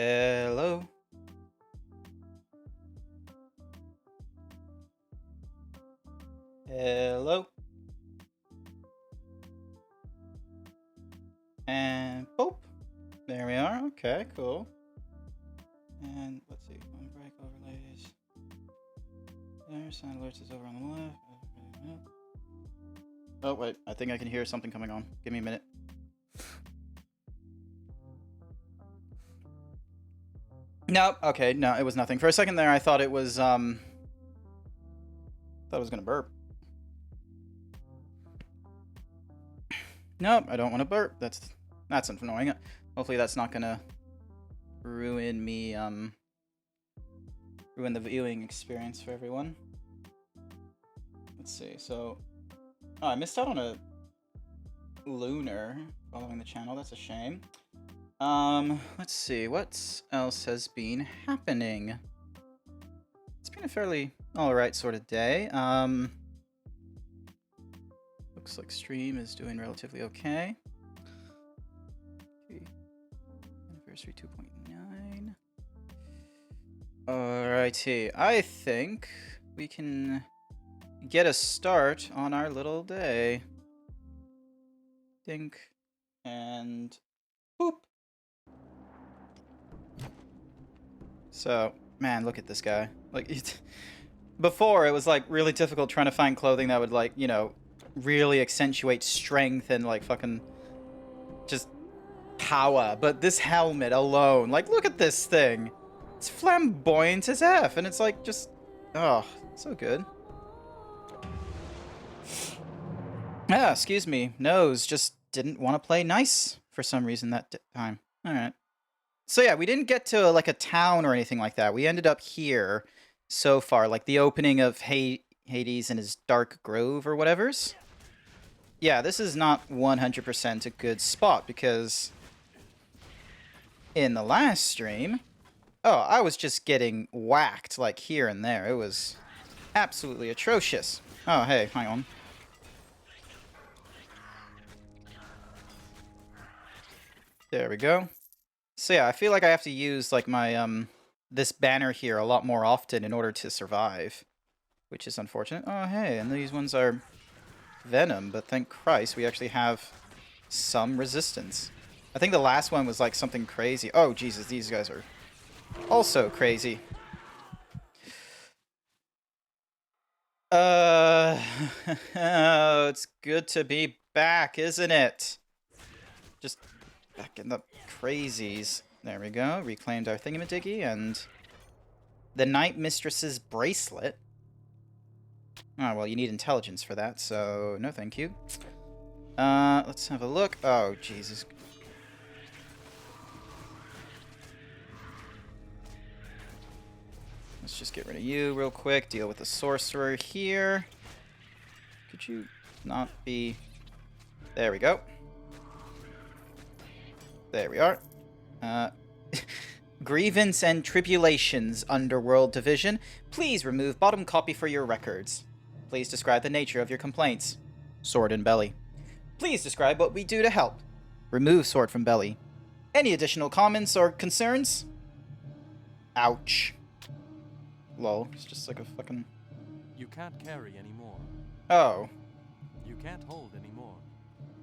Hello. Hello. And boop. There we are. Okay, cool. And let's see. On break overlays. There, sound alerts is over on the left. Oh wait, I think I can hear something coming on. Give me a minute. Nope. Okay, no, it was nothing. For a second there, I thought it was thought it was gonna burp. Nope, I don't want to burp. That's annoying. Hopefully that's not gonna ruin me ruin the viewing experience for everyone. Let's see. So, oh, I missed out on a lunar following the channel. That's a shame. Let's see. What else has been happening? It's been a fairly alright sort of day. Looks like stream is doing relatively okay. Anniversary 2.9. Alrighty. I think we can get a start on our little day. Dink. And boop. So, man, look at this guy. Like, before it was like really difficult trying to find clothing that would, like, you know, really accentuate strength and like fucking just power. But this helmet alone, like, look at this thing. It's flamboyant as F, and it's like just, oh, so good. Ah, excuse me. Nose just didn't want to play nice for some reason that time. All right. So yeah, we didn't get to like a town or anything like that. We ended up here so far, like the opening of Hades and his Dark Grove or whatever's. Yeah, this is not 100% a good spot because in the last stream, oh, I was just getting whacked like here and there. It was absolutely atrocious. Oh, hey, hang on. There we go. So yeah, I feel like I have to use like my this banner here a lot more often in order to survive, which is unfortunate. Oh hey, and these ones are venom, but thank Christ we actually have some resistance. I think the last one was like something crazy. Oh Jesus, these guys are also crazy. It's good to be back, isn't it? Just back in the crazies. There we go. Reclaimed our thingamadiggy and the Night Mistress's bracelet. Oh, well, you need intelligence for that, so no thank you. Let's have a look. Oh, Jesus. Let's just get rid of you real quick. Deal with the sorcerer here. Could you not be... There we go. There we are. Grievance and Tribulations Underworld Division. Please remove bottom copy for your records. Please describe the nature of your complaints. Sword in belly. Please describe what we do to help. Remove sword from belly. Any additional comments or concerns? Ouch. Lol, it's just like a fucking... You can't carry anymore. Oh. You can't hold anymore.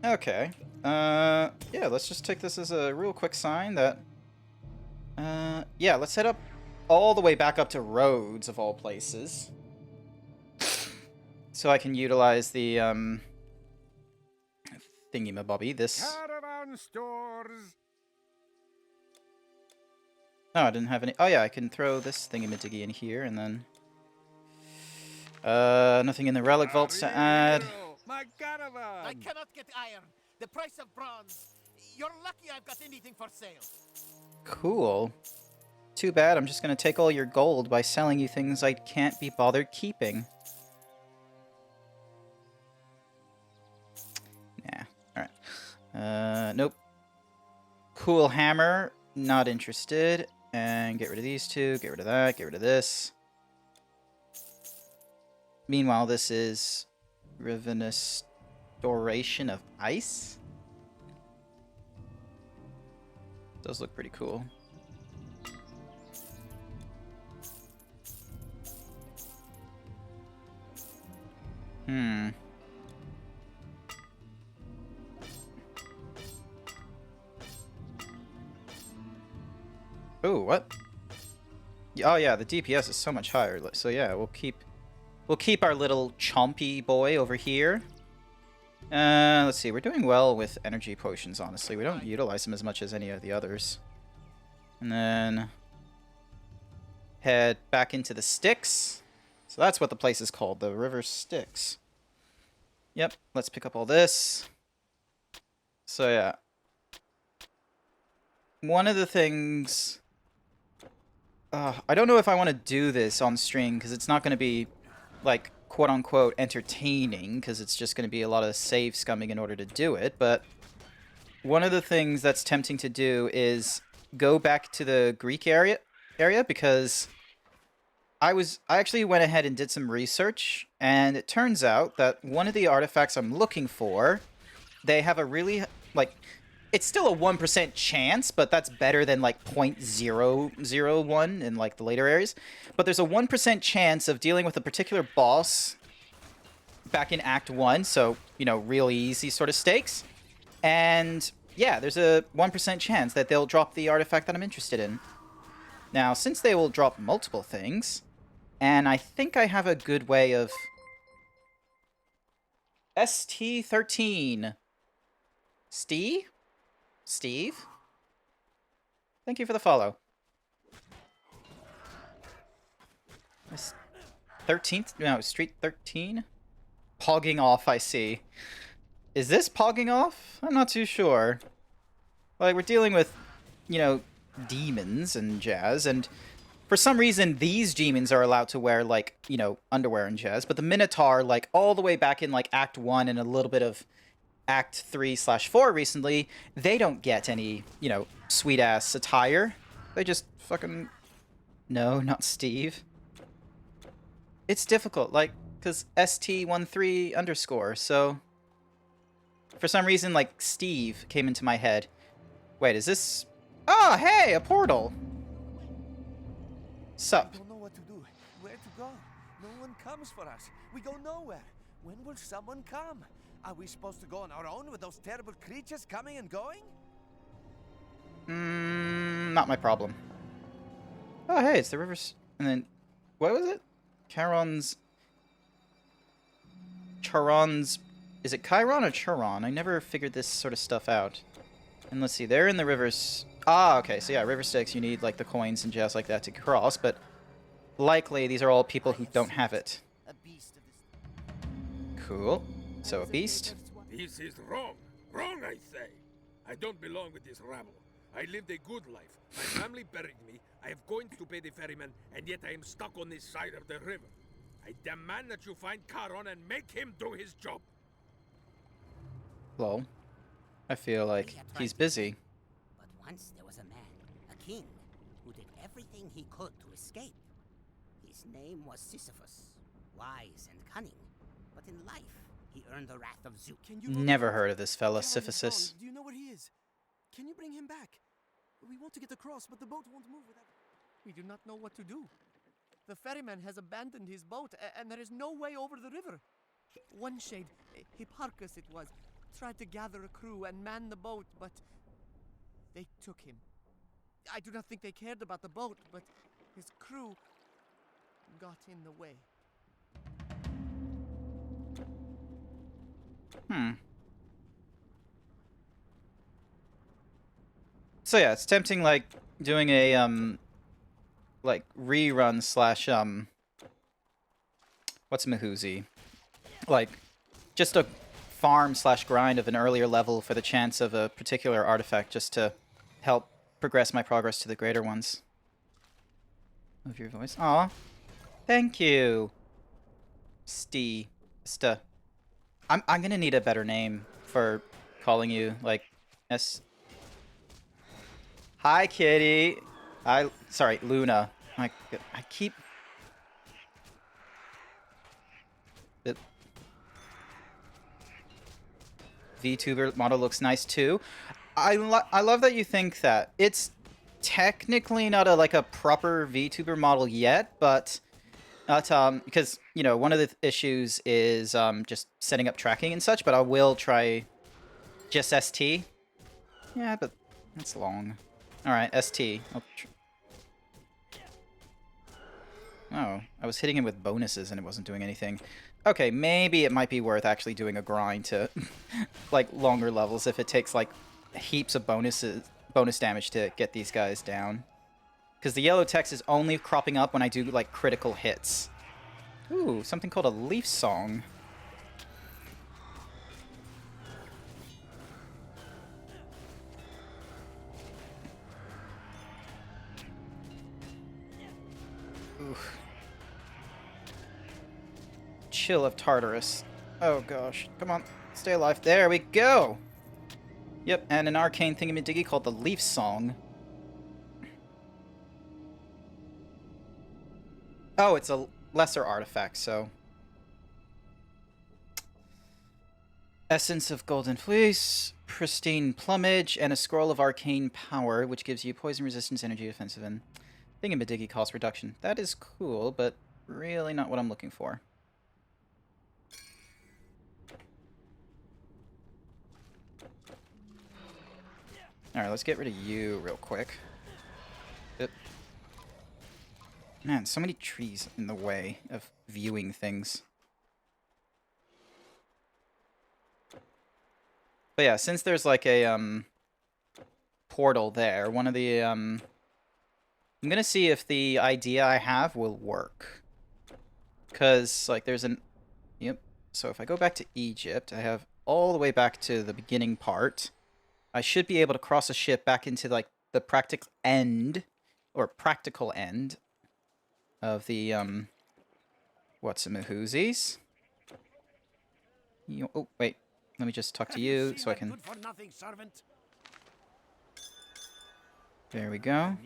Okay. Yeah, let's just take this as a real quick sign that... yeah, let's head up all the way back up to Rhodes, of all places. So I can utilize the, thingy-mabobby, this... Caravan stores. Oh, I didn't have any... Oh, yeah, I can throw this thingy-majiggy in here, and then... nothing in the relic vaults to add. My caravan. I cannot get iron. The price of bronze. You're lucky I've got anything for sale. Cool. Too bad, I'm just gonna take all your gold by selling you things I can't be bothered keeping. Nah, alright. Nope. Cool hammer, not interested. And get rid of these two, get rid of that, get rid of this. Meanwhile, this is Ravenous Restoration of Ice. Those look pretty cool. Ooh, what? Oh yeah, the DPS is so much higher. So yeah, we'll keep our little chompy boy over here. Let's see. We're doing well with energy potions, honestly. We don't utilize them as much as any of the others. And then head back into the Styx. So that's what the place is called, the River Styx. Yep, let's pick up all this. So yeah. One of the things... I don't know if I want to do this on stream, because it's not going to be, like, quote-unquote entertaining, because it's just going to be a lot of save scumming in order to do it, but one of the things that's tempting to do is go back to the Greek area because I actually went ahead and did some research, and it turns out that one of the artifacts I'm looking for, they have a really, like... It's still a 1% chance, but that's better than like 0.001 in like the later areas. But there's a 1% chance of dealing with a particular boss back in Act 1, so, you know, really easy sort of stakes. And yeah, there's a 1% chance that they'll drop the artifact that I'm interested in. Now, since they will drop multiple things, and I think I have a good way of... ST13. Steve? Thank you for the follow. 13th? No, Street 13? Pogging off, I see. Is this pogging off? I'm not too sure. Like, we're dealing with, you know, demons and jazz, and for some reason, these demons are allowed to wear, like, you know, underwear and jazz, but the Minotaur, like, all the way back in, like, Act 1 and a little bit of Act 3/4 recently, they don't get any, you know, sweet-ass attire. They just fucking... No, not Steve. It's difficult, like, because ST13 _, so... For some reason, like, Steve came into my head. Wait, is this... Oh, hey, a portal! Sup? We don't know what to do, where to go. No one comes for us. We go nowhere. When will someone come? Are we supposed to go on our own with those terrible creatures coming and going? Not my problem. Oh, hey, it's the rivers... And then... What was it? Charon's... Is it Chiron or Charon? I never figured this sort of stuff out. And let's see, they're in the rivers... Ah, okay, so yeah, River Styx, you need, like, the coins and jazz like that to cross, but... Likely, these are all people who don't have it. A beast of this... Cool. So, a beast. This is wrong. Wrong, I say. I don't belong with this rabble. I lived a good life. My family buried me. I have coins to pay the ferryman, and yet I am stuck on this side of the river. I demand that you find Charon and make him do his job. Lol. I feel like he's busy. But once there was a man, a king, who did everything he could to escape. His name was Sisyphus, wise and cunning, but in life he earned the wrath of Zeeb. Can you go Never to- heard of this fella, Charon is Sisyphus. gone. Do you know where he is? Can you bring him back? We want to get across, but the boat won't move without... We do not know what to do. The ferryman has abandoned his boat, and there is no way over the river. One shade, Hipparchus it was, tried to gather a crew and man the boat, but they took him. I do not think they cared about the boat, but his crew got in the way. So yeah, it's tempting, like, doing a, like, rerun slash, what's Mahoozy? Like, just a farm slash grind of an earlier level for the chance of a particular artifact, just to help progress my progress to the greater ones. Love your voice. Aw. Thank you. Sta. I'm gonna need a better name for calling you, like, Hi, kitty. Sorry, Luna. I keep... The VTuber model looks nice too. I love that you think that. It's technically not a proper VTuber model yet, but because you know one of the issues is just setting up tracking and such. But I will try just ST. Yeah, but that's long. All right, ST. Oh, I was hitting him with bonuses and it wasn't doing anything. Okay, maybe it might be worth actually doing a grind to, like, longer levels if it takes, like, heaps of bonus damage to get these guys down. Because the yellow text is only cropping up when I do, like, critical hits. Ooh, something called a leaf song. Oof. Chill of Tartarus. Oh gosh. Come on. Stay alive. There we go! Yep, and an arcane thingamadiggy called the Leaf Song. Oh, it's a lesser artifact, so... Essence of Golden Fleece, Pristine Plumage, and a Scroll of Arcane Power, which gives you poison resistance, energy defensive, and thingamadiggy cost reduction. That is cool, but really not what I'm looking for. Alright, let's get rid of you real quick. Yep. Man, so many trees in the way of viewing things. But yeah, since there's like a portal there, one of the I'm gonna see if the idea I have will work. Cause like there's an yep. So if I go back to Egypt, I have all the way back to the beginning part. I should be able to cross a ship back into like the practical end of the what's-a-mahoozies. Oh wait, let me just talk to you so I can. There we go.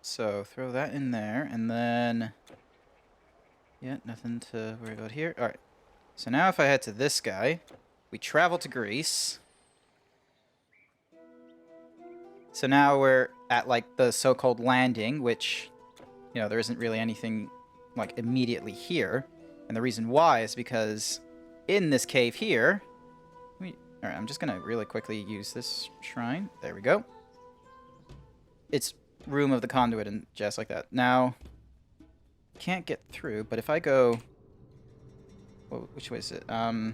So throw that in there, and then yeah, nothing to worry about here. All right. So now if I head to this guy, we travel to Greece. So now we're at, like, the so-called landing, which, you know, there isn't really anything, like, immediately here. And the reason why is because in this cave here... Alright, I'm just gonna really quickly use this shrine. There we go. It's Room of the Conduit and just like that. Now, can't get through, but if I go... Well, which way is it? What?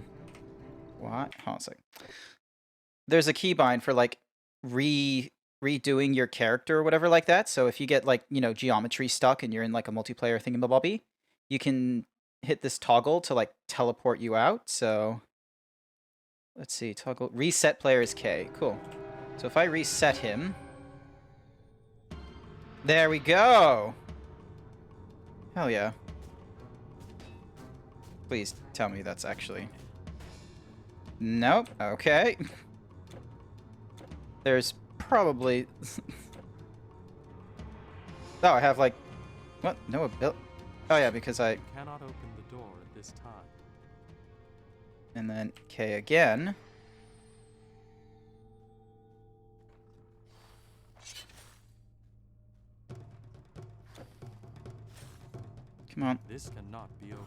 Hold on a sec. There's a keybind for, like, redoing your character or whatever like that. So if you get like, you know, geometry stuck and you're in like a multiplayer thingamabobby, you can hit this toggle to like teleport you out. So let's see, toggle reset player is K. Cool. So if I reset him, there we go. Hell yeah. Please tell me that's actually... Nope. Okay. There's probably... Oh, I have like... What? No ability... Oh yeah, because I... You cannot open the door at this time. And then K again. Come on. This cannot be opened.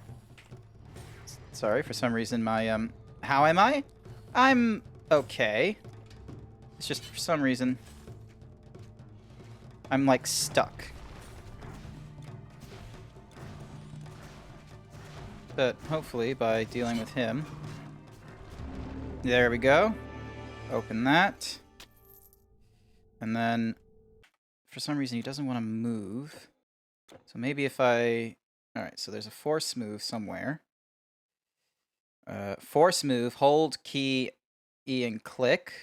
Sorry, for some reason my, How am I? I'm okay. It's just for some reason I'm like stuck. But hopefully by dealing with him. There we go. Open that. And then for some reason he doesn't want to move. So maybe if I... Alright, so there's a force move somewhere. Force move, hold key E and click.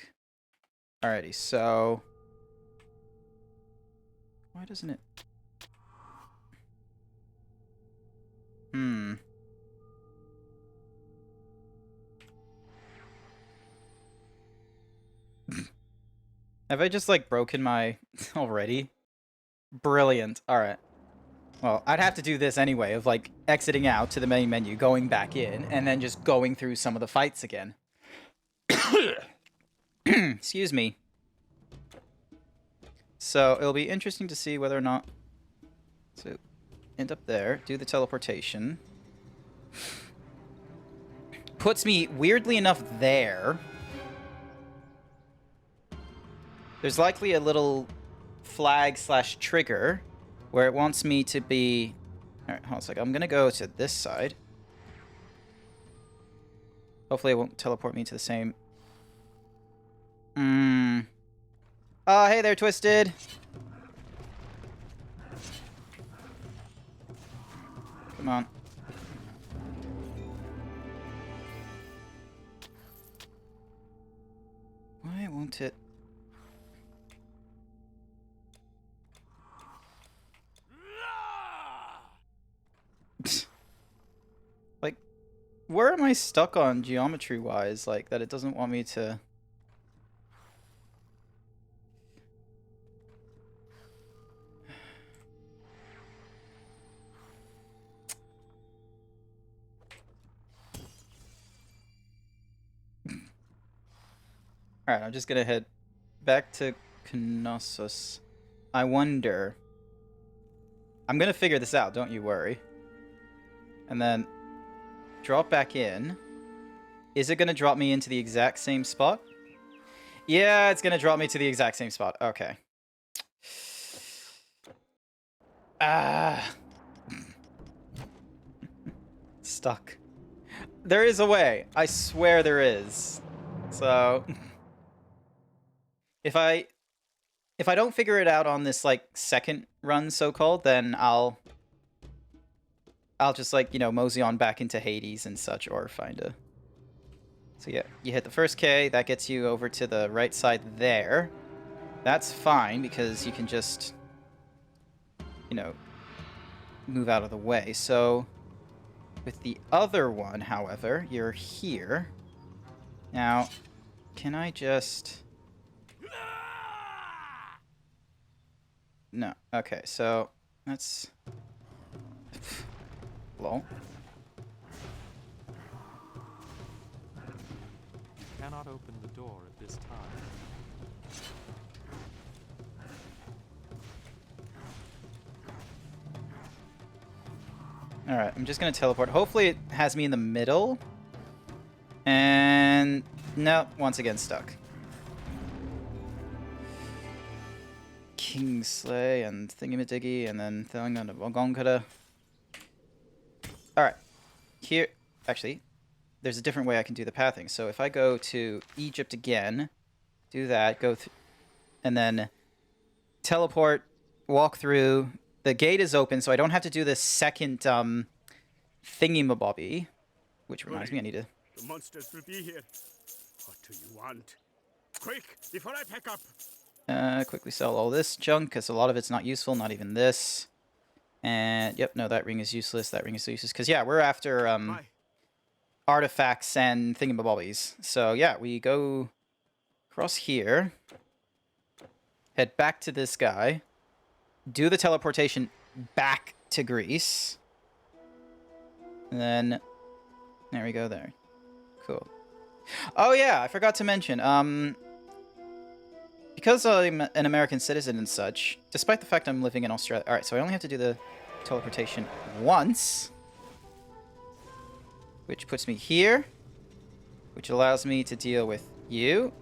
Alrighty, so... Why doesn't it... Have I just, like, broken my... already? Brilliant. Alright. Well, I'd have to do this anyway, of, like, exiting out to the main menu, going back in, and then just going through some of the fights again. Excuse me. So, it'll be interesting to see whether or not... So, end up there, do the teleportation. Puts me, weirdly enough, there. There's likely a little flag/trigger where it wants me to be... Alright, hold on a second. I'm gonna go to this side. Hopefully it won't teleport me to the same... Oh, hey there, Twisted! Come on. Why won't it... Like, where am I stuck on geometry-wise? Like, that it doesn't want me to... Alright, I'm just gonna head back to Knossos. I wonder... I'm gonna figure this out, don't you worry. And then... drop back in. Is it gonna drop me into the exact same spot? Yeah, it's gonna drop me to the exact same spot. Okay. Ah. Stuck. There is a way. I swear there is. So... If I don't figure it out on this, like, second run, so-called, then I'll just, like, you know, mosey on back into Hades and such, or find a... So yeah, you hit the first K, that gets you over to the right side there. That's fine, because you can just, you know, move out of the way. So, with the other one, however, you're here. Now, can I just... No. Okay, so that's... Lol. Cannot open the door at this time. Alright, I'm just gonna teleport. Hopefully it has me in the middle. And... no, once again stuck. Kingsley and Thingamadiggy, and then throwing on a Wogonkada. Alright. Here, actually, there's a different way I can do the pathing. So if I go to Egypt again, do that, go through, and then teleport, walk through. The gate is open, so I don't have to do the second thingy-mabobby. Which reminds me, I need to... The monsters will be here. What do you want? Quick, before I pack up! Quickly sell all this junk, because a lot of it's not useful, not even this. And, yep, no, that ring is useless, that ring is useless. Because, yeah, we're after, artifacts and thingamabobbies. So, yeah, we go across here, head back to this guy, do the teleportation back to Greece, and then, there we go there. Cool. Oh, yeah, I forgot to mention, because I'm an American citizen and such, despite the fact I'm living in Australia... Alright, so I only have to do the teleportation once. Which puts me here. Which allows me to deal with you.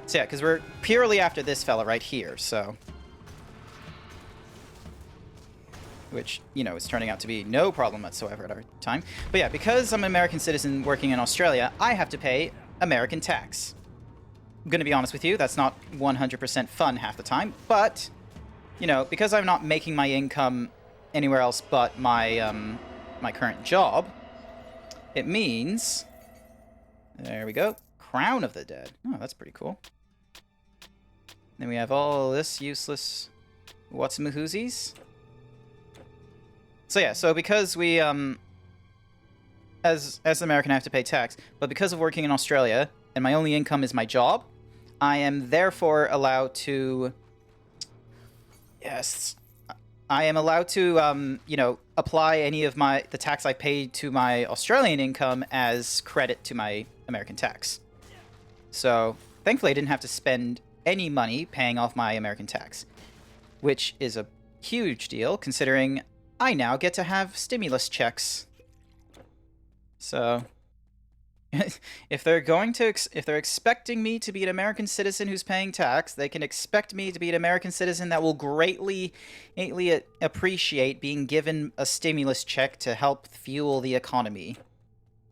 So yeah, because we're purely after this fella right here, so... Which, you know, is turning out to be no problem whatsoever at our time. But yeah, because I'm an American citizen working in Australia, I have to pay American tax. I'm gonna be honest with you, that's not 100% fun half the time, but, you know, because I'm not making my income anywhere else but my, my current job, it means... There we go. Crown of the Dead. Oh, that's pretty cool. Then we have all this useless what's-mahoozies. So yeah, so because we, as an American I have to pay tax, but because of working in Australia, and my only income is my job, I am therefore allowed to... Yes. I am allowed to, you know, apply any of the tax I paid to my Australian income as credit to my American tax. So, thankfully I didn't have to spend any money paying off my American tax. Which is a huge deal, considering I now get to have stimulus checks. So... if they're going to, if they're expecting me to be an American citizen who's paying tax, they can expect me to be an American citizen that will greatly appreciate being given a stimulus check to help fuel the economy.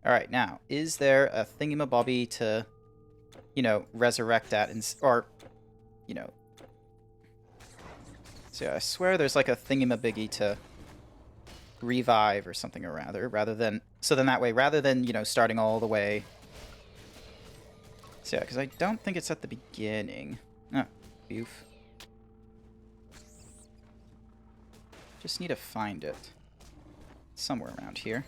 All right, now, is there a thingamabobby to, you know, resurrect that or, you know? So yeah, I swear there's like a thingamabiggy to revive or something, or rather than, so then that way, rather than, you know, starting all the way. So yeah, because I don't think it's at the beginning. Oh, oof. Just need to find it somewhere around here.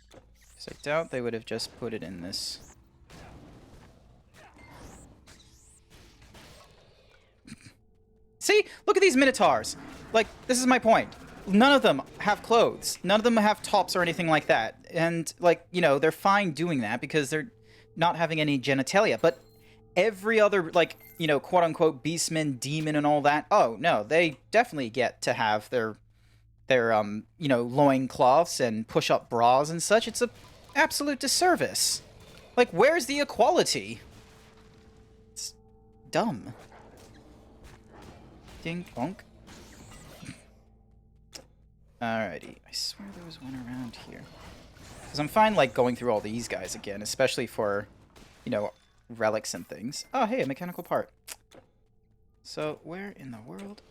Because I doubt they would have just put it in this. See? Look at these Minotaurs! Like, this is my point. None of them have clothes. None of them have tops or anything like that. And, like, you know, they're fine doing that because they're not having any genitalia. But every other, like, you know, quote-unquote beastman, demon, and all that, oh, no, they definitely get to have their you know, loincloths and push-up bras and such. It's a absolute disservice. Like, where's the equality? It's dumb. Ding, bonk. Alrighty, I swear there was one around here. Because I'm fine, like, going through all these guys again, especially for, you know, relics and things. Oh, hey, a mechanical part. So, where in the world?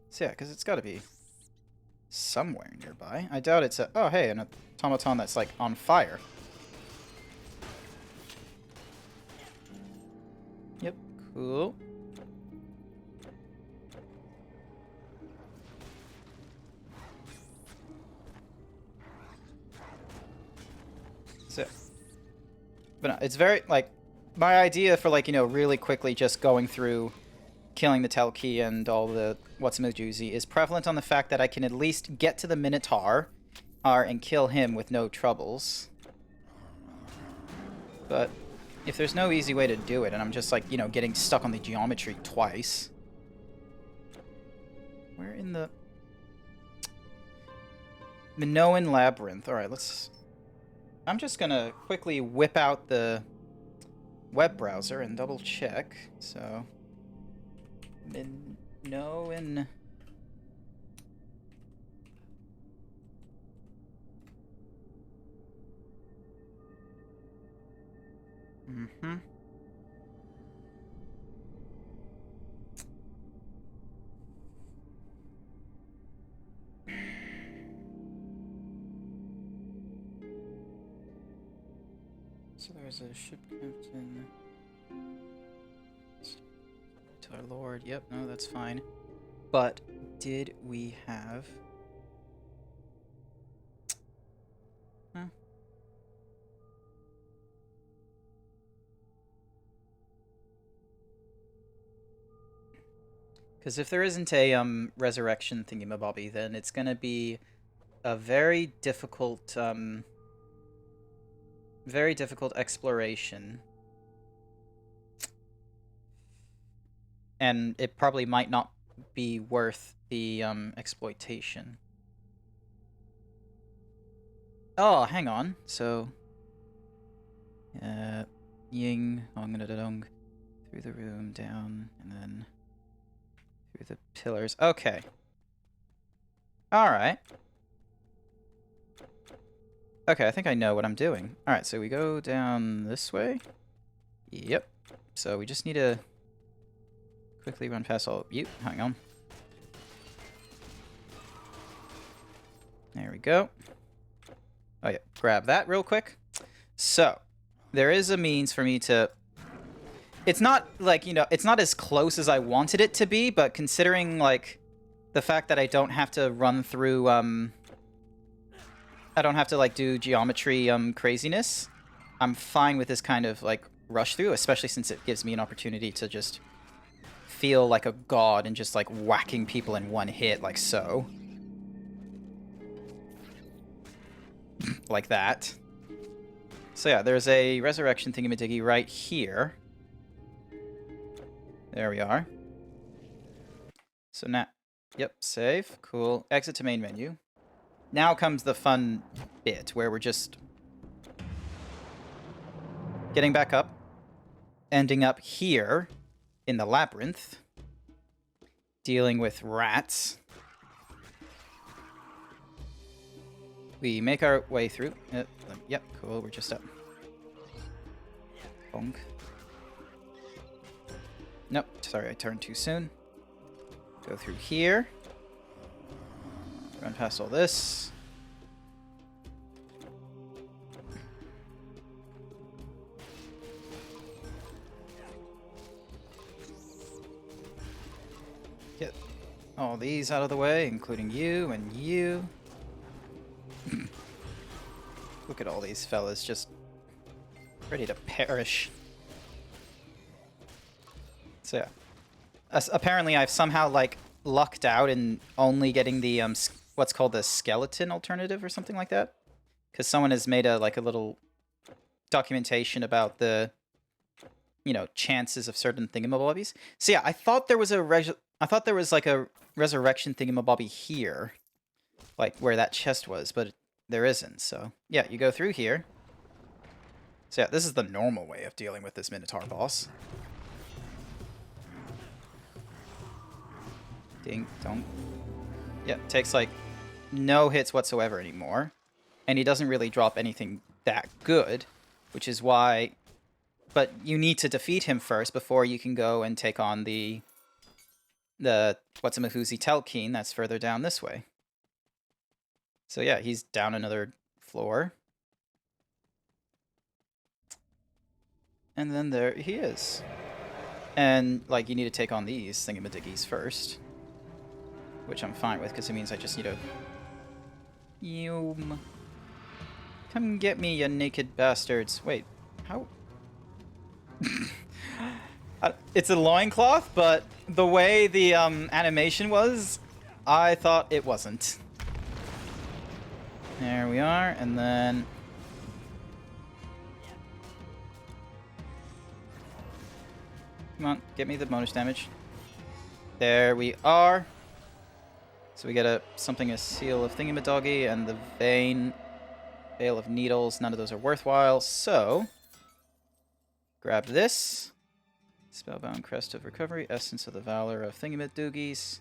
So, yeah, because it's got to be somewhere nearby. I doubt it's a... Oh, hey, an automaton that's, like, on fire. Yep, cool. So, but no, it's very, like, my idea for, like, you know, really quickly just going through killing the Telki and all the what's-a-majoozy is prevalent on the fact that I can at least get to the Minotaur and kill him with no troubles. But if there's no easy way to do it, and I'm just, like, you know, getting stuck on the geometry twice... Where in the... Minoan Labyrinth. Alright, let's... I'm just gonna quickly whip out the web browser and double check. So, Minoan. Mm-hmm. So there's a ship captain. To our lord. Yep, no, that's fine. But did we have... Huh? Because if there isn't a resurrection thingamabobby, then it's gonna be a very difficult exploration. And it probably might not be worth the exploitation. Oh, hang on. So, ying, dong, through the room, down, and then through the pillars. Okay. Alright. Okay, I think I know what I'm doing. Alright, so we go down this way. Yep. So we just need to quickly run past all... You, hang on. There we go. Oh yeah, grab that real quick. So, there is a means for me to... It's not, like, you know, it's not as close as I wanted it to be, but considering, like, the fact that I don't have to run through, I don't have to, like, do geometry, craziness, I'm fine with this kind of, like, rush through, especially since it gives me an opportunity to just feel like a god and just, like, whacking people in one hit, like so. Like that. So yeah, there's a resurrection thingamadiggy right here. There we are. So now... Yep, save. Cool. Exit to main menu. now comes the fun bit where we're just getting back up, ending up here in the labyrinth, dealing with rats. We make our way through. Yep, cool, we're just up. Bonk. Nope, sorry, I turned too soon. Go through here. Run past all this. Get all these out of the way, including you and you. Look at all these fellas just ready to perish. So yeah. Apparently I've somehow, like, lucked out in only getting the, what's called the skeleton alternative or something like that. Because someone has made a little documentation about the, you know, chances of certain thingamabobbies. So yeah, I thought there was a like a resurrection thingamabobby here. Like, where that chest was, but there isn't, so... Yeah, you go through here. So yeah, this is the normal way of dealing with this Minotaur boss. Ding, dong. Yeah, takes, like, no hits whatsoever anymore. And he doesn't really drop anything that good, which is why... But you need to defeat him first before you can go and take on the What's-a-Mahuzi Telkeen that's further down this way. So yeah, he's down another floor. And then there he is. And, like, you need to take on these thingamadiggies first. Which I'm fine with, because it means I just need to... Yum. Come get me, you naked bastards. Wait, how... It's a loincloth, but the way the animation was, I thought it wasn't. There we are, and then... Come on, get me the bonus damage. There we are. So we get a seal of thingamadoggy, and the veil of needles. None of those are worthwhile, so... Grab this. Spellbound Crest of Recovery, Essence of the Valor of Thingamadoogies.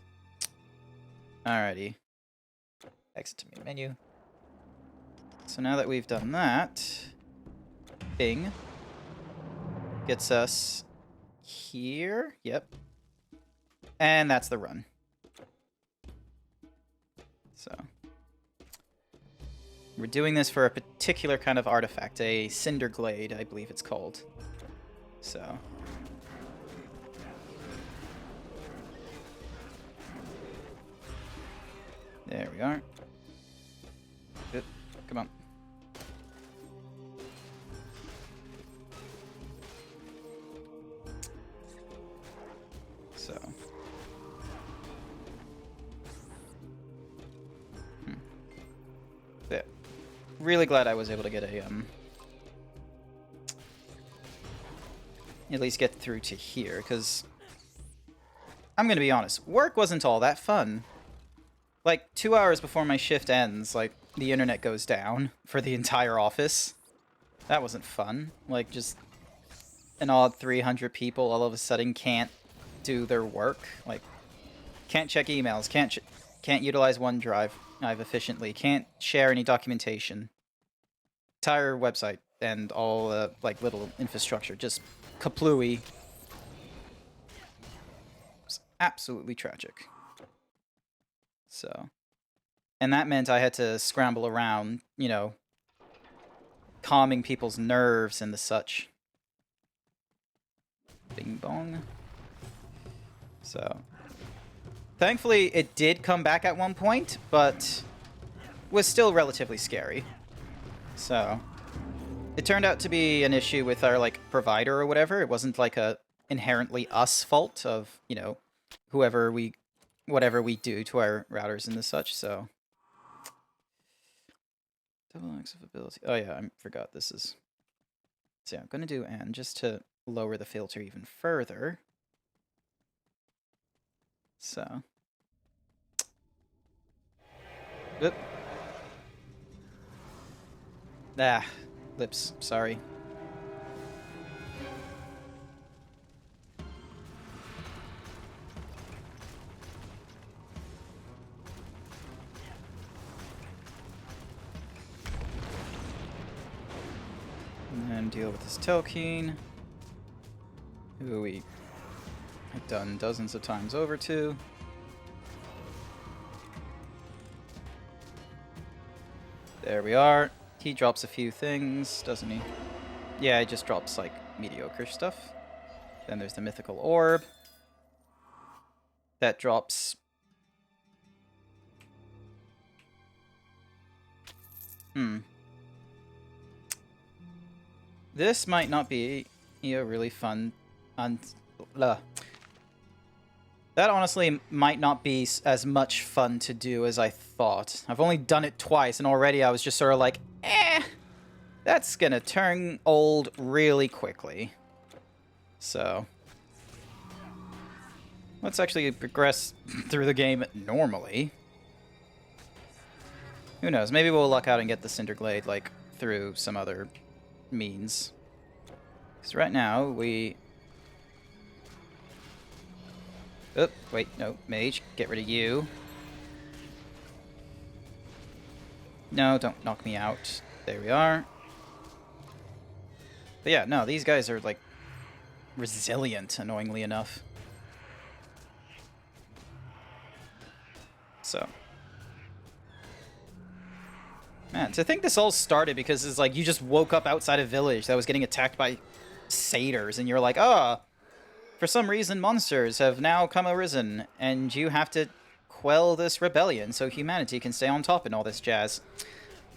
Alrighty. Exit to main menu. So now that we've done that, Bing gets us here. Yep. And that's the run. So we're doing this for a particular kind of artifact, a Cinder Glade, I believe it's called. So there we are. Good. Come on. So. Yeah. Really glad I was able to get a, at least get through to here, because I'm gonna be honest, work wasn't all that fun. Like, 2 hours before my shift ends, like, the internet goes down for the entire office. That wasn't fun. Like, just an odd 300 people all of a sudden can't do their work. Like, can't check emails, can't utilize OneDrive efficiently, can't share any documentation. Entire website and all the, like, little infrastructure just kaplooey. It's absolutely tragic. So, and that meant I had to scramble around, you know, calming people's nerves and the such. Bing bong. So, thankfully it did come back at one point, but was still relatively scary. So, it turned out to be an issue with our, like, provider or whatever. It wasn't like a inherently us fault of, you know, whatever we do to our routers and the such, so. Double X of ability. Oh yeah, I forgot this is. So yeah, I'm gonna do N just to lower the filter even further. So. Oop. Ah, lips, sorry. And then deal with this Telkeen, who we have done dozens of times over to. There we are. He drops a few things, doesn't he? Yeah, he just drops, like, mediocre stuff. Then there's the mythical orb. That drops... This might not be a really fun... That honestly might not be as much fun to do as I thought. I've only done it twice, and already I was just sort of like, that's gonna turn old really quickly. So... let's actually progress through the game normally. Who knows? Maybe we'll luck out and get the Cinderglade, like, through some other means. Because right now, we... oh, wait, no, mage. Get rid of you. No, don't knock me out. There we are. But yeah, no, these guys are, like, resilient, annoyingly enough. So... man, to think this all started because it's like you just woke up outside a village that was getting attacked by satyrs, and you're like, oh, for some reason monsters have now come arisen, and you have to quell this rebellion so humanity can stay on top and all this jazz.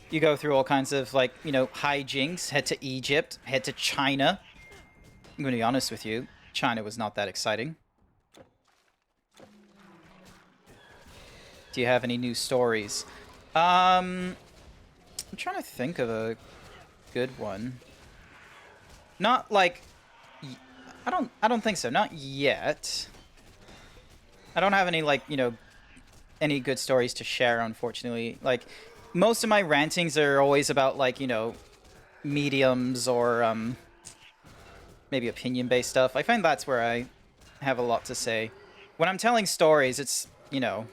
You go through all kinds of, like, you know, hijinks, head to Egypt, head to China. I'm going to be honest with you, China was not that exciting. Do you have any new stories? I'm trying to think of a good one. Not like... I don't think so. Not yet. I don't have any, like, you know, any good stories to share, unfortunately. Like, most of my rantings are always about, like, you know, mediums or, maybe opinion-based stuff. I find that's where I have a lot to say. When I'm telling stories, it's, you know...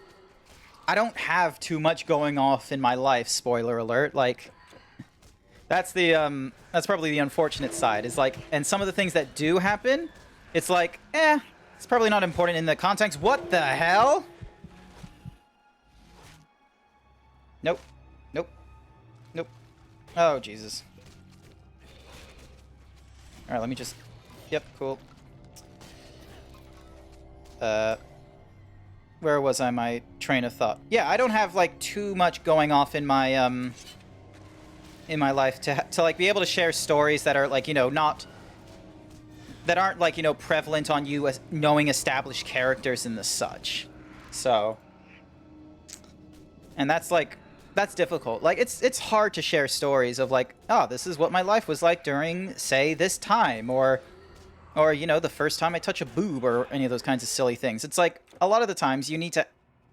I don't have too much going off in my life, spoiler alert. Like, that's the, that's probably the unfortunate side, is like, and some of the things that do happen, it's like, it's probably not important in the context. What the hell? Nope. Nope. Nope. Oh, Jesus. Alright, let me just, yep, cool. Where was I? My train of thought. Yeah, I don't have, like, too much going off in my life to like be able to share stories that are, like, you know, that aren't, like, you know, prevalent on you as knowing established characters and the such. So, and that's, like, that's difficult. Like, it's hard to share stories of, like, oh, this is what my life was like during, say, this time, or, you know, the first time I touch a boob, or any of those kinds of silly things. It's like, a lot of the times you need to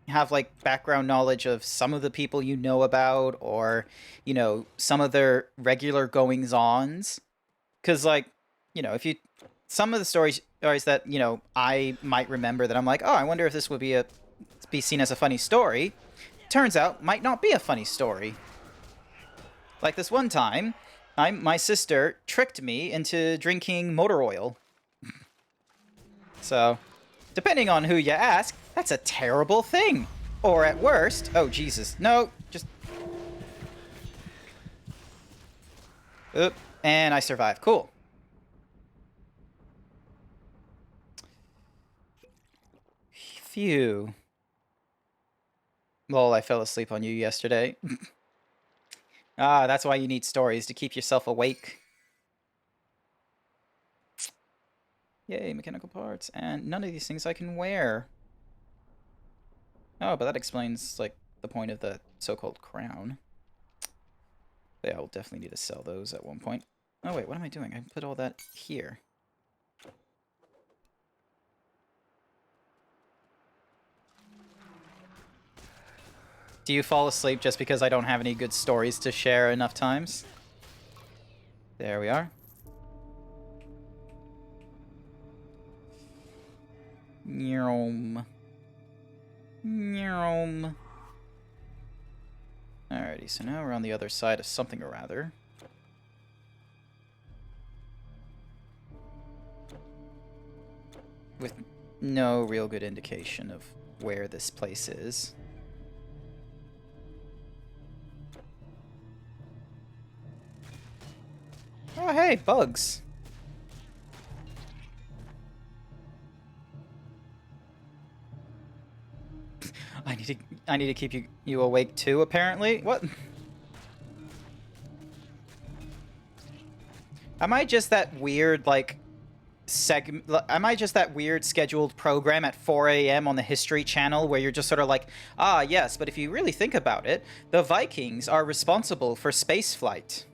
have, like, background knowledge of some of the people you know about, or, you know, some of their regular goings-ons. Because, like, you know, if you... some of the stories that, you know, I might remember that I'm like, oh, I wonder if this would be seen as a funny story. Turns out, might not be a funny story. Like this one time, my sister tricked me into drinking motor oil. So... depending on who you ask, that's a terrible thing. Or at worst... oh, Jesus. No, just... oop. And I survived. Cool. Phew. Lol, I fell asleep on you yesterday. Ah, that's why you need stories, to keep yourself awake. Yay, mechanical parts. And none of these things I can wear. Oh, but that explains, like, the point of the so-called crown. Yeah, I'll definitely need to sell those at one point. Oh, wait, what am I doing? I put all that here. Do you fall asleep just because I don't have any good stories to share enough times? There we are. Nyom. Nyom. Alrighty, so now we're on the other side of something or rather. With no real good indication of where this place is. Oh, hey, bugs. I need to keep you awake too, apparently. What? Am I just that weird, like, am I just that weird scheduled program at 4 a.m. on the History Channel where you're just sort of like, ah, yes, but if you really think about it, the Vikings are responsible for spaceflight.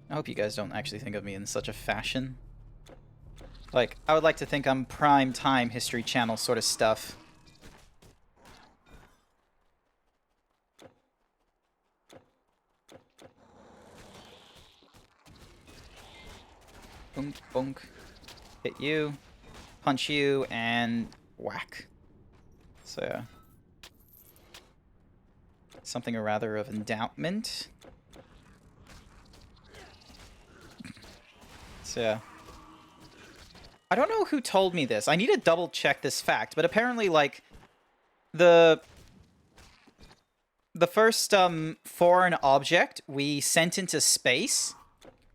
I hope you guys don't actually think of me in such a fashion. Like, I would like to think I'm prime time History Channel sort of stuff. Boonk, boonk. Hit you, punch you, and whack. So, yeah. Something or rather of endowment. So, yeah. I don't know who told me this. I need to double check this fact, but apparently, like, the first foreign object we sent into space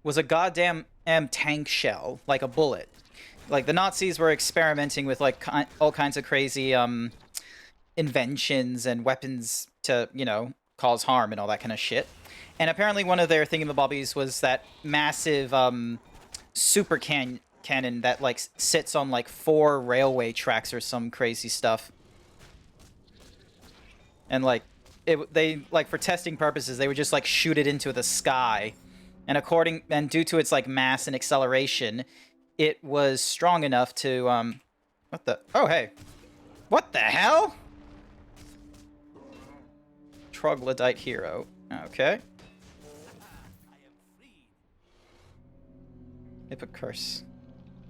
was a goddamn tank shell, like a bullet. Like, the Nazis were experimenting with, like, all kinds of crazy inventions and weapons to, you know, cause harm and all that kind of shit. And apparently one of their thingamabobbies was that massive super cannon that, like, sits on, like, 4 railway tracks or some crazy stuff. And, like, they, like, for testing purposes, they would just, like, shoot it into the sky. And due to its, like, mass and acceleration, it was strong enough to, what the? Oh, hey. What the hell? Troglodyte hero. Okay. Hip curse.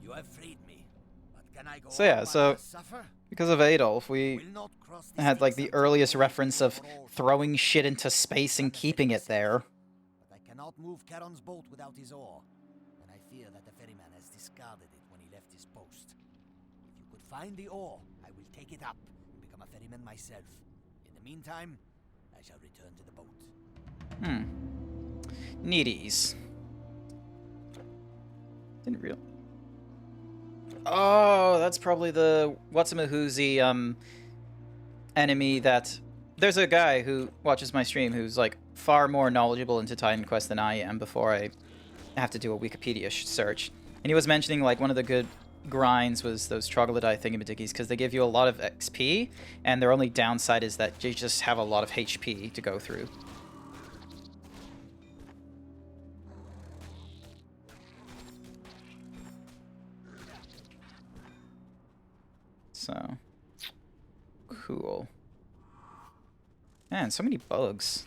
You have freed me, but can I go So yeah, on so while I suffer? because of Adolf, we Will not cross the had like stakes the until earliest the reference of people are all throwing shit into space and keeping it there. But I cannot move Charon's boat without his oar, and I fear that the ferryman has discarded it when he left his post. If you could find the oar, I will take it up and become a ferryman myself. In the meantime, I shall return to the boat. Needies. Didn't real. Oh, that's probably the whatsamahoozy enemy that. There's a guy who watches my stream who's like far more knowledgeable into Titan Quest than I am before I have to do a Wikipedia search. And he was mentioning like one of the good grinds was those troglodyte thingamadickies because they give you a lot of XP, and their only downside is that you just have a lot of HP to go through. So, cool. Man, so many bugs.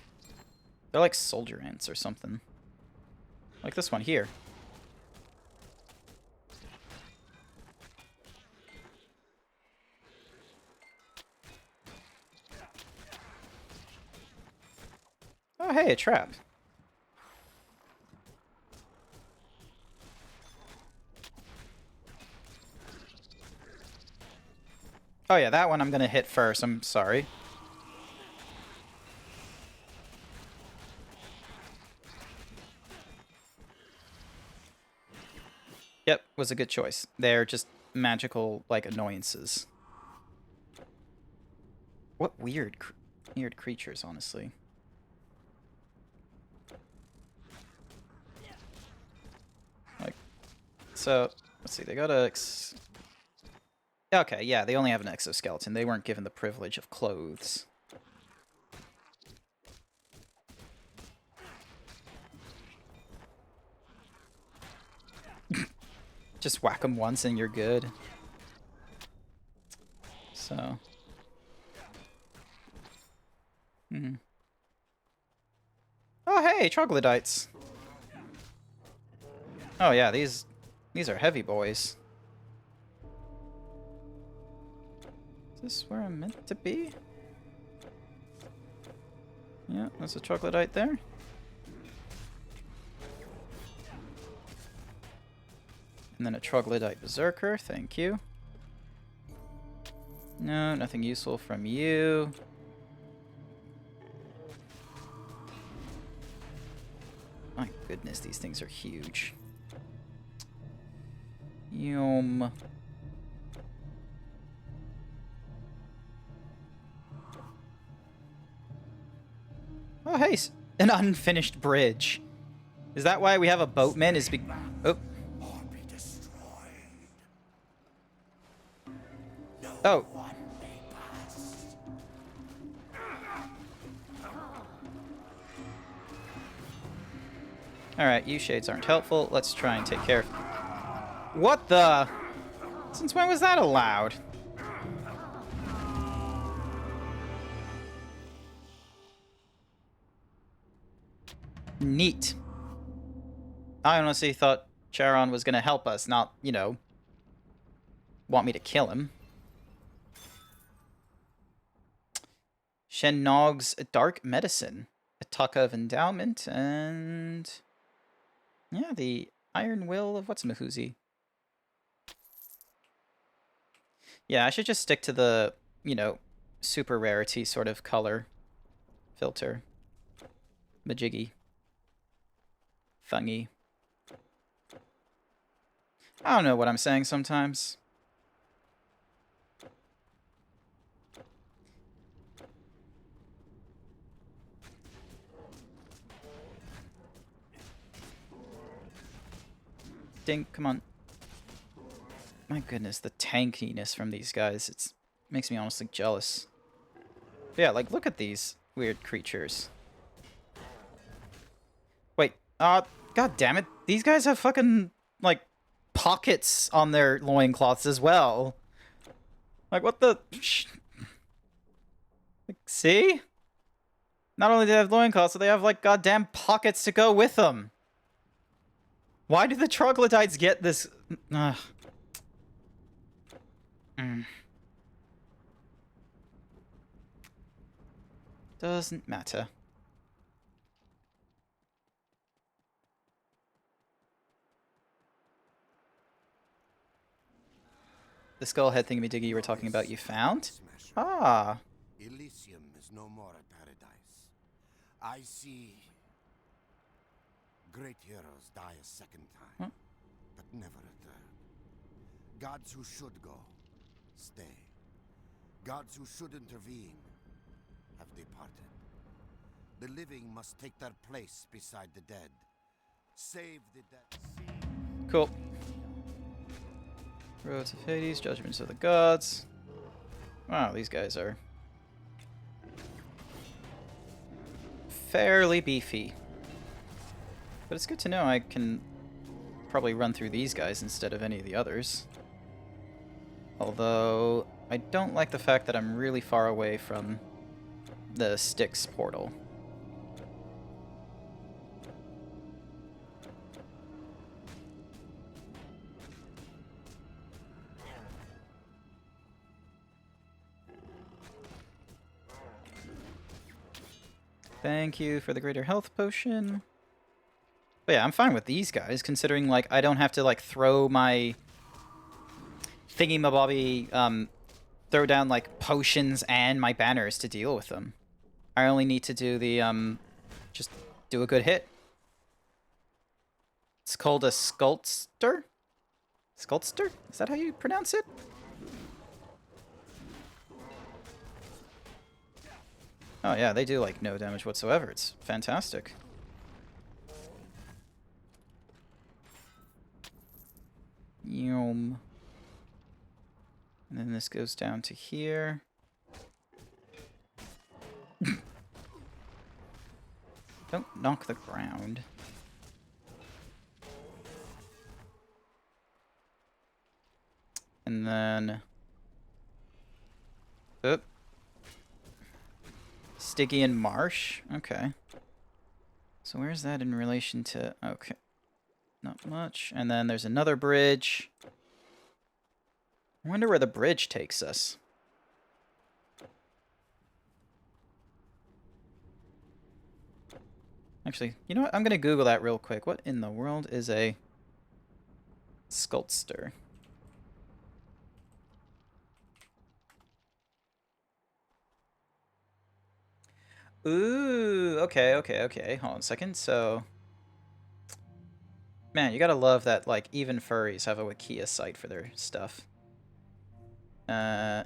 They're like soldier ants or something. Like this one here. Oh, hey, a trap. Oh yeah, that one I'm gonna hit first. I'm sorry. Yep, was a good choice. They're just magical, like, annoyances. What weird creatures, honestly. Like, so, let's see, they got a... Okay, yeah, they only have an exoskeleton. They weren't given the privilege of clothes. Just whack them once and you're good. So. Hmm. Oh, hey, troglodytes. Oh yeah, these are heavy boys. Is this where I'm meant to be? Yeah, there's a troglodyte there. And then a troglodyte berserker, thank you. No, nothing useful from you. My goodness, these things are huge. Yum. Oh, hey, an unfinished bridge. Is that why we have a boatman? Is be oh. Oh. Alright, you shades aren't helpful. Let's try and take care of... What the? Since when was that allowed? Neat. I honestly thought Charon was gonna help us, not, you know, want me to kill him. Shen Nog's Dark Medicine. A Taka of Endowment, and... yeah, the Iron Will of What's-Mahoozy. Yeah, I should just stick to the, you know, super rarity sort of color filter. Majiggy. Fungy. I don't know what I'm saying sometimes. Dink, come on. My goodness, the tankiness from these guys, it makes me honestly jealous. But yeah, like, look at these weird creatures. Wait, god damn it. These guys have fucking, like, pockets on their loincloths as well. Like, what the... Like, see? Not only do they have loincloths, but they have, like, goddamn pockets to go with them. Why do the troglodytes get this... Doesn't matter. The skullhead thingamajiggy you were talking about, you found? Ah. Elysium is no more a paradise. I see great heroes die a second time, but never a third. Gods who should go, stay. Gods who should intervene, have departed. The living must take their place beside the dead. Save the dead. Cool. Roads of Hades, Judgments of the Gods. Wow, these guys are fairly beefy. But it's good to know I can probably run through these guys instead of any of the others. Although, I don't like the fact that I'm really far away from the Styx portal. Thank you for the greater health potion. But yeah, I'm fine with these guys, considering, like, I don't have to, like, throw my thingy-mabobby, throw down, like, potions and my banners to deal with them. I only need to do the, just do a good hit. It's called a Sculpster? Sculpster? Is that how you pronounce it? Oh yeah, they do, like, no damage whatsoever. It's fantastic. Yum. And then this goes down to here. Don't knock the ground. And then... oop. Stygian Marsh? Okay. So where's that in relation to... Okay. Not much. And then there's another bridge. I wonder where the bridge takes us. Actually, you know what? I'm going to Google that real quick. What in the world is a sculptor? Ooh, okay. Hold on a second. So, man, you gotta love that, like, even furries have a Wikia site for their stuff. An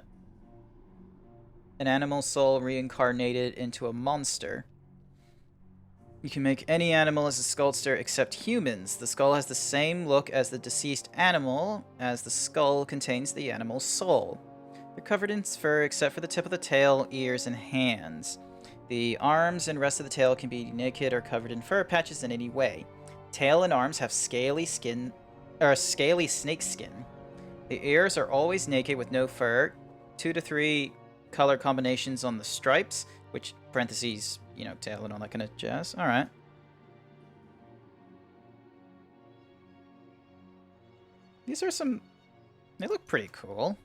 animal soul reincarnated into a monster. You can make any animal as a sculptor except humans. The skull has the same look as the deceased animal, as the skull contains the animal's soul. They're covered in fur except for the tip of the tail, ears, and hands. The arms and rest of the tail can be naked or covered in fur patches in any way. Tail and arms have scaly skin, or scaly snake skin. The ears are always naked with no fur. 2 to 3 color combinations on the stripes, which parentheses, you know, tail and all that kind of jazz. All right. These are some. They look pretty cool.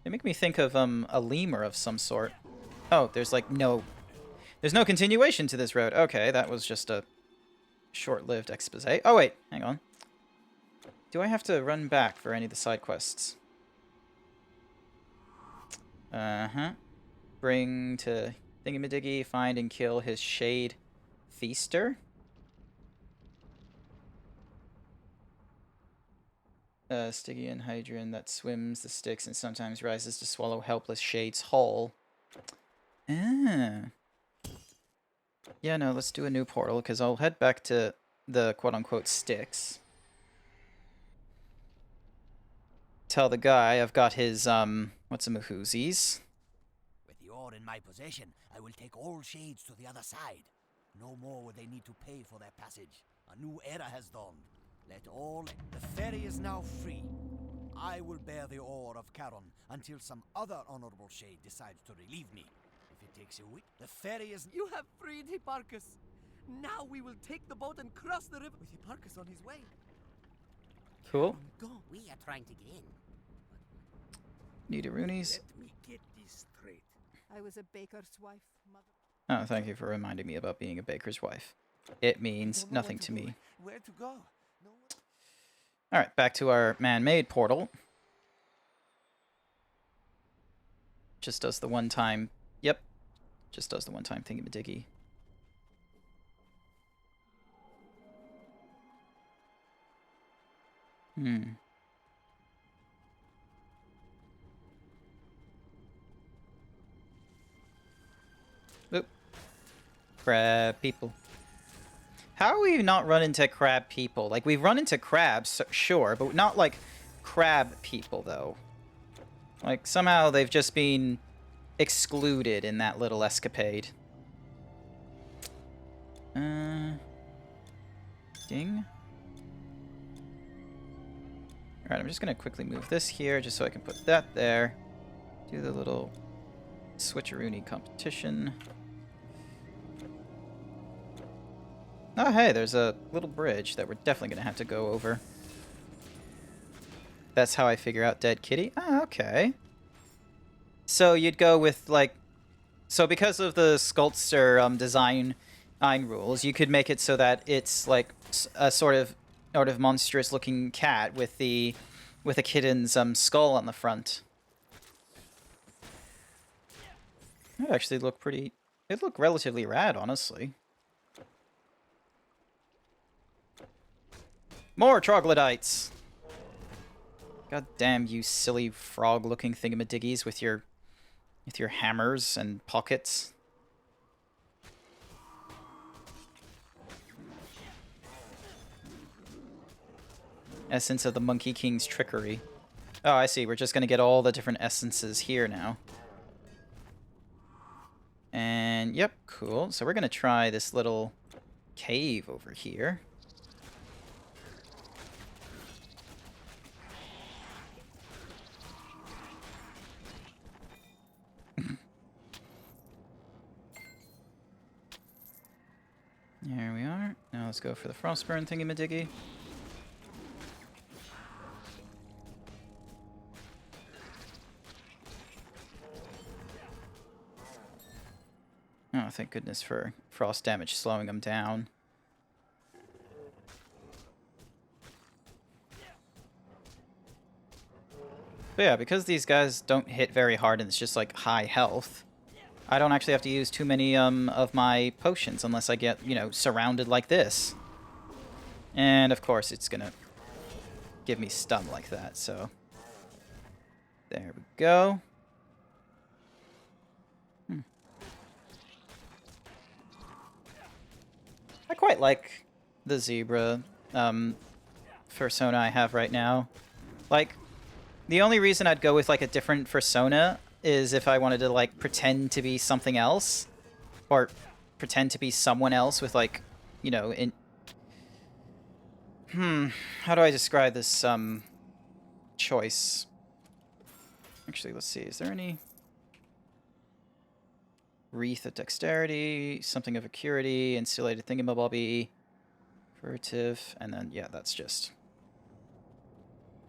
They make me think of a lemur of some sort. Oh, there's like no... There's no continuation to this road. Okay, that was just a short-lived expose. Oh, wait. Hang on. Do I have to run back for any of the side quests? Uh-huh. Bring to Thingamadiggy, find and kill his Shade Feaster. Stygian Hydran that swims the sticks and sometimes rises to swallow helpless Shades whole. Ah. Yeah, no, let's do a new portal, because I'll head back to the quote-unquote sticks. Tell the guy I've got his, what's a mahoozies? With the ore in my possession, I will take all shades to the other side. No more will they need to pay for their passage. A new era has dawned. Let all... The ferry is now free. I will bear the ore of Charon until some other honorable shade decides to relieve me. If it takes a week, the ferry is... You have freed Hipparchus. Now we will take the boat and cross the river with Hipparchus on his way. Cool. Go. We are trying to get in. Need a Roonies. Let me get this straight. I was a baker's wife, mother. Oh, thank you for reminding me about being a baker's wife. It means Don't know nothing what to do. me. Where to go? No one... Alright, back to our man-made portal. Just does the one-time... Yep. Just does the one-time thingy-majiggy. Oop. Crab people. How are we not run into crab people? Like, we've run into crabs, sure, but not, like, crab people, though. Like, somehow they've just been excluded in that little escapade. Ding. Alright, I'm just gonna quickly move this here, just so I can put that there. Do the little switcheroony competition. Oh, hey, there's a little bridge that we're definitely going to have to go over. That's how I figure out Dead Kitty? Ah, okay. So you'd go with, like... So because of the sculptor design rules, you could make it so that it's, like, a sort of monstrous-looking cat with a kitten's skull on the front. That would actually look pretty... It'd look relatively rad, honestly. More troglodytes! God damn you silly frog-looking thingamadiggies with your hammers and pockets. Essence of the Monkey King's trickery. Oh, I see. We're just gonna get all the different essences here now. And, yep, cool. So we're gonna try this little cave over here. let's go for the Frostburn thingy-majiggy. Oh, thank goodness for frost damage slowing them down. But yeah, because these guys don't hit very hard and it's just like high health, I don't actually have to use too many of my potions unless I get, you know, surrounded like this. And of course it's gonna give me stun like that, so there we go. I quite like the zebra persona I have right now. Like, the only reason I'd go with like a different persona is if I wanted to like pretend to be something else, or pretend to be someone else with like, you know, how do I describe this choice? Actually, let's see. Is there any Wreath of Dexterity, something of Acuity, Insulated Thingamabobby, Furtive, and then yeah, that's just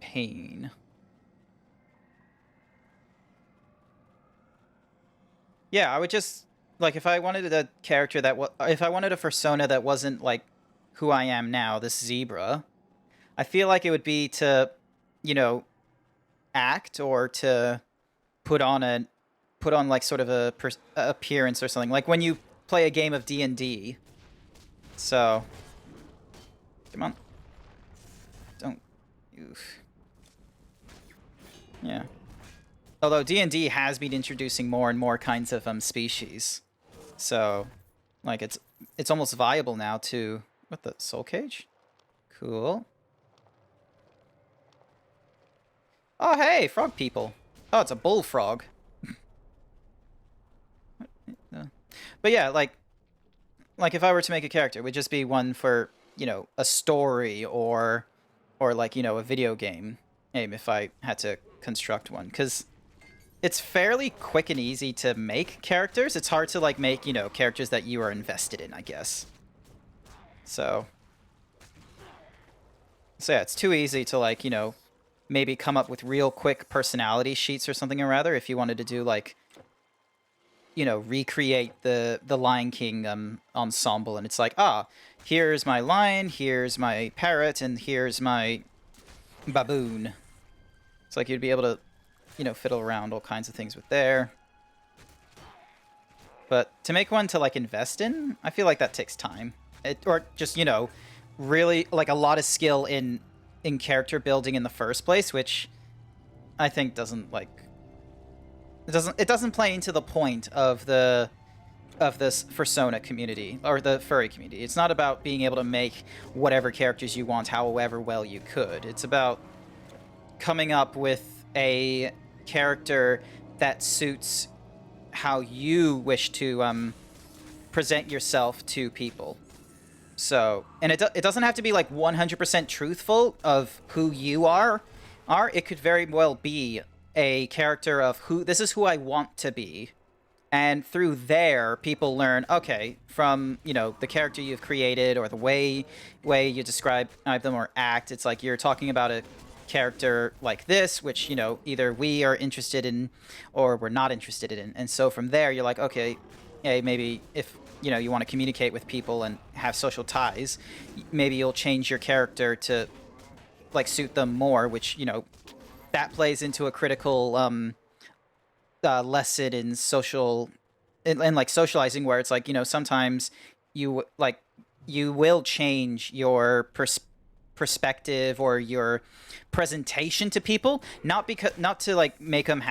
Pain. Yeah, I would just, like, if I wanted a character that if I wanted a persona that wasn't, like, who I am now, this zebra, I feel like it would be to, you know, act or to put on like sort of a appearance or something. Like when you play a game of D&D. So, come on. Don't, oof. Yeah. Although D&D has been introducing more and more kinds of species, so like it's almost viable now to what the soul cage? Cool. Oh hey, frog people. Oh, it's a bullfrog. But yeah, like if I were to make a character, it would just be one for, you know, a story or like, you know, a video game if I had to construct one, because it's fairly quick and easy to make characters. It's hard to, like, make, you know, characters that you are invested in, I guess. So yeah, it's too easy to, like, you know, maybe come up with real quick personality sheets or something or rather if you wanted to do, like, you know, recreate the Lion King ensemble. And it's like, here's my lion, here's my parrot, and here's my baboon. It's like you'd be able to, you know, fiddle around all kinds of things with there. But to make one to, like, invest in, I feel like that takes time. Or just, you know, really, like, a lot of skill in character building in the first place, which I think doesn't, like... It doesn't play into the point of this persona community, or the furry community. It's not about being able to make whatever characters you want however well you could. It's about coming up with a character that suits how you wish to present yourself to people. So, and it doesn't have to be like 100% truthful of who you are. It could very well be a character of this is who I want to be. And through there, people learn, okay, from, you know, the character you've created or the way you describe them or act, it's like you're talking about a character like this, which, you know, either we are interested in or we're not interested in. And so from there, you're like, okay, hey, maybe if, you know, you want to communicate with people and have social ties, maybe you'll change your character to, like, suit them more, which, you know, that plays into a critical lesson in social, in like socializing, where it's like, you know, sometimes you will change your perspective or your presentation to people, not to like make them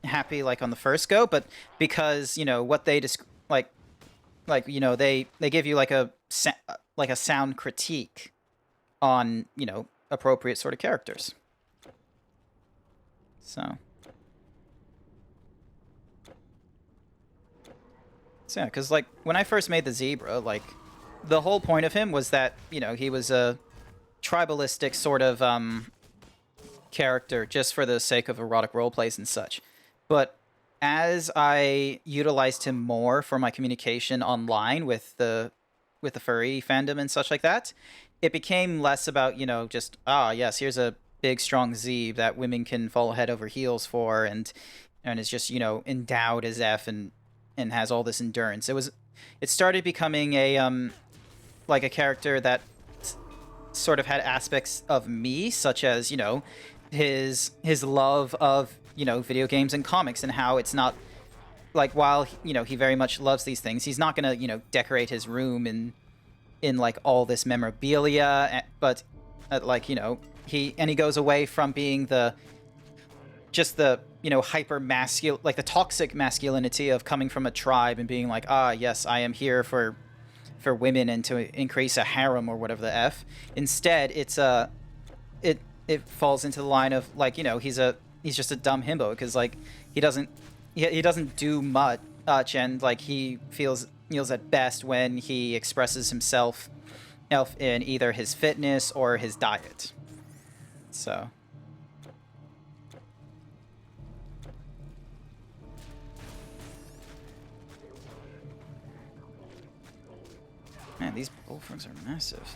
happy like on the first go, but because, you know, what they like you know, they give you like a sound critique on, you know, appropriate sort of characters. So yeah, because, like, when I first made the zebra, like, the whole point of him was that, you know, he was a tribalistic sort of character just for the sake of erotic roleplays and such. But as I utilized him more for my communication online with with the furry fandom and such like that, it became less about, you know, just, ah, yes, here's a big strong Zeeb that women can fall head over heels for, and is just, you know, endowed as F and has all this endurance. It started becoming a like a character that sort of had aspects of me, such as, you know, his love of, you know, video games and comics, and how it's not like, while, you know, he very much loves these things, he's not gonna, you know, decorate his room in like all this memorabilia, but like, you know, he goes away from being the you know, hyper masculine, like the toxic masculinity of coming from a tribe and being like, ah, yes, I am here for women and to increase a harem or whatever the F. Instead, it's it falls into the line of, like, you know, he's just a dumb himbo, because like he doesn't do much, and like he feels at best when he expresses himself in either his fitness or his diet. So man, these bullfrogs are massive.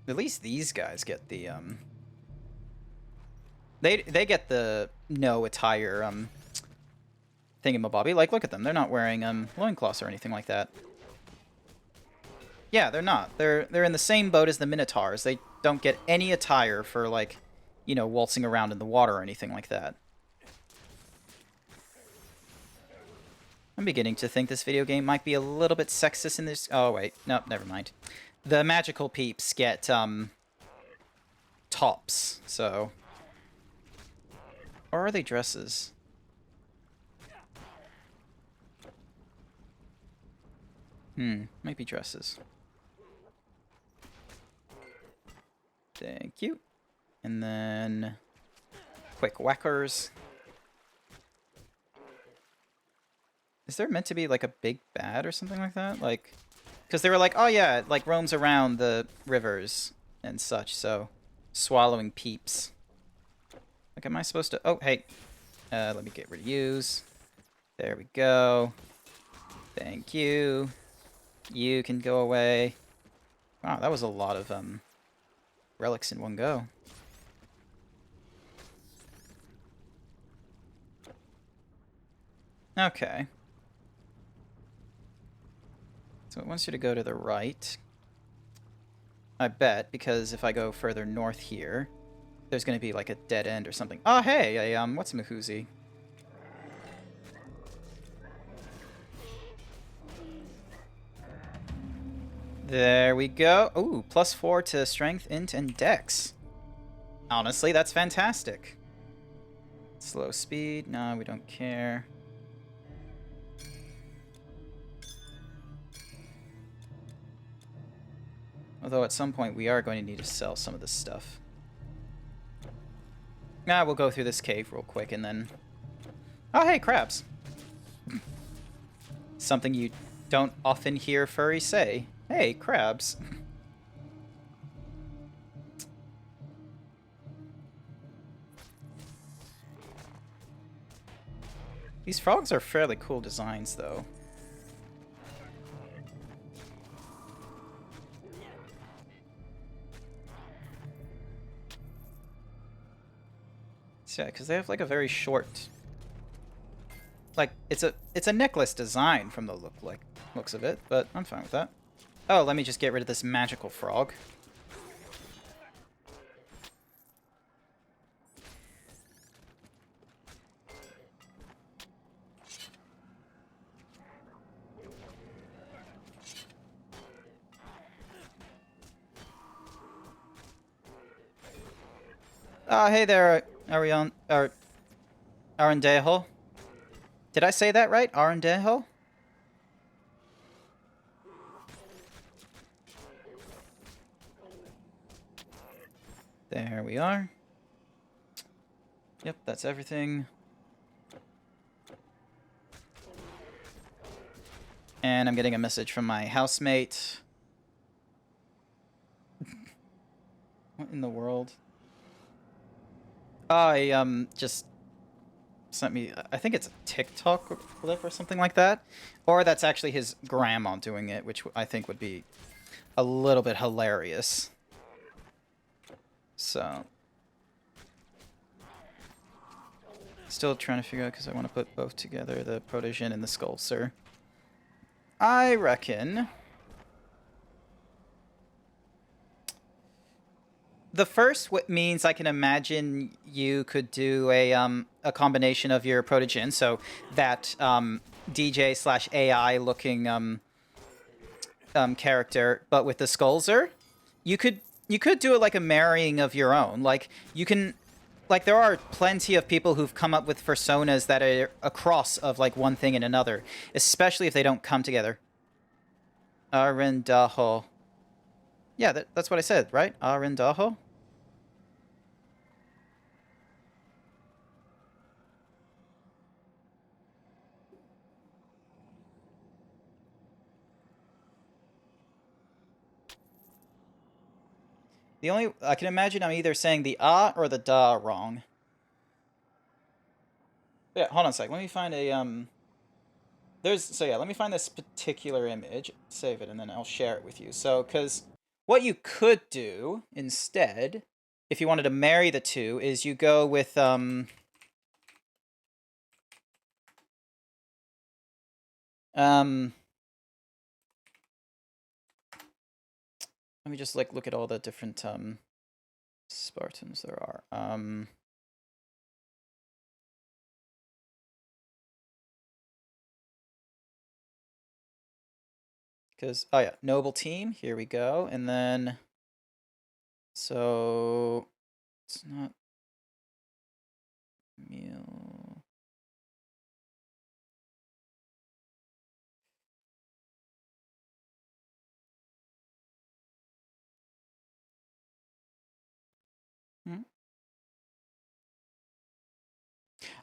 At least these guys get the they get the no attire thingamabobby. Like, look at them. They're not wearing loincloths or anything like that. Yeah, they're not. They're in the same boat as the Minotaurs. They don't get any attire for, like, you know, waltzing around in the water or anything like that. I'm beginning to think this video game might be a little bit sexist in this. Oh wait, no, never mind. The magical peeps get tops, so. Or are they dresses? Might be dresses. Thank you. And then quick whackers. Is there meant to be like a big bad or something like that? Like, because they were like, oh yeah, it like roams around the rivers and such, so swallowing peeps. Like, am I supposed to? Oh, hey. Let me get rid of use. There we go. Thank you. You can go away. Wow, that was a lot of relics in one go. Okay. So it wants you to go to the right. I bet, because if I go further north here, there's going to be like a dead end or something. Oh, hey, what's Mahuzi? There we go. Ooh, +4 to strength, int, and dex. Honestly, that's fantastic. Slow speed. No, we don't care. Although at some point we are going to need to sell some of this stuff. Nah, we'll go through this cave real quick and then... Oh, hey, crabs. Something you don't often hear furries say. Hey, crabs. These frogs are fairly cool designs, though. Yeah, because they have like a very short... Like, it's a necklace design from the looks of it, but I'm fine with that. Oh, let me just get rid of this magical frog. Hey there, Arendejo. Did I say that right? Arendejo? There we are. Yep, that's everything. And I'm getting a message from my housemate. What in the world? I just sent me, I think it's a TikTok clip or something like that. Or that's actually his grandma doing it, which I think would be a little bit hilarious. So. Still trying to figure out because I want to put both together, the Protogen and the Sculptor. I reckon the first means I can imagine you could do a combination of your Protogen, so that DJ/AI looking character, but with the Sculptor. You could do it like a marrying of your own. Like you can. Like, there are plenty of people who've come up with personas that are a cross of, like, one thing and another. Especially if they don't come together. Arendaho. Yeah, that's what I said, right? Arendaho? I can imagine I'm either saying the ah or the da wrong. Yeah, hold on a sec. Let me find a, let me find this particular image, save it, and then I'll share it with you. So, because what you could do instead, if you wanted to marry the two, is you go with, let me just, like, look at all the different, Spartans there are. Because, oh yeah, noble team, here we go, and then, so, it's not meal.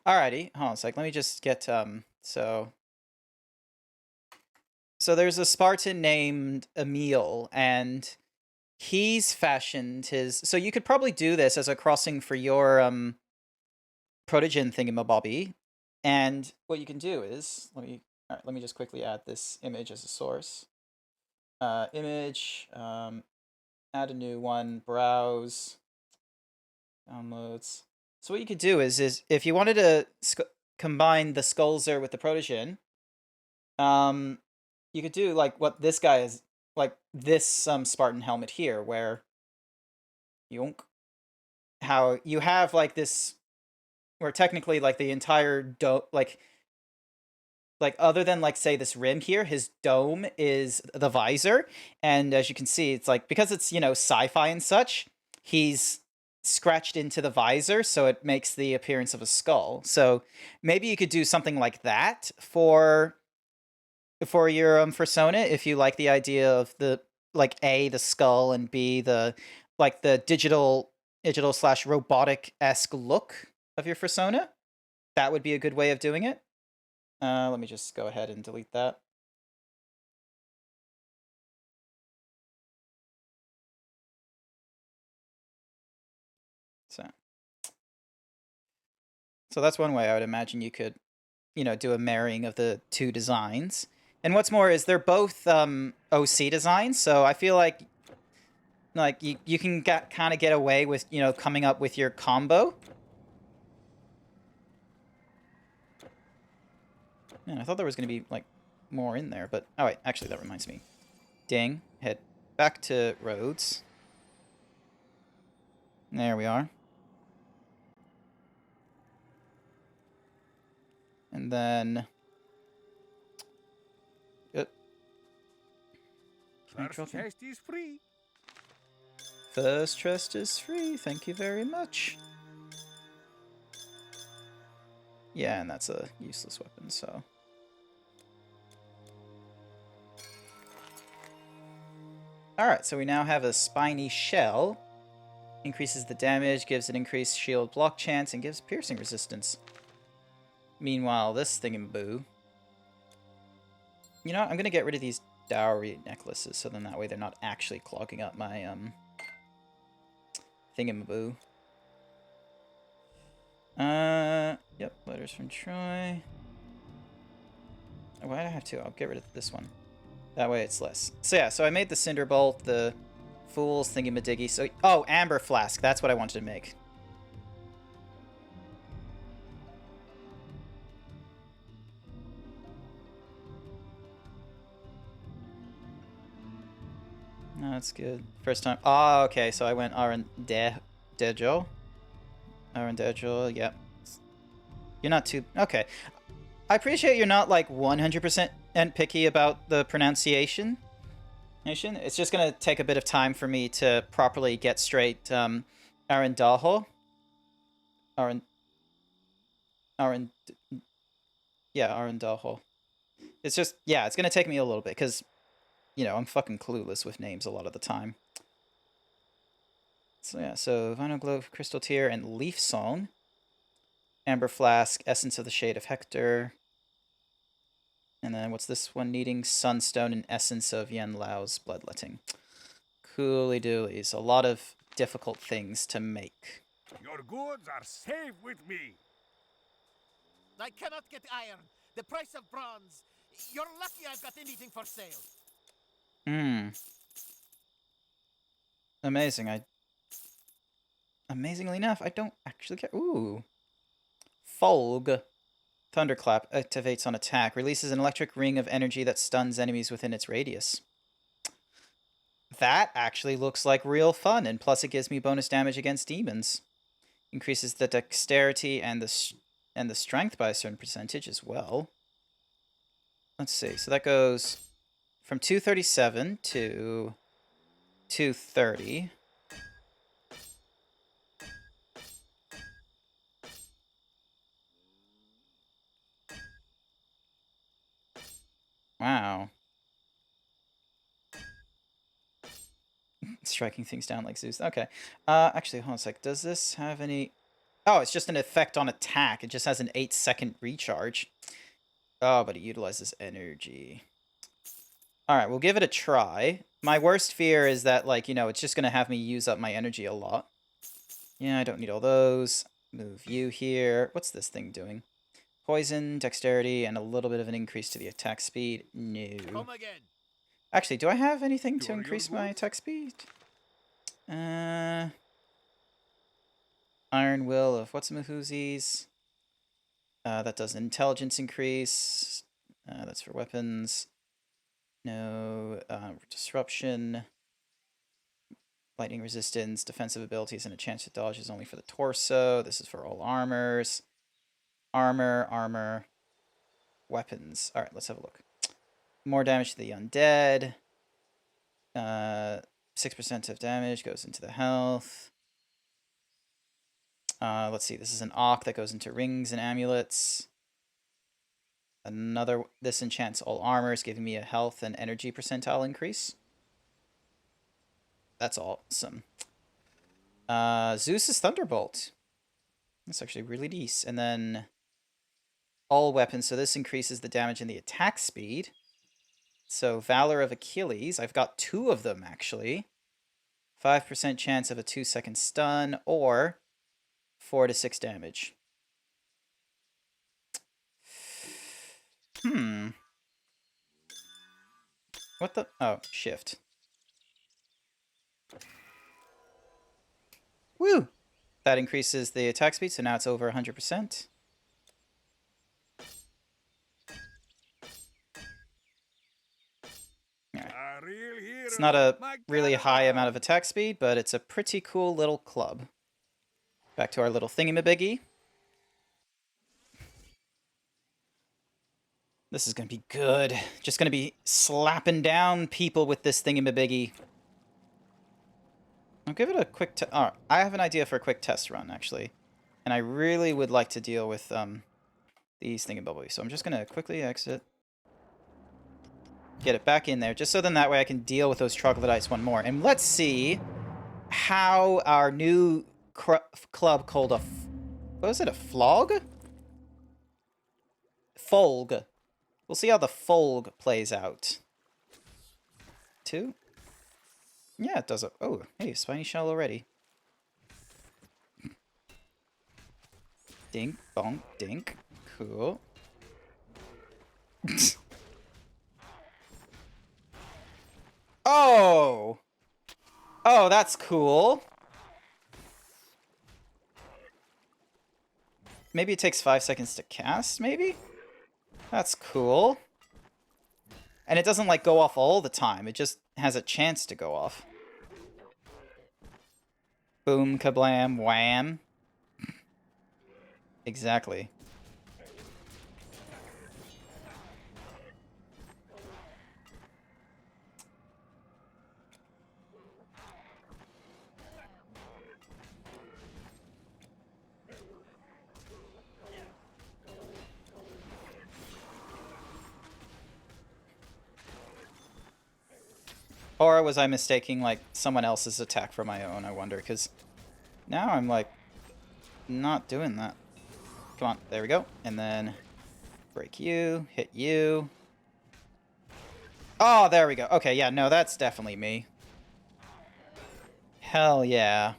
Alrighty, hold on a sec, let me just get, so there's a Spartan named Emil, and he's fashioned his, so you could probably do this as a crossing for your, Protogen thingamabobby, and what you can do is, let me just quickly add this image as a source. Image, add a new one, browse, downloads. So what you could do is if you wanted to combine the Skulzer with the Protogen, you could do like what this guy is, like this Spartan helmet here, where yonk, how you have like this, where technically like the entire like other than like say this rim here, his dome is the visor, and as you can see, it's like because it's, you know, sci-fi and such, he's scratched into the visor, so it makes the appearance of a skull. So maybe you could do something like that for your persona if you like the idea of the like A, the skull, and B, the like the digital slash robotic-esque look of your persona. That would be a good way of doing it. Let me just go ahead and delete that. So that's one way I would imagine you could, you know, do a marrying of the two designs. And what's more is they're both OC designs, so I feel like you can kind of get away with, you know, coming up with your combo. Man, I thought there was going to be like more in there, but oh wait, actually that reminds me. Ding, head back to Rhodes. There we are. And then First test is free. First trust is free, thank you very much. Yeah, and that's a useless weapon, so. Alright, so we now have a spiny shell. Increases the damage, gives an increased shield block chance, and gives piercing resistance. Meanwhile, this thingamaboo. You know what? I'm gonna get rid of these dowry necklaces, so then that way they're not actually clogging up my, thingamaboo. Yep, letters from Troy. Why do I have two? I'll get rid of this one. That way it's less. So yeah, so I made the Cinder Bolt, the Fool's Thingy-Madiggy. So, oh, Amber Flask. That's what I wanted to make. No, that's good. First time. Oh, okay, so I went Arendejo. Arendejo, yep. You're not too... Okay. I appreciate you're not, like, 100% picky about the pronunciation. It's just gonna take a bit of time for me to properly get straight, Arendajo. Yeah, Arendajo. It's just, yeah, it's gonna take me a little bit, because, you know, I'm fucking clueless with names a lot of the time. So yeah, so Vinyl Globe, Crystal Tear, and Leaf Song. Amber Flask, Essence of the Shade of Hector. And then what's this one needing? Sunstone and Essence of Yen Lao's Bloodletting. Cooly doolies. A lot of difficult things to make. Your goods are safe with me. I cannot get iron. The price of bronze. You're lucky I've got anything for sale. Amazing. Amazingly enough, I don't actually care. Ooh. Folg. Thunderclap activates on attack. Releases an electric ring of energy that stuns enemies within its radius. That actually looks like real fun, and plus it gives me bonus damage against demons. Increases the dexterity and the strength by a certain percentage as well. Let's see. So that goes from 237 to 230. Wow. Striking things down like Zeus. Okay. Actually, hold on a sec. Does this have any... Oh, it's just an effect on attack. It just has an 8-second recharge. Oh, but it utilizes energy. Alright, we'll give it a try. My worst fear is that, like, you know, it's just going to have me use up my energy a lot. Yeah, I don't need all those. Move you here. What's this thing doing? Poison, dexterity, and a little bit of an increase to the attack speed. No. Come again. Actually, do I have anything to increase my attack speed? Iron Will of What's-a-Mahoozies. That does an intelligence increase. That's for weapons. No. Disruption. Lightning resistance. Defensive abilities and a chance to dodge is only for the torso. This is for all armors. Armor. Weapons. Alright, let's have a look. More damage to the undead. 6% of damage goes into the health. Let's see. This is an Auk that goes into rings and amulets. This enchants all armors, giving me a health and energy percentile increase. That's awesome. Zeus's Thunderbolt. That's actually really decent. And then all weapons. So this increases the damage and the attack speed. So Valor of Achilles. I've got 2 of them, actually. 5% chance of a 2-second stun, or 4 to 6 damage. What the? Oh, shift. Woo! That increases the attack speed, so now it's over 100%. It's not a really high amount of attack speed, but it's a pretty cool little club. Back to our little thingy-mabiggy. This is going to be good. Just going to be slapping down people with this thingy-mabiggy. I'll give it a quick test. Oh, I have an idea for a quick test run, actually. And I really would like to deal with these thingy-bobbies. So I'm just going to quickly exit. Get it back in there, just so then that way I can deal with those troglodytes one more. And let's see how our new club called a... What was it, a flog? Folg. We'll see how the Folg plays out. 2? Yeah, it does. Oh, hey, spiny shell already. Dink, bonk, dink. Cool. Oh! Oh, that's cool. Maybe it takes 5 seconds to cast, maybe? That's cool. And it doesn't, like, go off all the time. It just has a chance to go off. Boom, kablam, wham. Exactly. Or was I mistaking, like, someone else's attack for my own, I wonder? Because now I'm, like, not doing that. Come on, there we go. And then break you, hit you. Oh, there we go. Okay, yeah, no, that's definitely me. Hell yeah.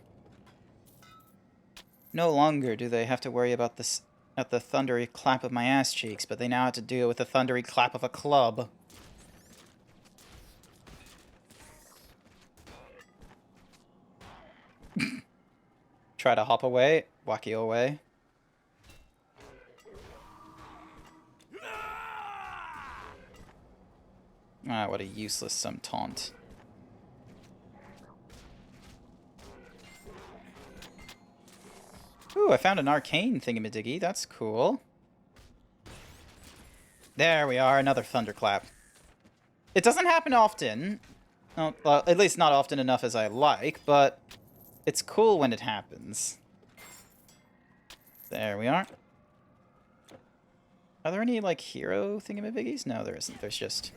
No longer do they have to worry about this at the thundery clap of my ass cheeks, but they now have to deal with the thundery clap of a club. Try to hop away, whack you away. Ah, what a useless some taunt. Ooh, I found an arcane thingamadiggy. That's cool. There we are, another thunderclap. It doesn't happen often. Well, at least not often enough as I like, but it's cool when it happens. There we are. Are there any, like, hero thingamabiggies? No, there isn't. There's just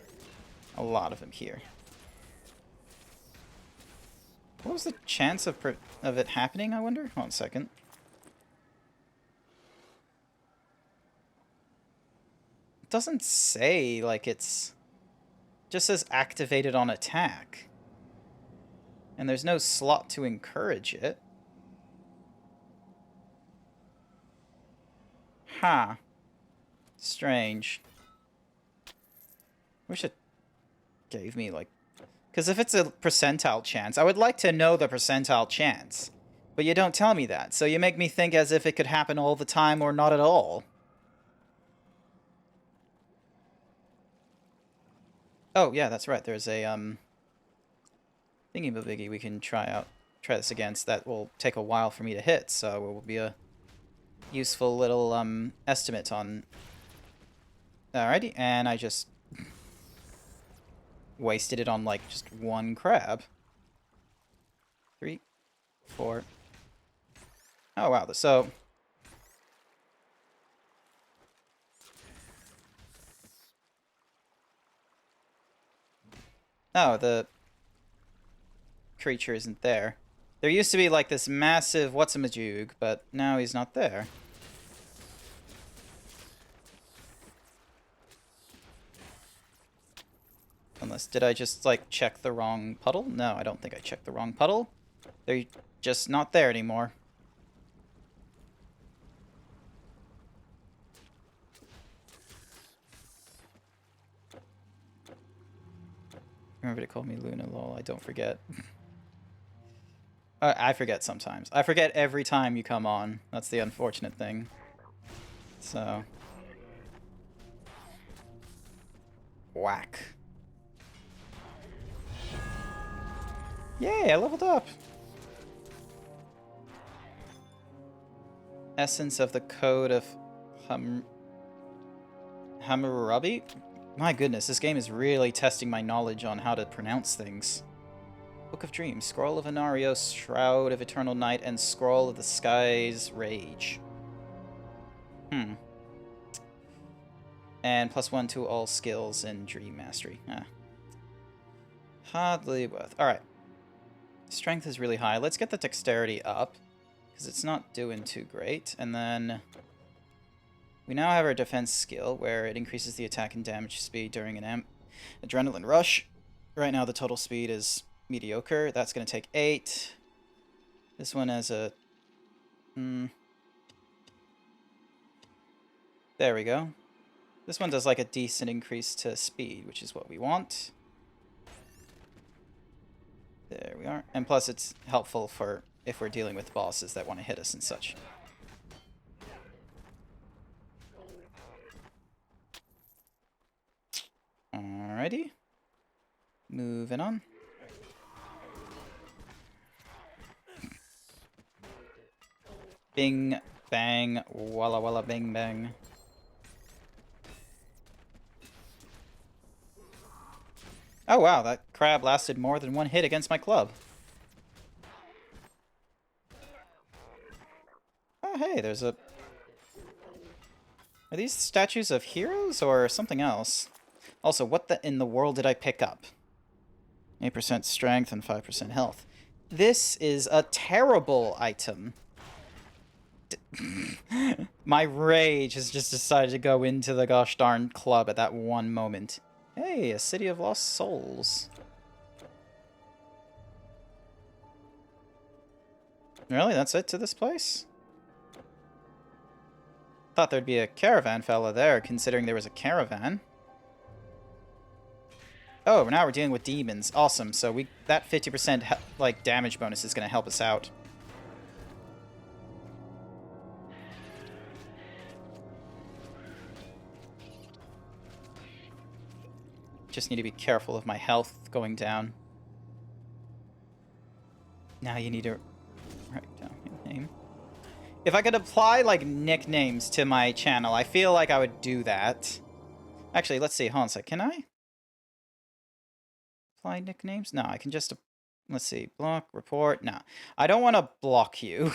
a lot of them here. What was the chance of it happening, I wonder? Hold on a second. It doesn't say, like, it's... just says activated on attack. And there's no slot to encourage it. Huh. Strange. Wish it gave me, like... because if it's a percentile chance, I would like to know the percentile chance. But you don't tell me that, so you make me think as if it could happen all the time or not at all. Oh, yeah, that's right. There's a, thingy-mabiggy we can try this against. That will take a while for me to hit, so it will be a useful little, estimate on... Alrighty, and I just... wasted it on, like, just one crab. 3, 4... Oh, wow, so... Oh, the creature isn't there. There used to be, like, this massive what's-a-majoog, but now he's not there. Unless, did I just, like, check the wrong puddle? No, I don't think I checked the wrong puddle. They're just not there anymore. Remember to call me Luna, lol. I don't forget. I forget sometimes. I forget every time you come on. That's the unfortunate thing. So. Whack. Yay, I leveled up! Essence of the Code of Hammurabi? My goodness, this game is really testing my knowledge on how to pronounce things. Book of Dreams, Scroll of Inarios, Shroud of Eternal Night, and Scroll of the Sky's Rage. And +1 to all skills in Dream Mastery. Hardly worth. Alright. Strength is really high. Let's get the dexterity up, because it's not doing too great. And then we now have our defense skill, where it increases the attack and damage speed during an adrenaline rush. Right now the total speed is mediocre. That's going to take 8. This one has a... There we go. This one does like a decent increase to speed, which is what we want. There we are. And plus it's helpful for if we're dealing with bosses that want to hit us and such. Alrighty. Moving on. Bing, bang, walla walla bing bang. Oh wow, that crab lasted more than one hit against my club. Oh hey, there's a... Are these statues of heroes or something else? Also, what in the world did I pick up? 8% strength and 5% health. This is a terrible item. My rage has just decided to go into the gosh darn club at that one moment. Hey, a city of lost souls. Really? That's it to this place? Thought there'd be a caravan fella there, considering there was a caravan. Oh, now we're dealing with demons. Awesome. So that 50% like damage bonus is going to help us out. Just need to be careful of my health going down. Now you need to write down your name. If I could apply like nicknames to my channel, I feel like I would do that. Actually, let's see. Hold on a sec. Can I apply nicknames? No, I can just... Let's see. Block, report. No. I don't want to block you.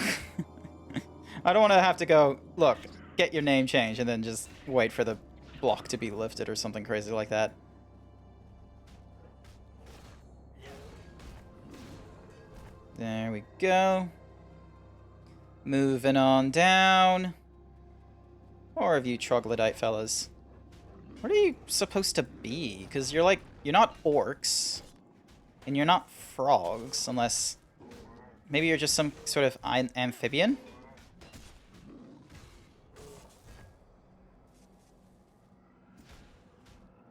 I don't want to have to go, look, get your name changed, and then just wait for the block to be lifted or something crazy like that. There we go. Moving on down. More of you troglodyte fellas. What are you supposed to be? Because you're not orcs. And you're not frogs, unless... Maybe you're just some sort of amphibian?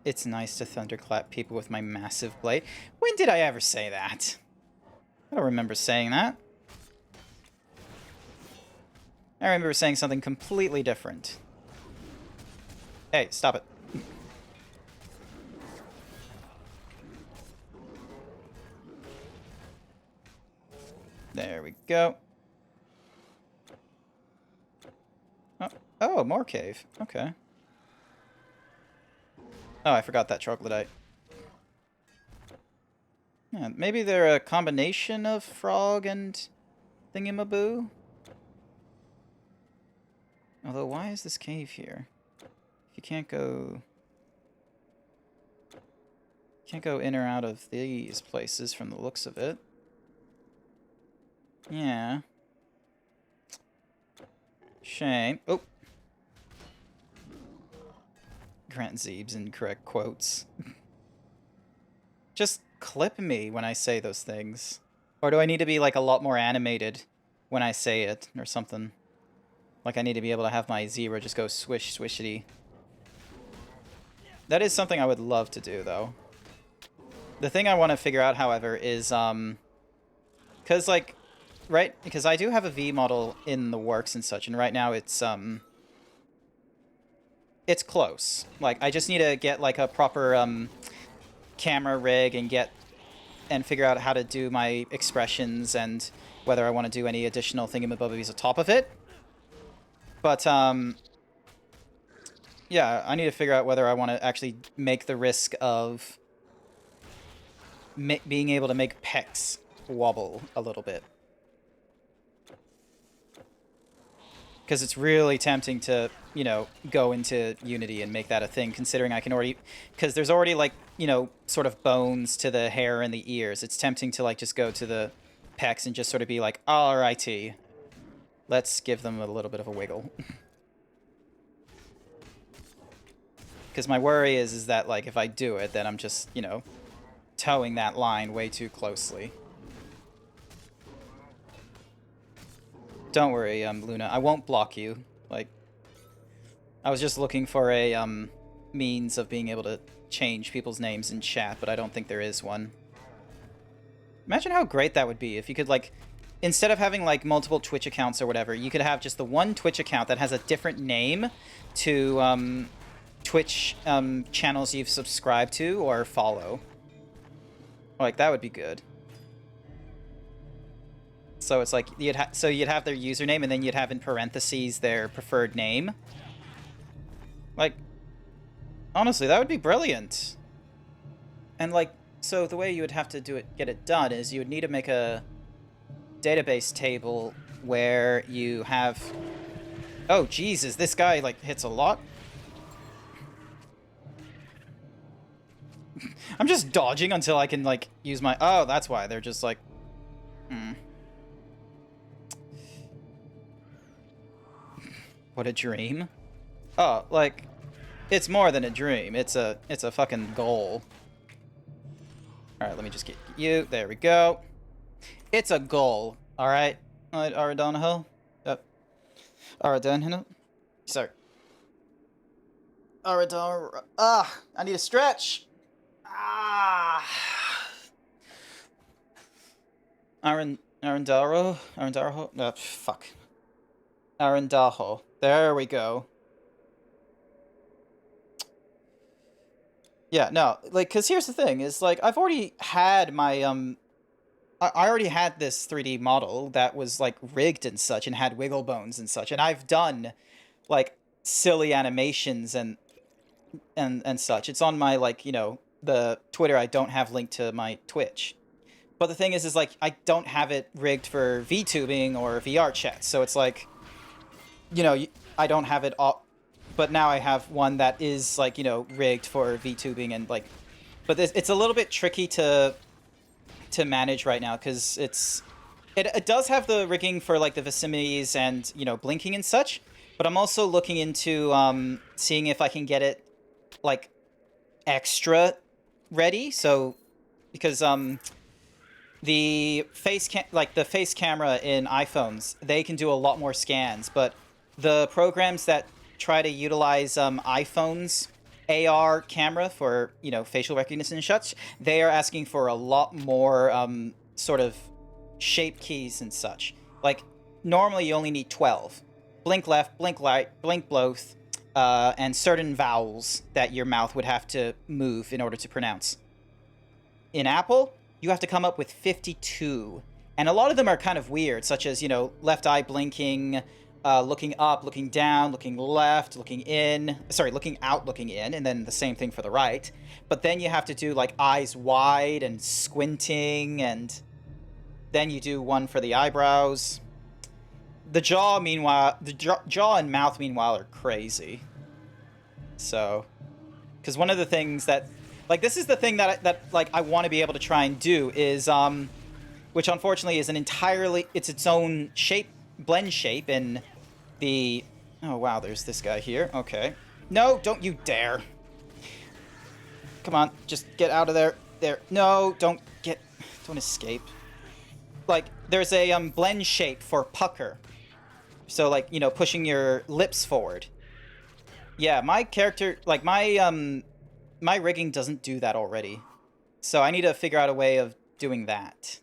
It's nice to thunderclap people with my massive blade. When did I ever say that? I don't remember saying that. I remember saying something completely different. Hey, stop it. There we go. Oh, more cave. Okay. Oh, I forgot that troglodyte. Yeah, maybe they're a combination of frog and thingamaboo? Although, why is this cave here? You can't go... Can't go in or out of these places from the looks of it. Yeah. Shame. Oh! Grant Zeeb's incorrect quotes. Just clip me when I say those things. Or do I need to be, like, a lot more animated when I say it, or something? Like, I need to be able to have my zebra just go swish, swishity. That is something I would love to do, though. The thing I want to figure out, however, is, because, like, right? Because I do have a V model in the works and such, and right now it's close. Like, I just need to get, like, a proper, camera rig and figure out how to do my expressions and whether I want to do any additional thingamabobbies on top of it. But, yeah, I need to figure out whether I want to actually make the risk of being able to make pecs wobble a little bit. Because it's really tempting to, you know, go into Unity and make that a thing, considering I can already... Because there's already, like, you know, sort of bones to the hair and the ears. It's tempting to, like, just go to the pecs and just sort of be like, alrighty, let's give them a little bit of a wiggle. Because my worry is that, like, if I do it, then I'm just, you know, towing that line way too closely. Don't worry, Luna. I won't block you. Like, I was just looking for a means of being able to change people's names in chat, but I don't think there is one. Imagine how great that would be if you could, like, instead of having, like, multiple Twitch accounts or whatever, you could have just the one Twitch account that has a different name to Twitch channels you've subscribed to or follow. Like, that would be good. So it's like you'd have their username and then you'd have in parentheses their preferred name. Like, honestly, that would be brilliant. And like, so the way you would have to get it done is you would need to make a database table where you have. Oh Jesus, this guy like hits a lot. I'm just dodging until I can like use my. Oh, that's why they're just like. What a dream. Oh, like, it's more than a dream. It's a fucking goal. Alright, let me just get you. There we go. It's a goal. Alright? Alright, Aradanaho. Aradanaho. Sorry. Aradanaho. Ah! I need a stretch! Ah! Arendaro? Arendaro? No, fuck. Arendajo. There we go. Yeah, no, like, because here's the thing, is, like, I've already had my, I already had this 3D model that was, like, rigged and such, and had wiggle bones and such, and I've done, like, silly animations and such. It's on my, like, you know, the Twitter I don't have linked to my Twitch. But the thing is, like, I don't have it rigged for VTubing or VR chat, so it's like, you know, I don't have it all, but now I have one that is, like, you know, rigged for VTubing and, like, but it's a little bit tricky to manage right now, because it does have the rigging for, like, the vicinities and, you know, blinking and such, but I'm also looking into, seeing if I can get it, like, extra ready, so, because, the face camera in iPhones, they can do a lot more scans, but the programs that try to utilize iPhone's AR camera for, you know, facial recognition and such, they are asking for a lot more sort of shape keys and such. Like, normally you only need 12. Blink left, blink right, blink both, and certain vowels that your mouth would have to move in order to pronounce. In Apple, you have to come up with 52. And a lot of them are kind of weird, such as, you know, left eye blinking, looking up, looking down, looking left, looking out, looking in, and then the same thing for the right. But then you have to do, like, eyes wide and squinting, and then you do one for the eyebrows. The jaw, meanwhile, jaw and mouth, meanwhile, are crazy. So, because one of the things that, like, this is the thing that I want to be able to try and do is, which unfortunately is it's its own shape, blend shape in the, oh wow, there's this guy here, okay. No, don't you dare. Come on, just get out of there. There, no, don't escape. Like, there's a blend shape for pucker. So, like, you know, pushing your lips forward. Yeah, my character, like, my rigging doesn't do that already. So I need to figure out a way of doing that.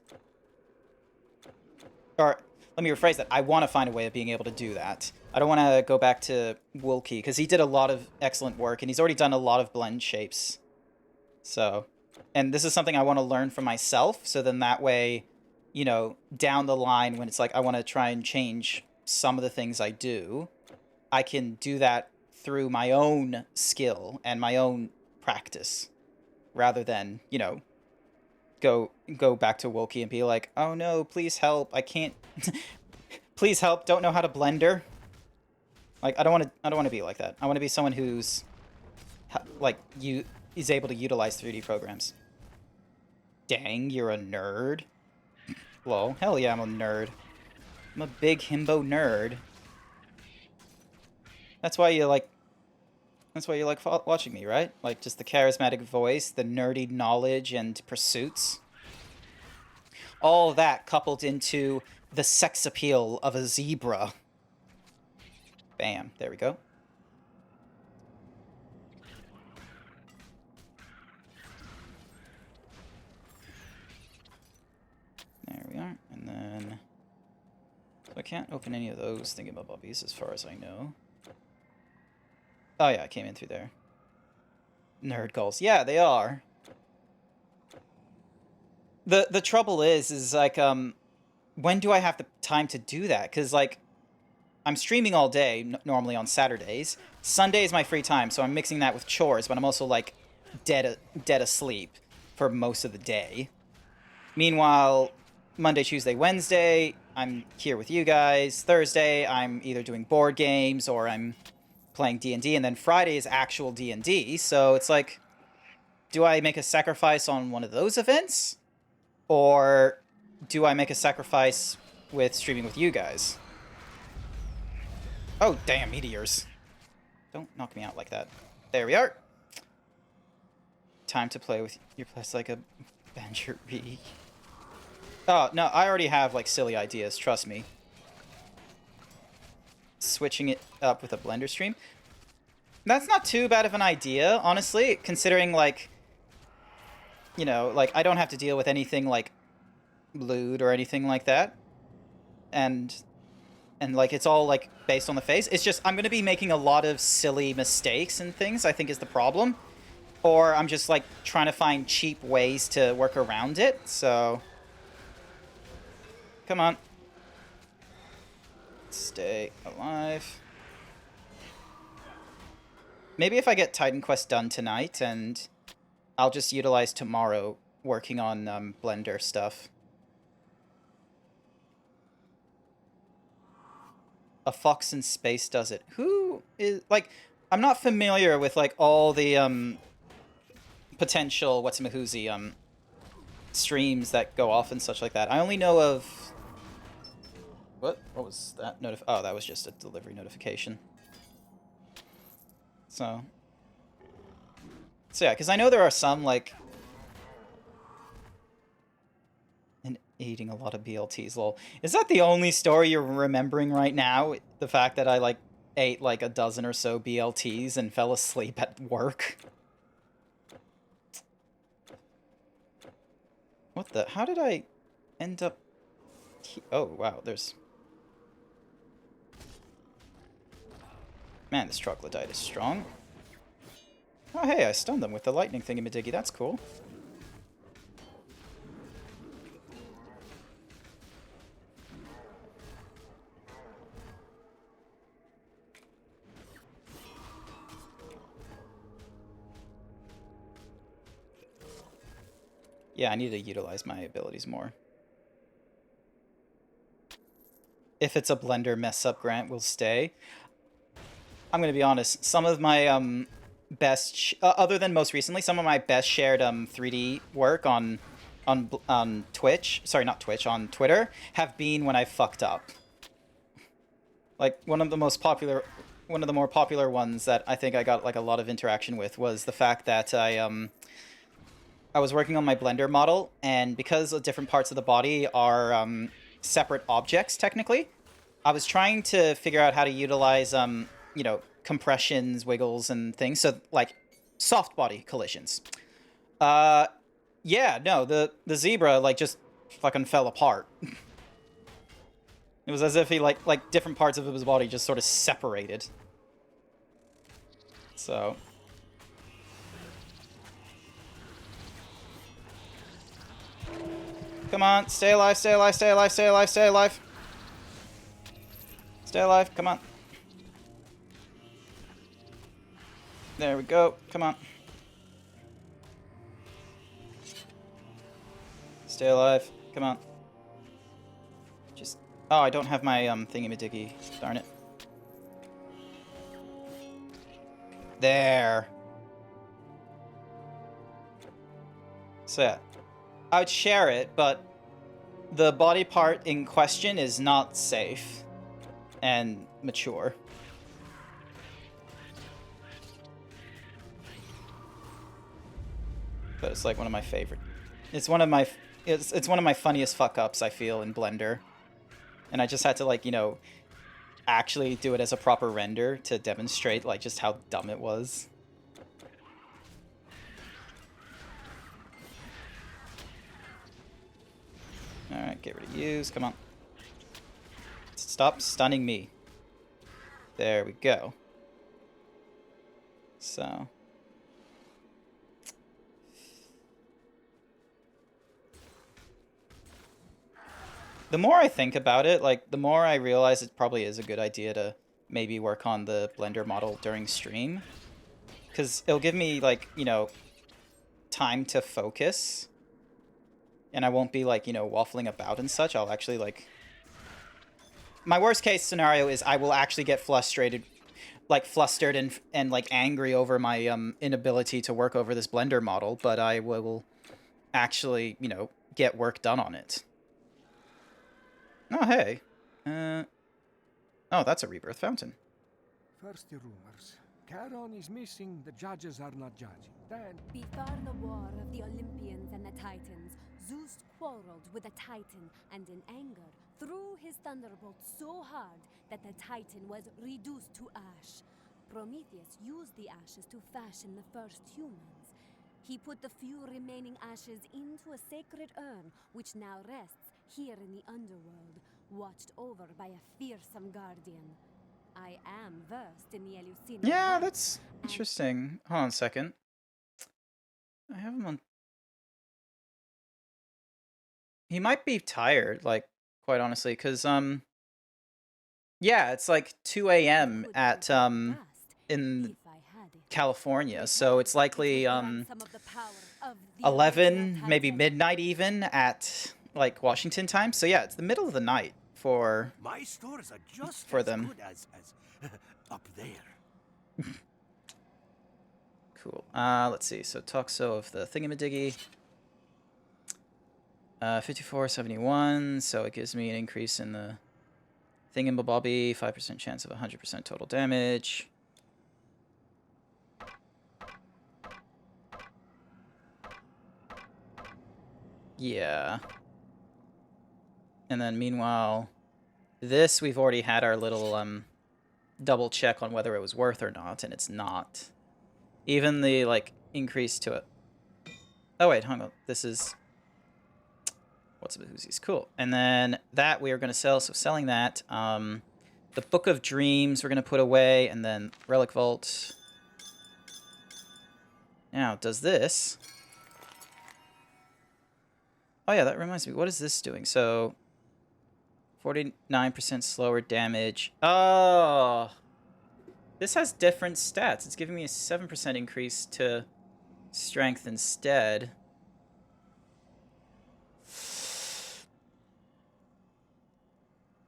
Or, let me rephrase that. I want to find a way of being able to do that. I don't want to go back to Wilkie, because he did a lot of excellent work, and he's already done a lot of blend shapes. So, and this is something I want to learn for myself, so then that way, you know, down the line, when it's like I want to try and change some of the things I do, I can do that through my own skill and my own practice, rather than, you know, go back to Wilkie and be like, oh no, please help, I can't, please help, don't know how to blender. Like, I don't want to be like that. I want to be someone who's, like, is able to utilize 3D programs. Dang, you're a nerd. Lol, hell yeah, I'm a nerd. I'm a big himbo nerd. That's why you like watching me, right? Like, just the charismatic voice, the nerdy knowledge and pursuits. All that coupled into the sex appeal of a zebra. Bam, there we go. I can't open any of those thingamabobbies as far as I know. Oh yeah, I came in through there. Nerd goals. Yeah, they are. The trouble is like, when do I have the time to do that? Because, like, I'm streaming all day, normally on Saturdays. Sunday is my free time, so I'm mixing that with chores, but I'm also, like, dead asleep for most of the day. Meanwhile, Monday, Tuesday, Wednesday, I'm here with you guys. Thursday, I'm either doing board games or I'm playing D&D, and then Friday is actual D&D, so it's like, do I make a sacrifice on one of those events? Or do I make a sacrifice with streaming with you guys? Oh, damn, meteors. Don't knock me out like that. There we are. Time to play with your place like a Banjerie. Oh, no, I already have, like, silly ideas, trust me. Switching it up with a Blender stream. That's not too bad of an idea, honestly, considering, like, you know, like, I don't have to deal with anything, like, lewd or anything like that. And like, it's all, like, based on the face. It's just, I'm going to be making a lot of silly mistakes and things, I think is the problem. Or I'm just, like, trying to find cheap ways to work around it, so... Come on. Stay alive. Maybe if I get Titan Quest done tonight, and I'll just utilize tomorrow working on Blender stuff. A fox in space does it. Who is, like, I'm not familiar with, like, all the potential what's-a-mahoozy streams that go off and such like that. I only know of... What was that? Oh, that was just a delivery notification. So yeah, because I know there are some, like... And eating a lot of BLTs, lol. Is that the only story you're remembering right now? The fact that I, like, ate, like, a dozen or so BLTs and fell asleep at work? What the... How did I end up... Oh, wow, there's... Man, this troglodyte is strong. Oh, hey, I stunned them with the lightning thingy-majiggy. That's cool. Yeah, I need to utilize my abilities more. If it's a Blender mess-up, Grant will stay. I'm gonna be honest, some of my best, other than most recently, some of my best shared 3D work on Twitch, sorry, not Twitch, on Twitter, have been when I fucked up. Like, one of the more popular ones that I think I got, like, a lot of interaction with was the fact that I was working on my Blender model, and because the different parts of the body are separate objects, technically, I was trying to figure out how to utilize you know, compressions, wiggles, and things. So, like, soft body collisions. Yeah, no, the zebra, like, just fucking fell apart. It was as if he, like different parts of his body just sort of separated. So... Come on, stay alive, stay alive, stay alive, stay alive, stay alive. Stay alive, come on. There we go, come on. Stay alive, come on. Just... Oh, I don't have my thingy-majiggy. Darn it. There. So yeah. I would share it, but the body part in question is not safe and mature. But it's like one of my favorite. It's one of my funniest fuck ups, I feel, in Blender. And I just had to, like, you know, actually do it as a proper render to demonstrate, like, just how dumb it was. Alright, get rid of use, come on. Stop stunning me. There we go. So. The more I think about it, like, the more I realize it probably is a good idea to maybe work on the Blender model during stream. Because it'll give me, like, you know, time to focus. And I won't be, like, you know, waffling about and such. I'll actually, like... My worst case scenario is I will actually get frustrated, like, flustered and like, angry over my inability to work over this Blender model. But I will actually, you know, get work done on it. Oh, hey. Oh, that's a rebirth fountain. First the rumors. Charon is missing, the judges are not judging. Then, Before the war of the Olympians and the Titans, Zeus quarreled with a Titan and in anger threw his thunderbolt so hard that the Titan was reduced to ash. Prometheus used the ashes to fashion the first humans. He put the few remaining ashes into a sacred urn, which now rests here in the underworld, watched over by a fearsome guardian. I am versed in the Eleusinian. Yeah, rites, that's and interesting. Hold on a second. I have him on... He might be tired, like, quite honestly, because, yeah, it's like 2 a.m. could at, forget fast in if I had it. California, so it's likely, It would grant some of the power of the 11, original maybe Titan. midnight even, at, like, Washington time. So yeah, it's the middle of the night for... My stores are just For as them. good as up there. Cool. Let's see. So Toxo of the Thingamadiggy. 5471, so it gives me an increase in the Thingamabobby, 5% chance of 100% total damage. Yeah. And then meanwhile, this we've already had our little double check on whether it was worth or not, and it's not. Even the like increase to it. Oh wait, hang on. This is what's a Bahoozies? Cool. And then that we are going to sell, so selling that. The Book of Dreams we're going to put away, and then Relic Vault. Now, does this... Oh yeah, that reminds me. What is this doing? So, 49% slower damage. Oh! This has different stats. It's giving me a 7% increase to strength instead.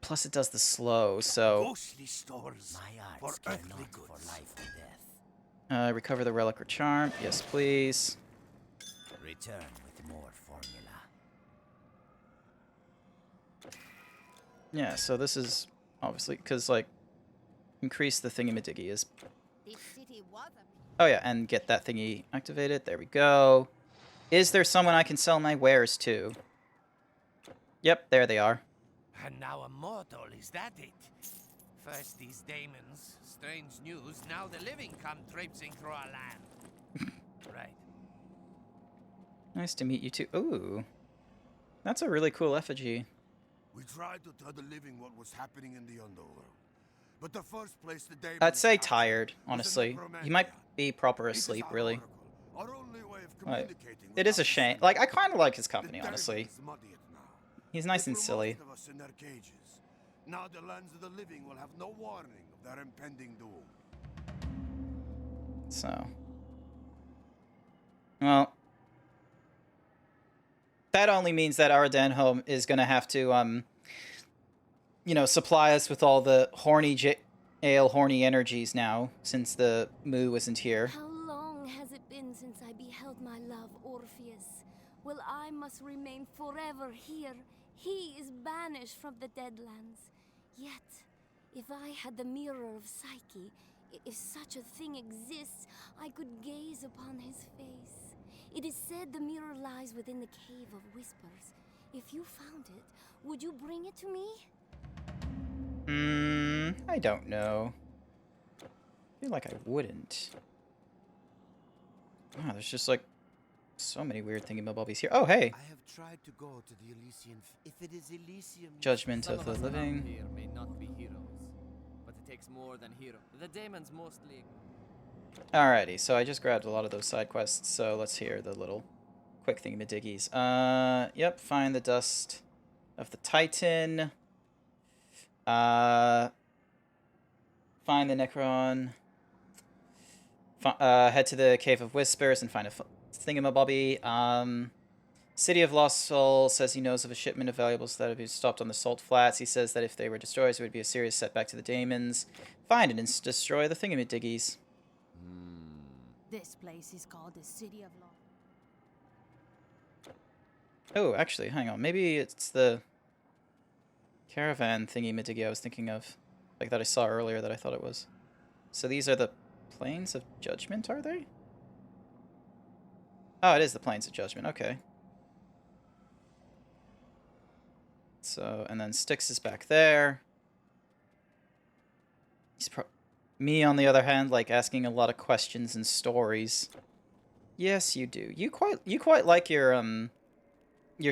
Plus it does the slow, so... Ghostly stores My arts for care earthly not goods. for life or death. Recover the Relic or Charm. Yes, please. Return with more formula. Yeah, so this is obviously because like increase the thingy-majiggy is. This city was a Oh yeah, and get that thingy activated. There we go. Is there someone I can sell my wares to? Yep, there they are. And now a mortal, is that it? First these demons, strange news, now the living come traipsing through our land. Right. Nice to meet you too. Ooh, that's a really cool effigy. We tried to tell the living what was happening in the underworld. But the first place the demons I'd say captured tired, was the honestly. He might be proper It is asleep, our really. oracle, our only way of Right. communicating It is a without shame. sin. Like, I kind of like his The company, honestly. demons muddy it now. He's nice They and threw silly. most of us in their cages. Now the lands of the living will have no warning of their impending doom. So. Well. That only means that our Denholm is going to have to, you know, supply us with all the horny horny energies now, since the Moo isn't here. How long has it been since I beheld my love, Orpheus? Well, I must remain forever here. He is banished from the Deadlands. Yet, if I had the mirror of Psyche, if such a thing exists, I could gaze upon his face. It is said the mirror lies within the Cave of Whispers. If you found it, would you bring it to me? I don't know. I feel like I wouldn't. Oh, there's just like So many weird thingamabobbies here. Oh, hey! I have tried to go to the Elysian. If it is Elysium. Judgment Some of of the us around living. here may not be heroes, but it takes more than hero. The demons mostly. Alrighty, so I just grabbed a lot of those side quests, so let's hear the little quick thingamadiggies. Yep, find the dust of the Titan. Find the Necron. Head to the Cave of Whispers and find a thingamabobby. City of Lost Soul says he knows of a shipment of valuables that have been stopped on the Salt Flats. He says that if they were destroyed, it would be a serious setback to the Daemons. Find it and destroy the thingamaddiggies. This place is called the City of Law. Oh, actually, hang on. Maybe it's the caravan thingy-madiggy I was thinking of. Like that I saw earlier that I thought it was. So these are the Plains of Judgment, are they? Oh, it is the Plains of Judgment. Okay. So, and then Styx is back there. He's me, on the other hand, like asking a lot of questions and stories. Yes, you do. You quite like your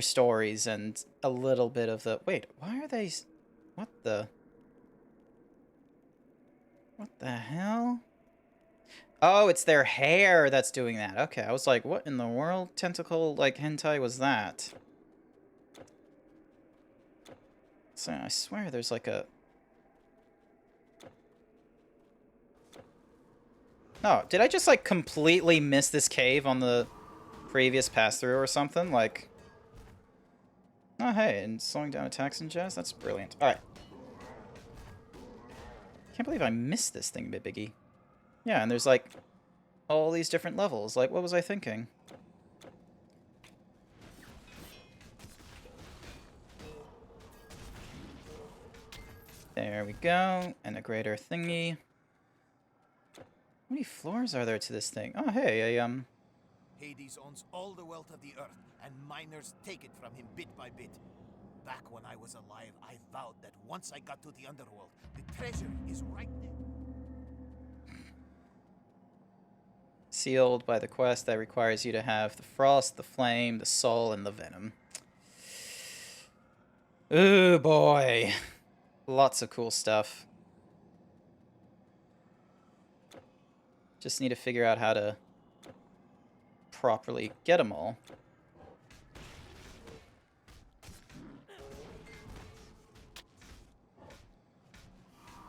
stories and a little bit of the. Wait, why are they? What the hell? Oh, it's their hair that's doing that. Okay, I was like, what in the world? Tentacle like hentai was that? So I swear there's like a. Oh, did I just like completely miss this cave on the previous pass-through or something? Like, oh hey, and slowing down attacks and jazz? That's brilliant. Alright. Can't believe I missed this thing, Biggie. Yeah, and there's like all these different levels. Like, what was I thinking? There we go. And a greater thingy. How many floors are there to this thing? Oh, hey, Hades owns all the wealth of the earth, and miners take it from him bit by bit. Back when I was alive, I vowed that once I got to the underworld, the treasure is right there. Sealed by the quest that requires you to have the frost, the flame, the soul, and the venom. Ooh, boy. Lots of cool stuff. Just need to figure out how to properly get them all.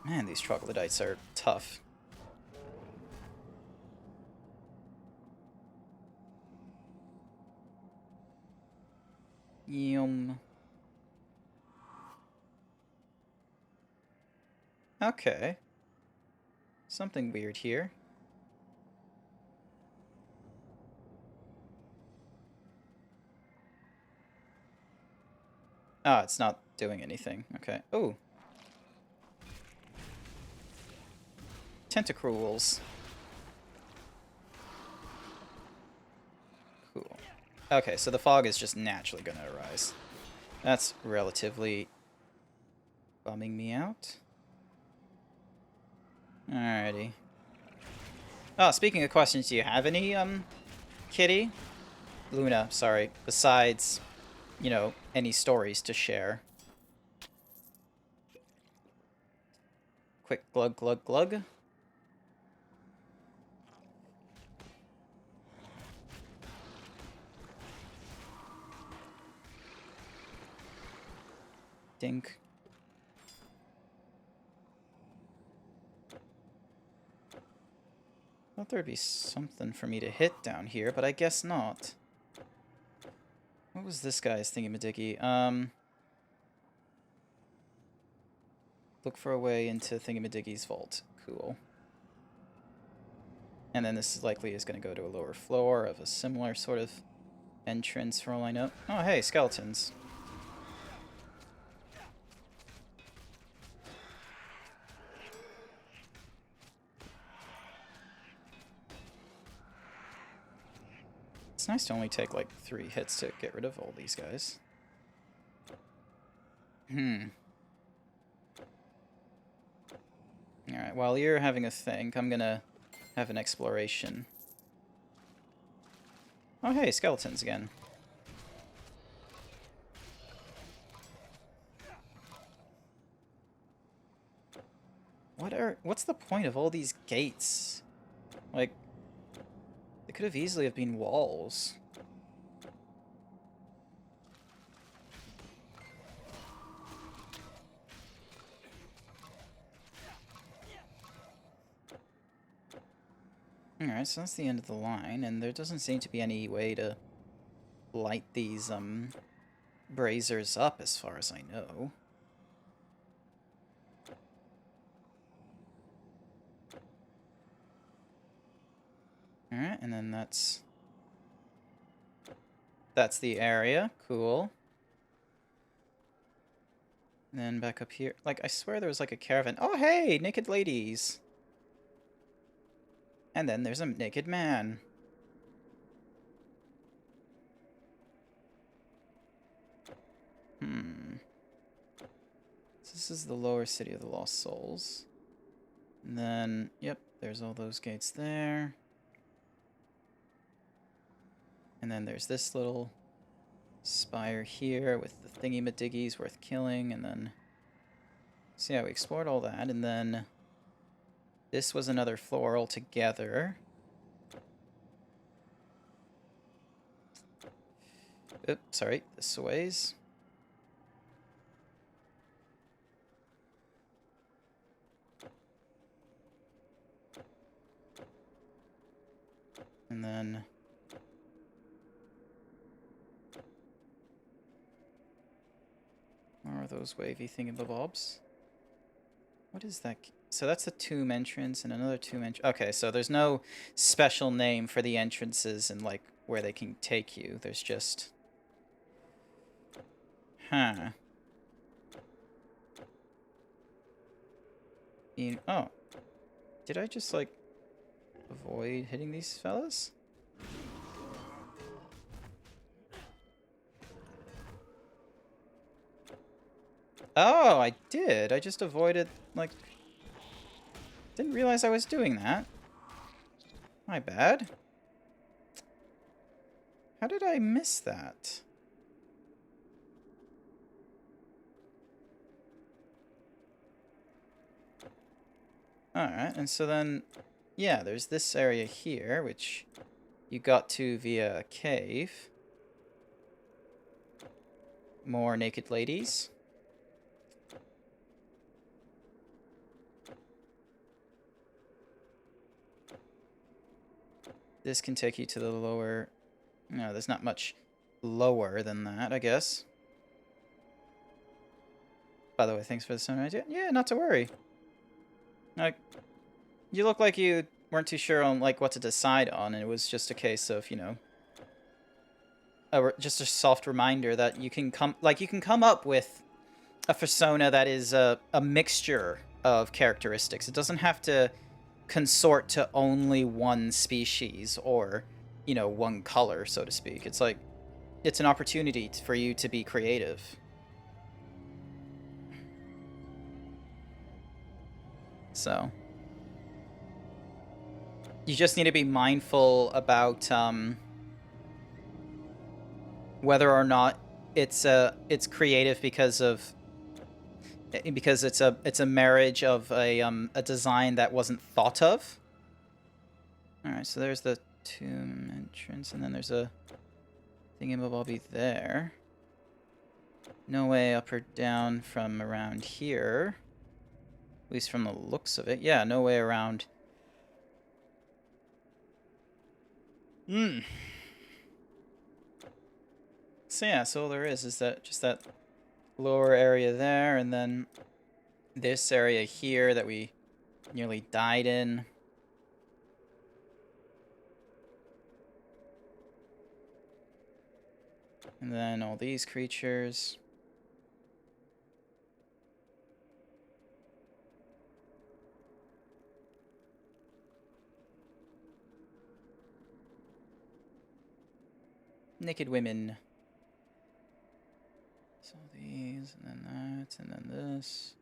Man, these troglodytes are tough. Yum. Okay. Something weird here. Ah, it's not doing anything. Okay. Ooh. Tentacruels. Cool. Okay, so the fog is just naturally going to arise. That's relatively bumming me out. Alrighty. Oh, speaking of questions, do you have any, Kitty? Luna, sorry. Besides, you know, any stories to share. Quick glug glug glug. Dink. Thought there'd be something for me to hit down here, but I guess not. What was this guy's thingamadiggy? Look for a way into Thingamadiggy's vault. Cool. And then this likely is going to go to a lower floor of a similar sort of entrance for all I know. Oh, hey, skeletons. It's nice to only take like 3 hits to get rid of all these guys. Alright, while you're having a think, I'm gonna have an exploration. Oh, hey, skeletons again. What's the point of all these gates? Like, they could have easily have been walls. Alright, so that's the end of the line, and there doesn't seem to be any way to light these, braziers up as far as I know. Alright, and then that's the area. Cool. And then back up here. Like, I swear there was like a caravan. Oh, hey! Naked ladies! And then there's a naked man. So this is the lower city of the Lost Souls. And then, yep, there's all those gates there. And then there's this little spire here with the thingy-madiggies worth killing, and then... So yeah, we explored all that, and then... This was another floor altogether. Oops, sorry, this ways. And then... More of those wavy thingamabobs. What is that? So that's a tomb entrance and another tomb entrance. Okay, so there's no special name for the entrances and, like, where they can take you. There's just... Huh. Oh. Did I just, like, avoid hitting these fellas? Oh, I did. I just avoided, like... Didn't realize I was doing that. My bad. How did I miss that? Alright, and so then... Yeah, there's this area here, which you got to via a cave. More naked ladies. This can take you to the lower... No, there's not much lower than that, I guess. By the way, thanks for the sunrise. Yeah, not to worry. Like, you look like you weren't too sure on, like, what to decide on, and it was just a case of, you know... just a soft reminder that you can come... Like, you can come up with a persona that is a mixture of characteristics. It doesn't have to consort to only one species or, you know, one color, so to speak. It's like, it's an opportunity for you to be creative. So, you just need to be mindful about whether or not it's creative because it's a marriage of a design that wasn't thought of. All right, so there's the tomb entrance, and then there's a thingamabobby there. No way up or down from around here. At least from the looks of it. Yeah, no way around. So yeah, so all there is that just that lower area there, and then this area here that we nearly died in. And then all these creatures. Naked women. So these, and then that, and then this.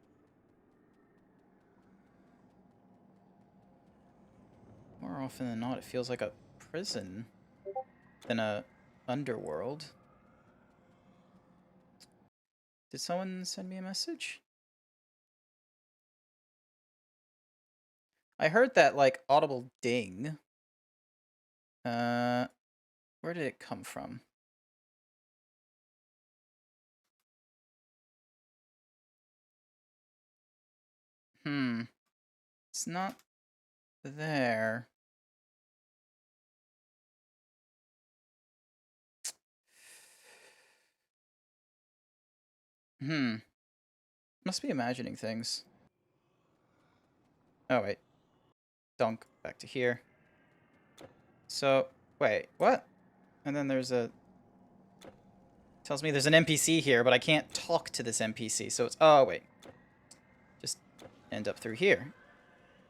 More often than not, it feels like a prison. than a underworld. Did someone send me a message? I heard that, like, audible ding. Where did it come from? It's not there. Must be imagining things. Oh, wait. Dunk. Back to here. So, wait, what? And then there's a... Tells me there's an NPC here, but I can't talk to this NPC, so it's... Oh, wait. Just end up through here.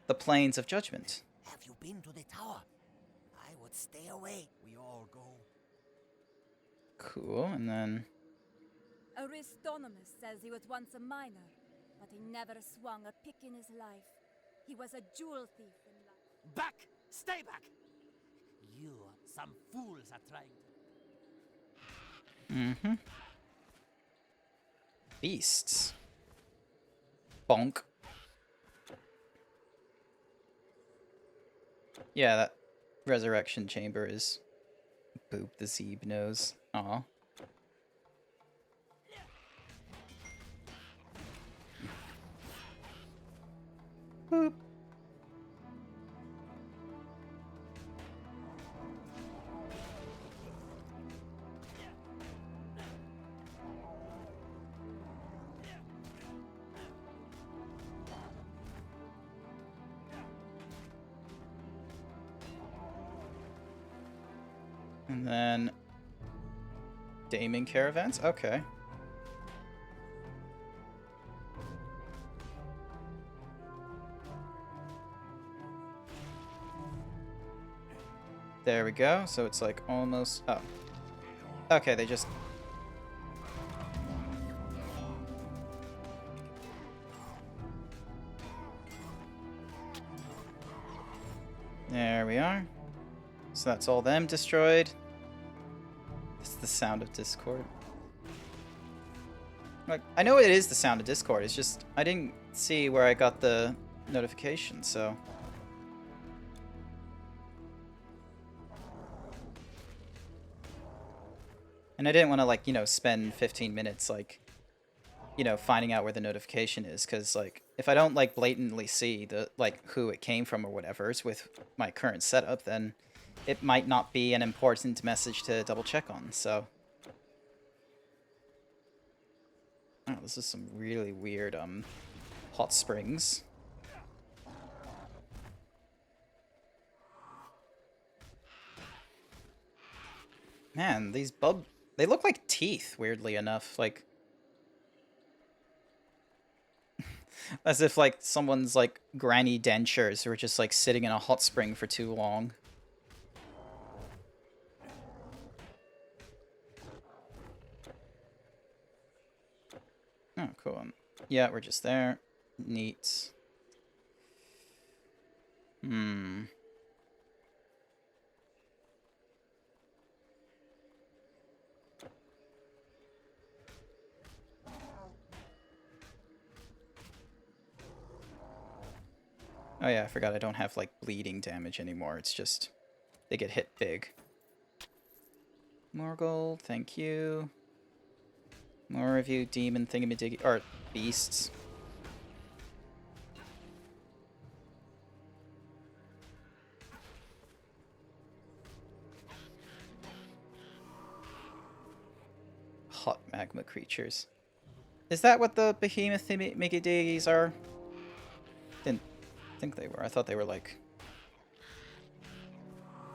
The Plains of Judgment. Have you been to the tower? I would stay away. We all go. Cool, and then... Aristonomus says he was once a miner, but he never swung a pick in his life. He was a jewel thief in life. Back! Stay back! You, some fools are trying to... Mm-hmm. Beasts. Bonk. Yeah, that resurrection chamber is... Boop the Zeeb knows. Aw. Boop. And then... Daemon caravans? Okay. There we go. So it's like almost... Oh. Okay, they just... There we are. So that's all them destroyed. It's the sound of Discord. Like, I know it is the sound of Discord, it's just I didn't see where I got the notification, so... And I didn't want to, like, you know, spend 15 minutes, like, you know, finding out where the notification is, because, like, if I don't, like, blatantly see the, like, who it came from or whatever's with my current setup, then it might not be an important message to double check on, so... Oh, this is some really weird, hot springs. Man, these they look like teeth, weirdly enough, like... As if, like, someone's, like, granny dentures were just, like, sitting in a hot spring for too long. Oh, cool. Yeah, we're just there. Neat. Hmm. Oh yeah, I forgot I don't have, like, bleeding damage anymore. It's just... they get hit big. More gold, thank you. More of you demon thingamadiggy... or beasts. Hot magma creatures. Is that what the behemoth thingamadiggies are? Didn't think they were. I thought they were, like...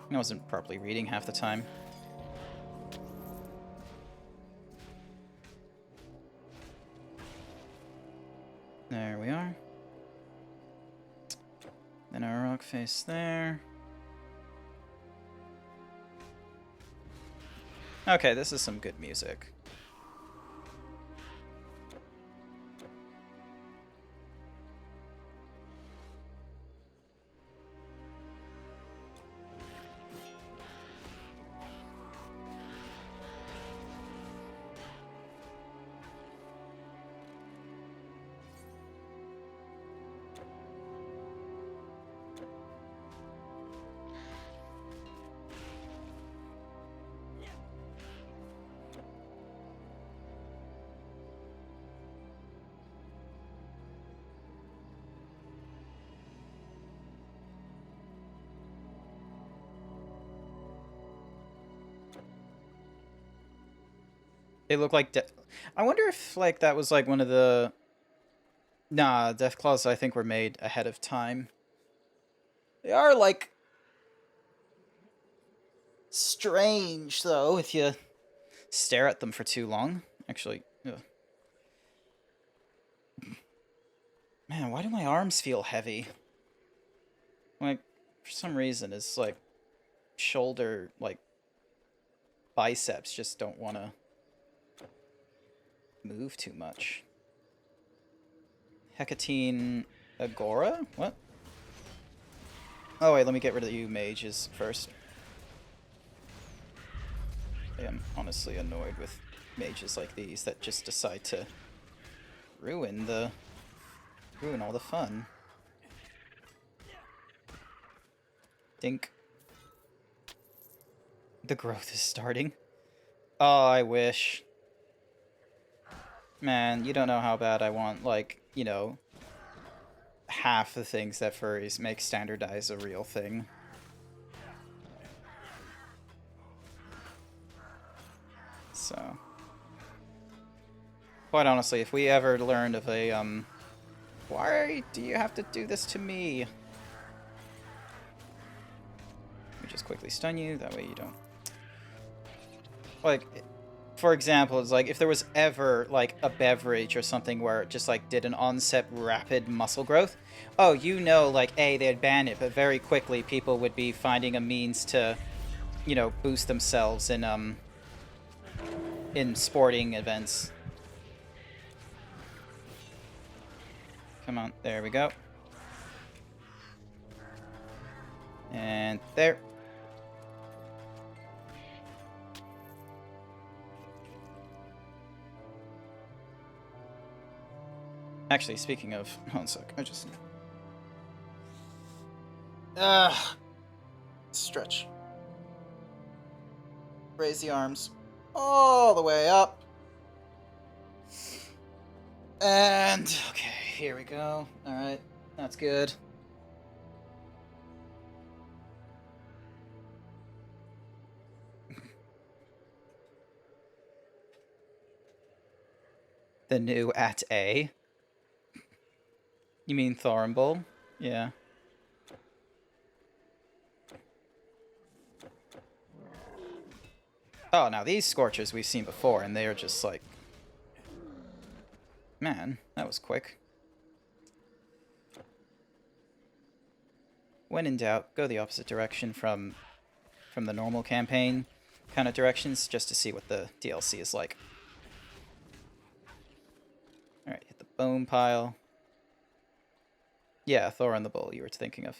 I wasn't properly reading half the time. There we are. Then our rock face there. Okay, this is some good music. They look like I wonder if like that was like one of the nah, death claws I think were made ahead of time. They are like strange though if you stare at them for too long. Actually, ugh. Man, why do my arms feel heavy? Like for some reason it's like shoulder like biceps just don't want to move too much. Hecatine Agora? What? Oh wait, let me get rid of you mages first. I am honestly annoyed with mages like these that just decide to ruin all the fun. Dink. The growth is starting. Oh, I wish. Man, you don't know how bad I want, like, you know, half the things that furries make standardize a real thing. So, quite honestly, if we ever learned of a, why do you have to do this to me? Let me just quickly stun you, that way you don't... Like, for example, it's like, if there was ever, like, a beverage or something where it just, like, did an onset rapid muscle growth, oh, you know, like, A, they'd ban it, but very quickly people would be finding a means to, you know, boost themselves in sporting events. Come on, there we go. And there. Actually, speaking of, hold on a sec, I just... stretch. Raise the arms all the way up. And, okay, here we go. Alright, that's good. The new at A. You mean Thornbull? Yeah. Oh, now these Scorchers we've seen before, and they are just like... Man, that was quick. When in doubt, go the opposite direction from the normal campaign kind of directions, just to see what the DLC is like. Alright, hit the bone pile. Yeah, Thor and the Bull you were thinking of.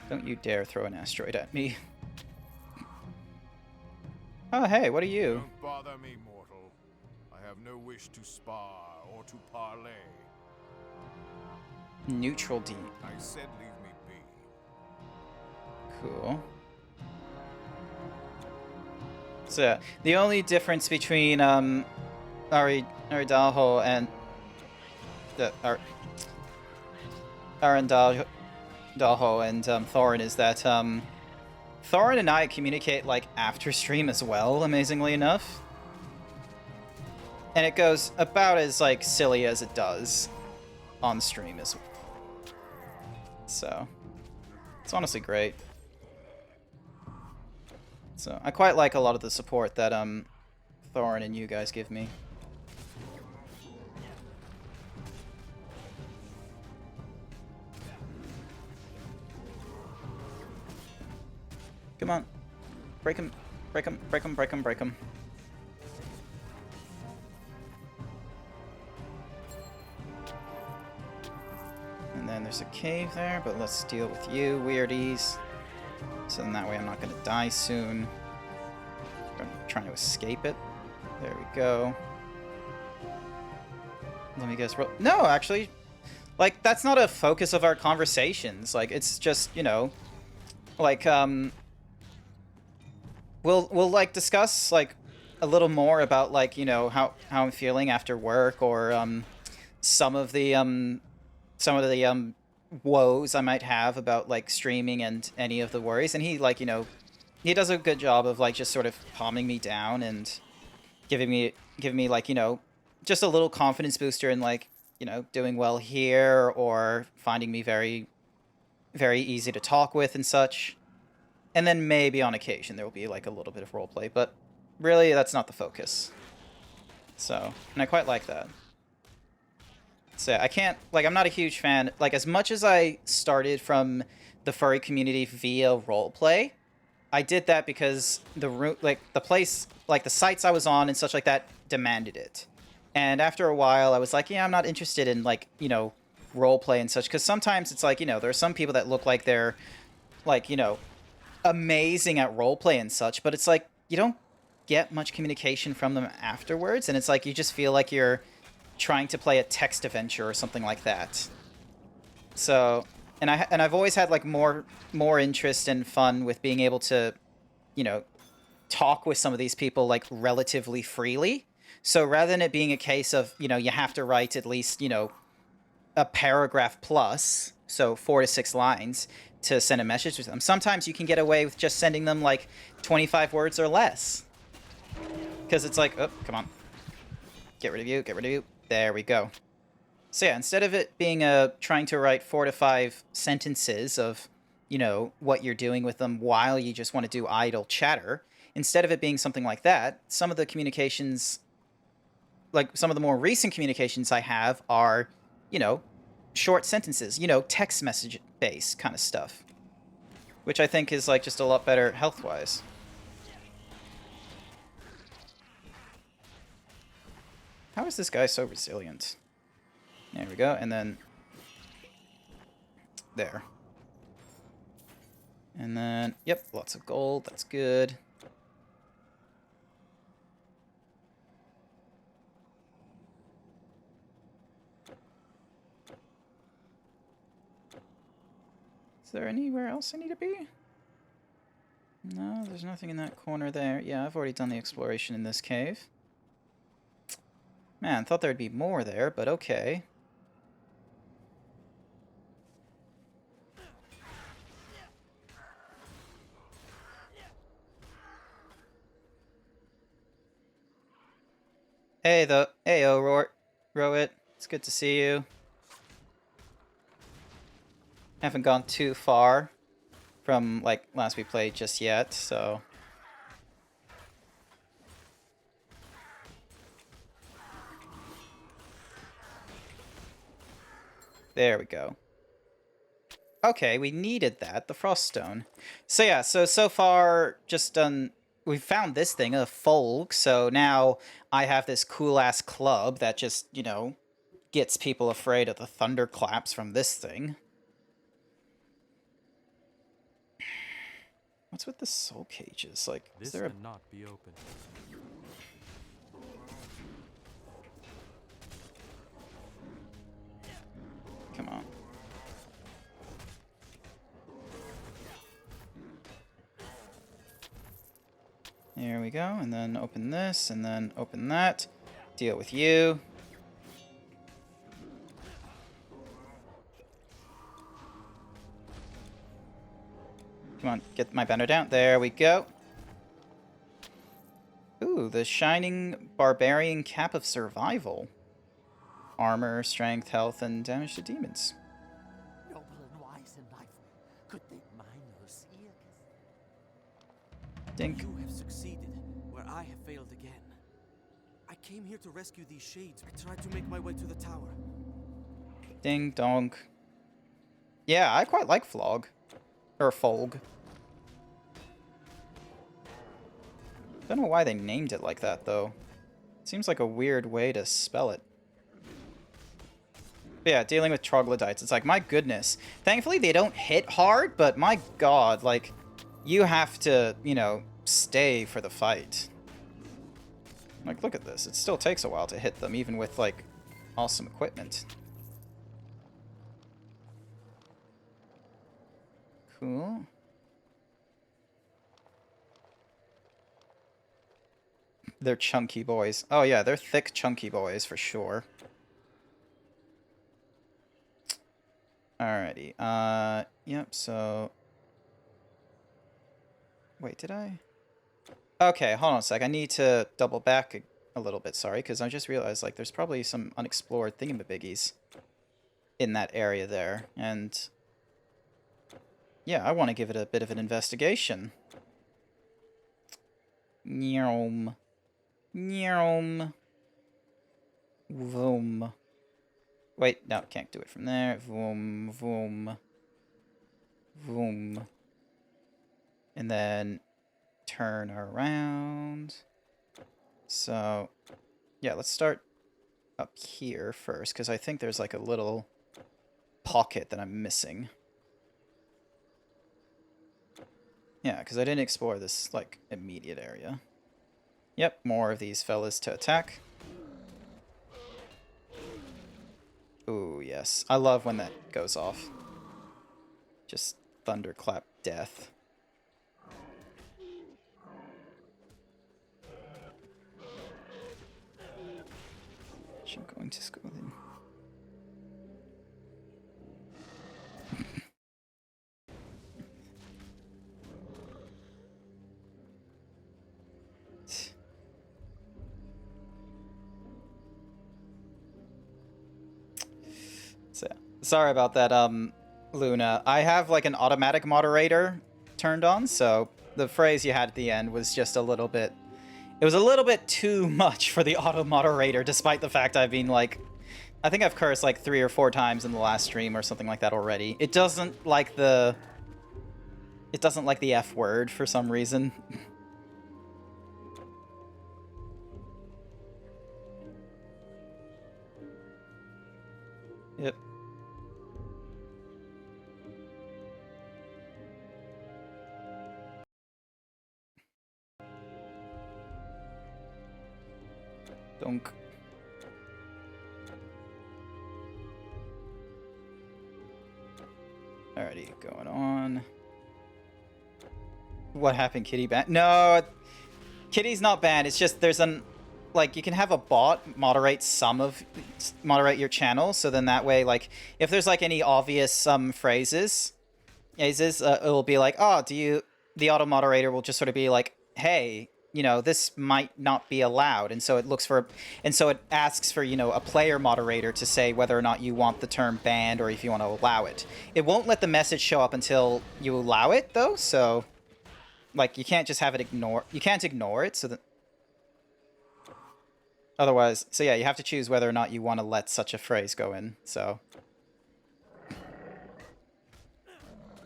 Don't you dare throw an asteroid at me. Oh, hey, what are you? Don't bother me, mortal. I have no wish to spar or to parley. Neutral D. I said leave me be. Cool. So, the only difference between, Aridalho and... Arendalho and, Thorin is that, Thorin and I communicate, like, after stream as well, amazingly enough. And it goes about as, like, silly as it does on stream as well. So, it's honestly great. So, I quite like a lot of the support that, Thorin and you guys give me. Come on. Break him. Break him. Break him. Break him. Break him. And then there's a cave there, but let's deal with you, weirdies. So then that way I'm not going to die soon. I'm trying to escape it. There we go. Let me guess. No, actually, like, that's not a focus of our conversations. Like, it's just, you know, like, we'll like discuss like a little more about like, you know, how I'm feeling after work, or some of the woes I might have about like streaming and any of the worries. And he, like, you know, he does a good job of like just sort of calming me down and giving me like, you know, just a little confidence booster in like, you know, doing well here, or finding me very, very easy to talk with and such. And then maybe on occasion there will be like a little bit of roleplay, but really that's not the focus. So, and I quite like that. So I can't, like, I'm not a huge fan, like, as much as I started from the furry community via roleplay, I did that because like, the place, like, the sites I was on and such like that demanded it. And after a while, I was like, yeah, I'm not interested in, like, you know, roleplay and such, because sometimes it's like, you know, there are some people that look like they're, like, you know, amazing at roleplay and such, but it's like, you don't get much communication from them afterwards, and it's like, you just feel like you're trying to play a text adventure or something like that. So, and I've always had like more interest and fun with being able to, you know, talk with some of these people like relatively freely. So rather than it being a case of, you know, you have to write at least, you know, a paragraph plus, so 4 to 6 lines to send a message to them, sometimes you can get away with just sending them like 25 words or less. Because it's like, oh, come on. Get rid of you, get rid of you. There we go. So yeah, instead of it being trying to write 4 to 5 sentences of, you know, what you're doing with them while you just want to do idle chatter, instead of it being something like that, some of the communications, like some of the more recent communications I have are, you know, short sentences, you know, text message based kind of stuff, which I think is like just a lot better health-wise. How is this guy so resilient? There we go, and then there. And then, yep, lots of gold, that's good. Is there anywhere else I need to be? No, there's nothing in that corner there. Yeah, I've already done the exploration in this cave. Man, thought there'd be more there, but okay. Hey, Rowit. It's good to see you. Haven't gone too far from, like, last we played just yet, so... There we go. Okay, we needed that, the Froststone. So yeah, so far, just done... We found this thing, a Folg, so now I have this cool-ass club that just, you know, gets people afraid of the thunderclaps from this thing. What's with the soul cages? Like, This is there a... cannot be opened. Come on. There we go, and then open this, and then open that. Deal with you. Come on, get my banner down. There we go. Ooh, the Shining Barbarian Cap of Survival. Armor, strength, health, and damage to demons. Noble and wise in life, could they minors here? Dink. You have succeeded where I have failed again. I came here to rescue these shades. I tried to make my way to the tower. Ding donk. Yeah, I quite like Flog. Or Folg. Don't know why they named it like that, though. Seems like a weird way to spell it. But yeah, dealing with troglodytes, it's like, my goodness. Thankfully, they don't hit hard, but my god, like, you have to, you know, stay for the fight. Like, look at this. It still takes a while to hit them, even with, like, awesome equipment. Cool. They're chunky boys. Oh yeah, they're thick, chunky boys for sure. Alrighty. Yep, so... Wait, did I? Okay, hold on a sec. I need to double back a little bit, sorry, because I just realized, like, there's probably some unexplored thingamabiggies in that area there, and... Yeah, I want to give it a bit of an investigation. Nyom. Nyom. Vroom. Wait, no, can't do it from there. Vroom, vroom. Vroom. And then turn around. So, yeah, let's start up here first, because I think there's like a little pocket that I'm missing. Yeah, because I didn't explore this, like, immediate area. Yep, more of these fellas to attack. Ooh, yes. I love when that goes off. Just thunderclap death. I'm going to school then. So, sorry about that, Luna. I have like an automatic moderator turned on, so the phrase you had at the end was just a little bit... It was a little bit too much for the auto moderator, despite the fact I've been like... I think I've cursed like 3 or 4 times in the last stream or something like that already. It doesn't like the... It doesn't like the F word for some reason. Yep. Donk. Alrighty, going on. What happened, Kitty banned? No, Kitty's not banned. It's just there's an... Like, you can have a bot moderate your channel, so then that way, like, if there's, like, any obvious, phrases, it'll be like, oh, the auto-moderator will just sort of be like, hey, you know, this might not be allowed, and so it asks for, you know, a player moderator to say whether or not you want the term banned or if you want to allow it. It won't let the message show up until you allow it, though, so, like, you can't just have it you can't ignore it, so that... Otherwise, so yeah, you have to choose whether or not you want to let such a phrase go in, so...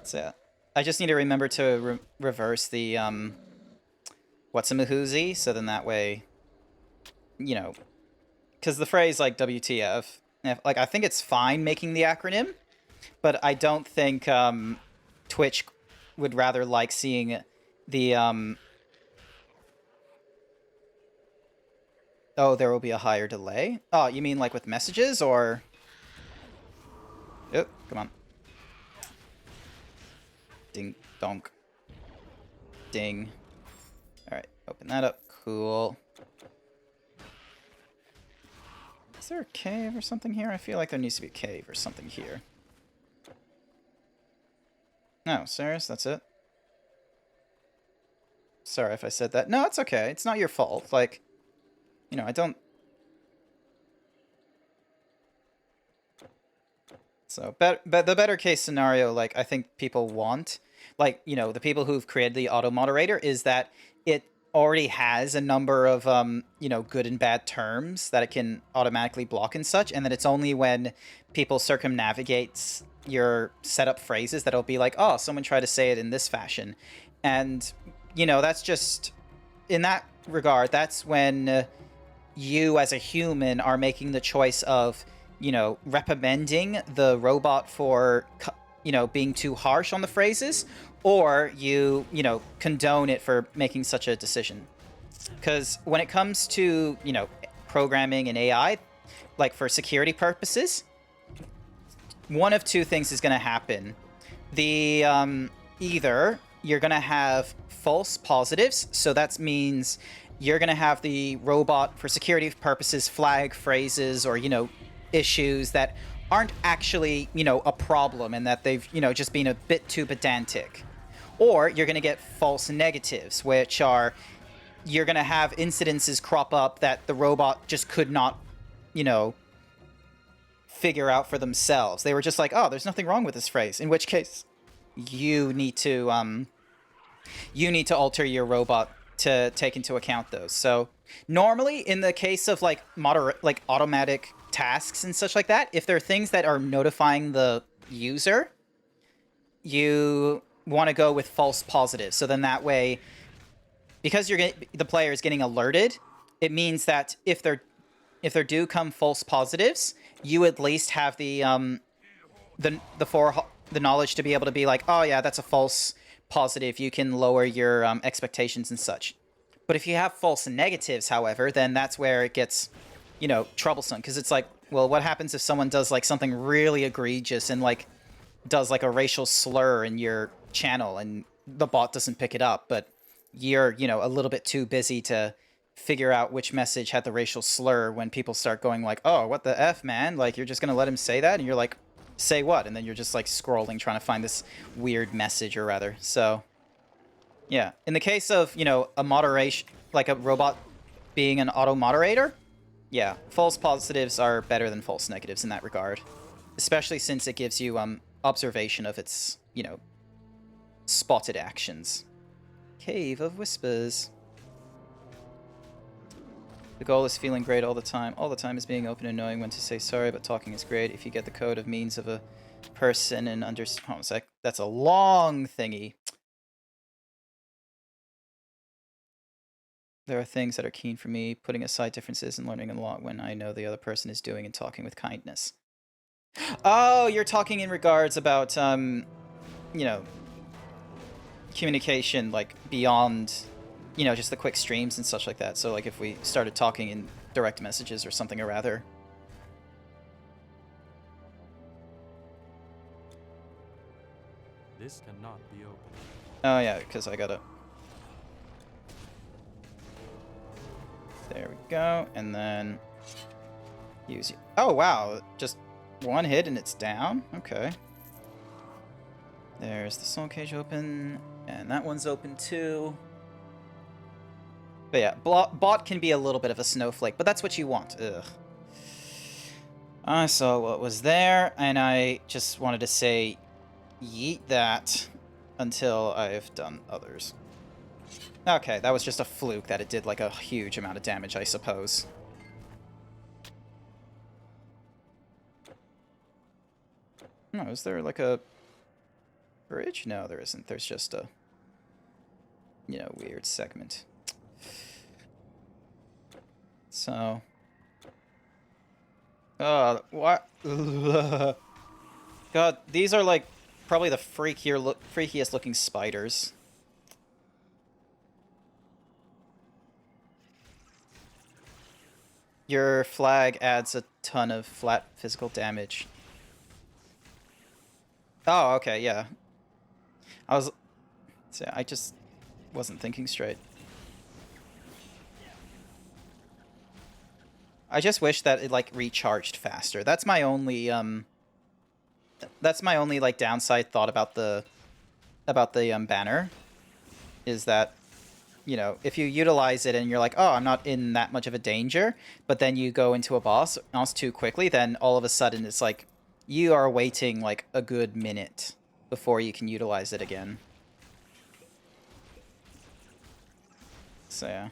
So yeah. I just need to remember to reverse the, what's-a-mahoozy, so then that way, you know... Because the phrase, like, WTF, like, I think it's fine making the acronym, but I don't think, Twitch would rather like seeing the, Oh, there will be a higher delay? Oh, you mean like with messages, or... Oh, come on. Ding, donk. Ding. Alright, open that up. Cool. Is there a cave or something here? I feel like there needs to be a cave or something here. No, serious? That's it? Sorry if I said that. No, it's okay. It's not your fault. Like... You know, I don't... So, but the better case scenario, like, I think people want, like, you know, the people who've created the auto-moderator, is that it already has a number of, you know, good and bad terms that it can automatically block and such, and that it's only when people circumnavigate your setup phrases that it'll be like, oh, someone tried to say it in this fashion. And, you know, that's just... In that regard, that's when... you as a human are making the choice of, you know, reprimanding the robot for, you know, being too harsh on the phrases, or you know, condone it for making such a decision. Because when it comes to, you know, programming and AI, like for security purposes, one of two things is going to happen. Either you're going to have false positives, so that means you're going to have the robot, for security purposes, flag phrases or, issues that aren't actually, a problem and that they've, just been a bit too pedantic. Or you're going to get false negatives, which are, you're going to have incidences crop up that the robot just could not, figure out for themselves. They were just like, oh, there's nothing wrong with this phrase, in which case you need to alter your robot to take into account those. So normally in the case of like automatic tasks and such like that, if there are things that are notifying the user, you want to go with false positives. So then that way, because the player is getting alerted, it means that if there do come false positives, you at least have the knowledge to be able to be like, oh yeah, that's a false positive. You can lower your expectations and such. But if you have false negatives, however, then that's where it gets, troublesome, because it's like, well, what happens if someone does like something really egregious and like does like a racial slur in your channel and the bot doesn't pick it up, but you're, a little bit too busy to figure out which message had the racial slur when people start going like, oh, what the F, man? Like, you're just going to let him say that? And you're like, say what? And then you're just like scrolling, trying to find this weird message or rather. So, yeah. In the case of, a moderation, like a robot being an auto moderator, yeah, false positives are better than false negatives in that regard. Especially since it gives you observation of its, spotted actions. Cave of Whispers. The goal is feeling great all the time. All the time is being open and knowing when to say sorry, but talking is great. If you get the code of means of a person and understand... Oh, that's a long thingy. There are things that are keen for me, putting aside differences and learning a lot when I know the other person is doing and talking with kindness. Oh, you're talking in regards about, communication, like, beyond... just the quick streams and such like that. So, like, if we started talking in direct messages or something or rather. This cannot be opened. Oh, yeah, because I gotta... There we go. And then... use... Oh, wow. Just one hit and it's down? Okay. There's the soul cage open. And that one's open too. But yeah, bot can be a little bit of a snowflake, but that's what you want. Ugh. I saw what was there, and I just wanted to say yeet that until I've done others. Okay, that was just a fluke that it did like a huge amount of damage, I suppose. No, is there like a bridge? No, there isn't. There's just a, weird segment. So, what? God, these are like probably the freakiest looking spiders. Your flag adds a ton of flat physical damage. Oh, okay, yeah. I just wasn't thinking straight. I just wish that it, like, recharged faster. That's my only, like, downside thought about the banner. Is that, if you utilize it and you're like, oh, I'm not in that much of a danger, but then you go into a boss too quickly, then all of a sudden it's like, you are waiting, like, a good minute before you can utilize it again. So, yeah.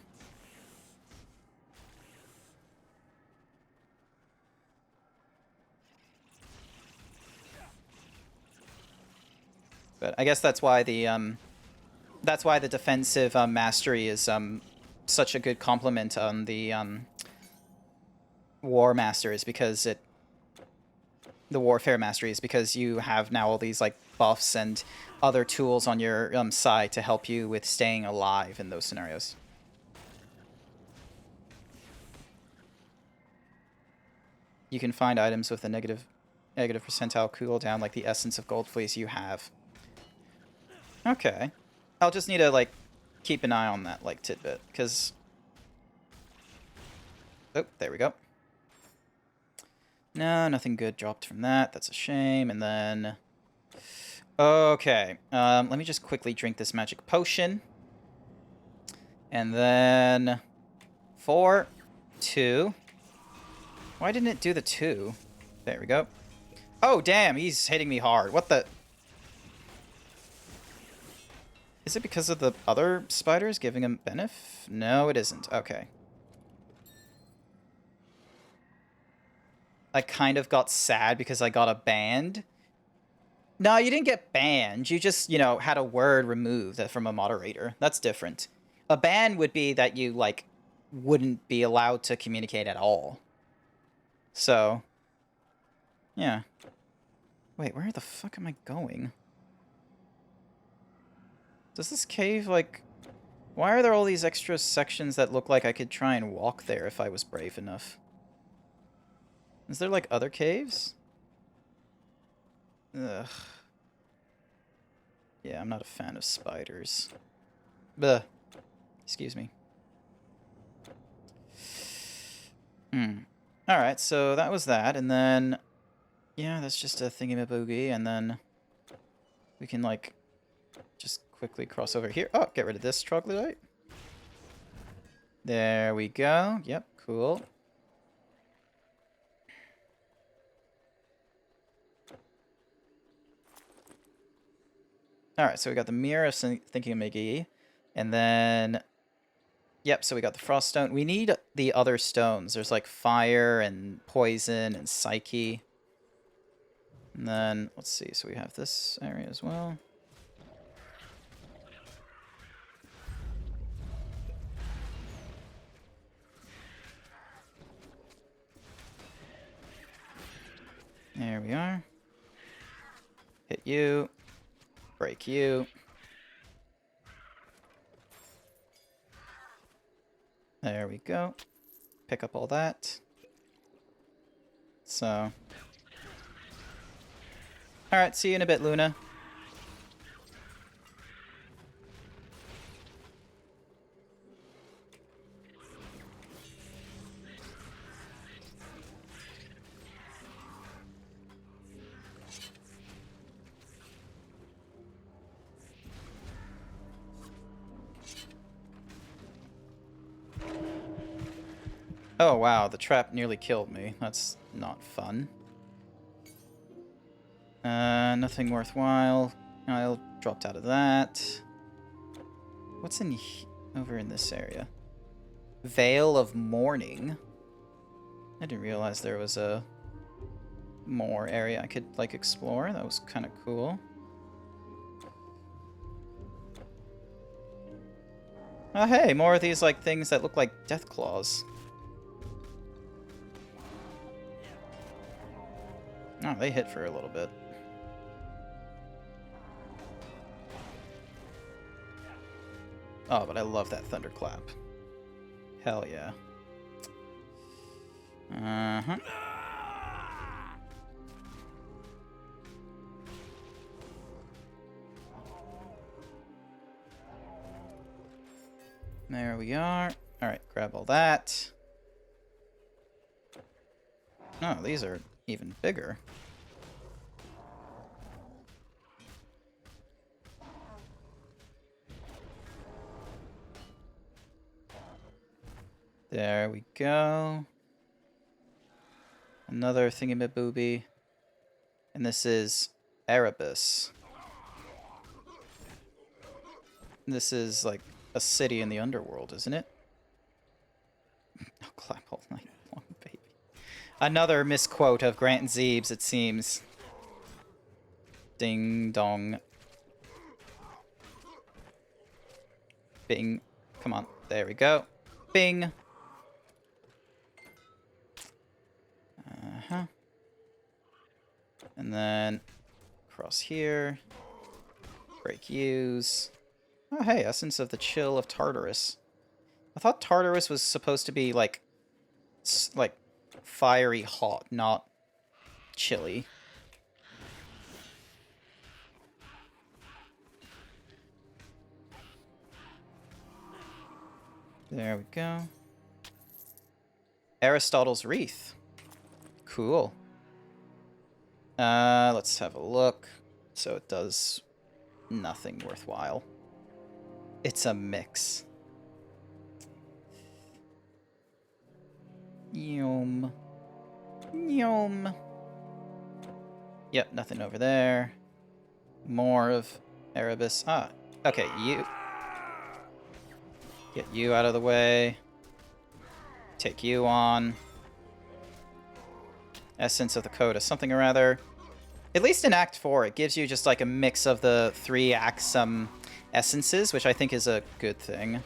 But I guess that's why the defensive mastery is such a good complement on the war master, is because the warfare mastery is because you have now all these like buffs and other tools on your side to help you with staying alive in those scenarios. You can find items with a negative percentile cooldown, like the Essence of Gold Fleece you have. Okay. I'll just need to, like, keep an eye on that, like, tidbit, because Oh, there we go. No, nothing good dropped from that. That's a shame. And then... Okay. Let me just quickly drink this magic potion. And then... 4, 2... Why didn't it do the 2? There we go. Oh, damn, he's hitting me hard. What the... Is it because of the other spiders giving him benefit? No, it isn't. Okay. I kind of got sad because I got a banned. No, you didn't get banned. You just, you know, had a word removed from a moderator. That's different. A ban would be that you, like, wouldn't be allowed to communicate at all. So, yeah. Wait, where the fuck am I going? Does this cave, like... Why are there all these extra sections that look like I could try and walk there if I was brave enough? Is there, like, other caves? Ugh. Yeah, I'm not a fan of spiders. Bleh. Excuse me. Alright, so that was that, and then... Yeah, that's just a thingamaboogie, and then... We can, like... Just quickly cross over here. Oh, get rid of this troglodyte. There we go. Yep, cool. Alright, so we got the Mirror of Thingamaboogie, and then... Yep, so we got the Frost Stone. We need the other stones. There's like Fire and Poison and Psyche. And then, let's see, so we have this area as well. There we are. Hit you. Break you. There we go. Pick up all that. So. Alright, see you in a bit, Luna. Oh wow, the trap nearly killed me. That's not fun. Nothing worthwhile. I'll dropped out of that. What's in over in this area? Veil of Mourning. I didn't realize there was a more area I could like explore. That was kind of cool. Oh hey, more of these like things that look like death claws. Oh, they hit for a little bit. Oh, but I love that thunderclap. Hell yeah. Uh-huh. There we are. Alright, grab all that. Oh, these are even bigger. There we go. Another thingamabooby. And this is Erebus. This is like a city in the underworld, isn't it? I'll clap all night long, baby. Another misquote of Grant and Zeeb's, it seems. Ding dong. Bing. Come on. There we go. Bing. Uh-huh. And then cross here. Break use. Oh, hey, Essence of the Chill of Tartarus. I thought Tartarus was supposed to be like fiery hot, not chilly. There we go. Aristotle's Wreath. Cool. Let's have a look. So it does nothing worthwhile. It's a mix. Yum. Yum. Yep, nothing over there. More of Erebus. Ah, okay, you. Get you out of the way. Take you on. Essence of the Coda, something or other. At least in Act 4, it gives you just like a mix of the 3 acts essences, which I think is a good thing.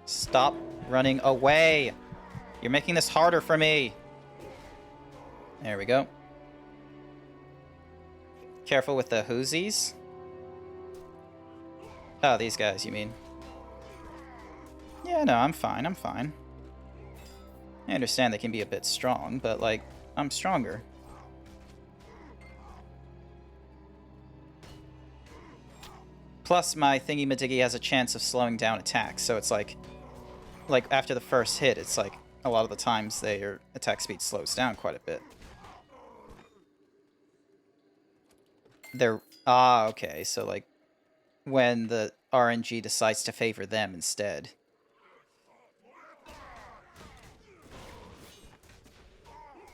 Stop running away! You're making this harder for me! There we go. Careful with the Whoosies. Oh, these guys, you mean? Yeah, no, I'm fine, I'm fine. I understand they can be a bit strong, but, like, I'm stronger. Plus, my thingy-majiggy has a chance of slowing down attacks, so it's like after the first hit, it's like, a lot of the times their attack speed slows down quite a bit. Ah, okay, so, like, when the RNG decides to favor them instead.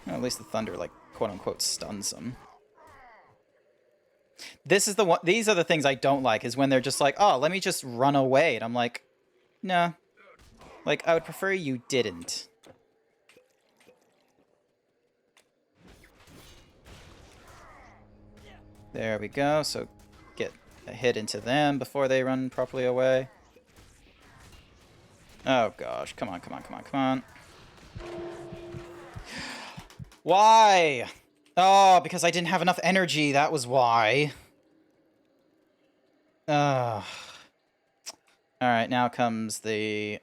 Well, at least the thunder, like, quote-unquote, stuns them. This is the one. These are the things I don't like, is when they're just like, oh, let me just run away. And I'm like, nah. Like, I would prefer you didn't. There we go. So get a hit into them before they run properly away. Oh, gosh. Come on, come on, come on, come on. Why? Oh, because I didn't have enough energy. That was why. Alright, now comes the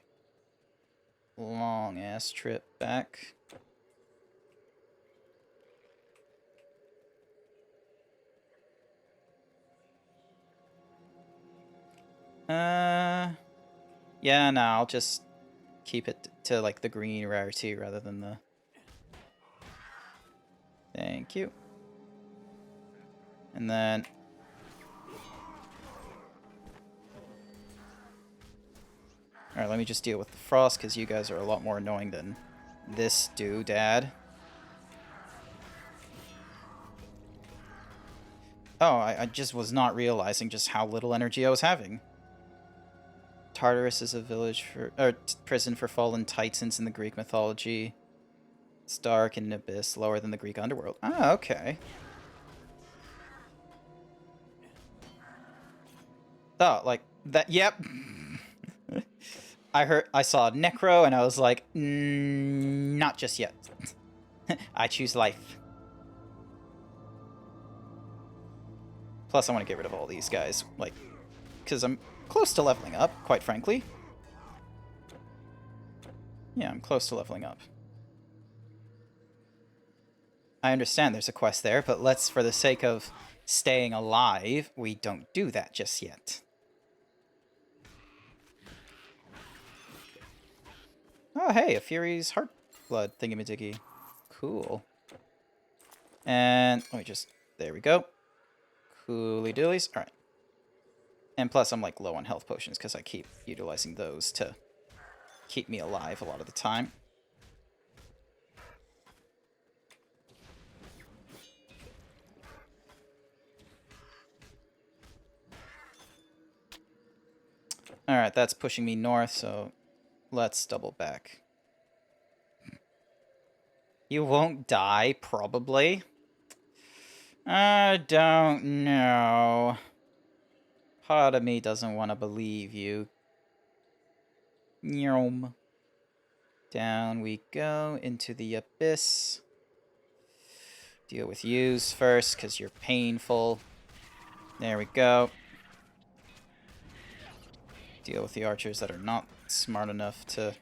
long-ass trip back. Yeah, no, I'll just keep it to, like, the green rarity rather than the... Thank you. And then... Alright, let me just deal with the frost, because you guys are a lot more annoying than this doodad. Oh, I just was not realizing just how little energy I was having. Tartarus is a village for... or prison for fallen titans in the Greek mythology. It's dark and an abyss, lower than the Greek underworld. Ah, okay. Oh, like, that... Yep. I saw Necro, and I was like, not just yet. I choose life. Plus, I want to get rid of all these guys, like, because I'm close to leveling up, quite frankly. Yeah, I'm close to leveling up. I understand there's a quest there, but let's, for the sake of staying alive, we don't do that just yet. Oh, hey, a Fury's Heartblood thingamajiggy. Cool. And let me just... There we go. Cooly doolies. Alright. And plus, I'm, like, low on health potions, because I keep utilizing those to keep me alive a lot of the time. Alright, that's pushing me north, so... Let's double back. You won't die, probably. I don't know. Part of me doesn't want to believe you. Nyom. Down we go into the abyss. Deal with yous first, because you're painful. There we go. Deal with the archers that are not smart enough to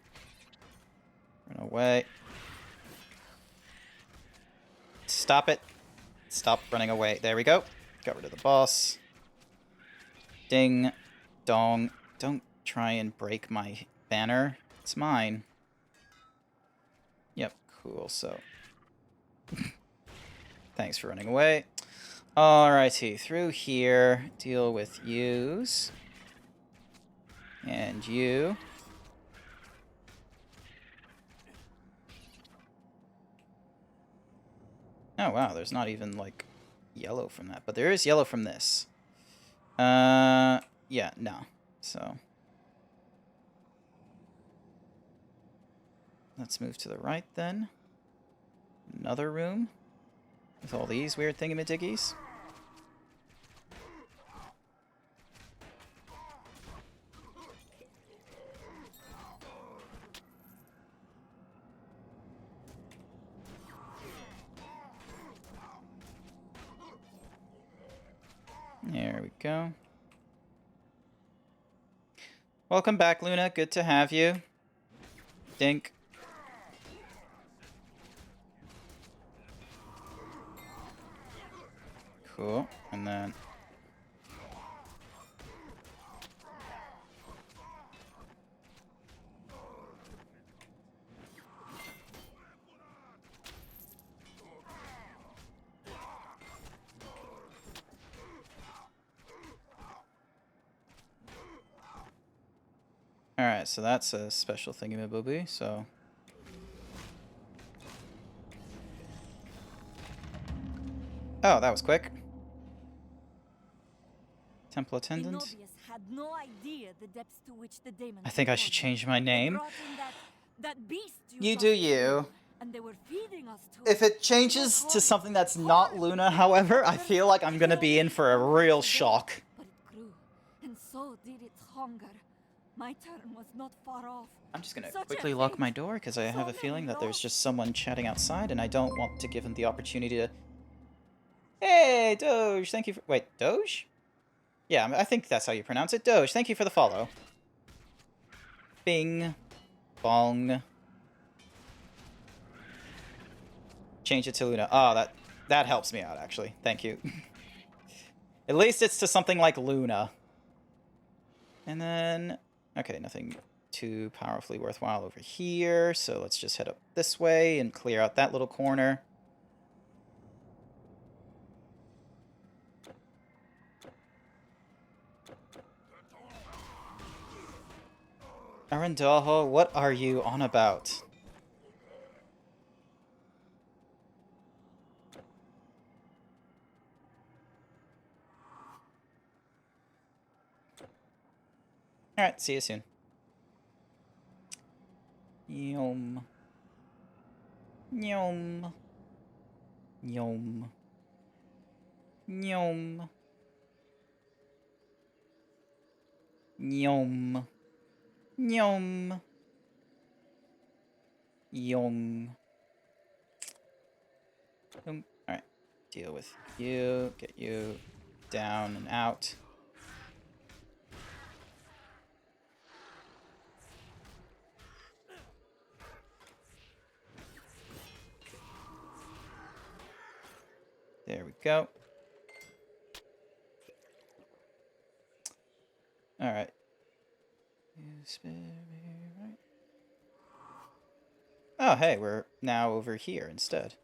run away. Stop it. Stop running away. There we go. Got rid of the boss. Ding. Dong. Don't try and break my banner. It's mine. Yep, cool, so... Thanks for running away. Alrighty, through here, deal with yous. And you. Oh wow, there's not even, like, yellow from that. But there is yellow from this. Yeah, no. So... Let's move to the right, then. Another room. With all these weird thingamajiggies. There we go. Welcome back, Luna. Good to have you. Dink. Cool. And then... Alright, so that's a special thingamabobby, so... Oh, that was quick. Temple attendant. Had no idea the depths to which the demons I think I should change my name. That beast You do you. And they were feeding us to If it changes to something that's not Luna, however, I feel like I'm gonna be in for a real shock. But it grew, and so did its hunger. My turn was not far off. I'm just gonna quickly lock my door because I have a feeling that there's just someone chatting outside and I don't want to give him the opportunity to... Hey, Doge, thank you for... Wait, Doge? Yeah, I think that's how you pronounce it. Doge, thank you for the follow. Bing. Bong. Change it to Luna. Oh, that helps me out, actually. Thank you. At least it's to something like Luna. And then... Okay, nothing too powerfully worthwhile over here, so let's just head up this way and clear out that little corner. Arandaho, what are you on about? Alright, see you soon. Yum. Yum. Yum. Yum. Yum. Yum. Yum. Alright. Deal with you. Get you down and out. There we go. Alright. Oh, hey, we're now over here instead.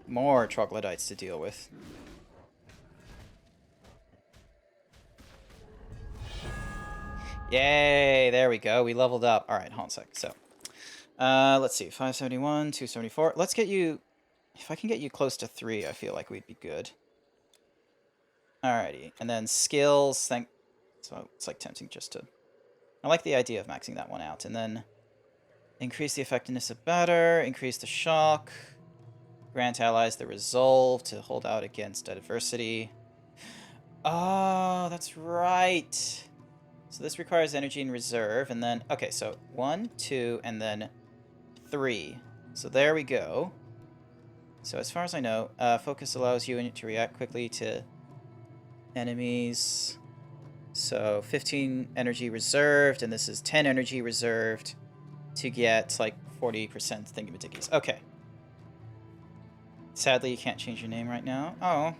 More troglodytes to deal with. Yay, there we go. We leveled up. Alright, hold on a sec. So, let's see. 571, 274. Let's get you... If I can get you close to 3, I feel like we'd be good. Alrighty. And then skills, so it's like tempting just to... I like the idea of maxing that one out. And then increase the effectiveness of batter, increase the shock, grant allies the resolve to hold out against adversity. Oh, that's right. So this requires energy in reserve, and then... Okay, so 1, 2, and then 3. So there we go. So as far as I know, focus allows you to react quickly to enemies. So 15 energy reserved, and this is 10 energy reserved to get like 40% thingamajiggies. Okay. Sadly, you can't change your name right now. Oh.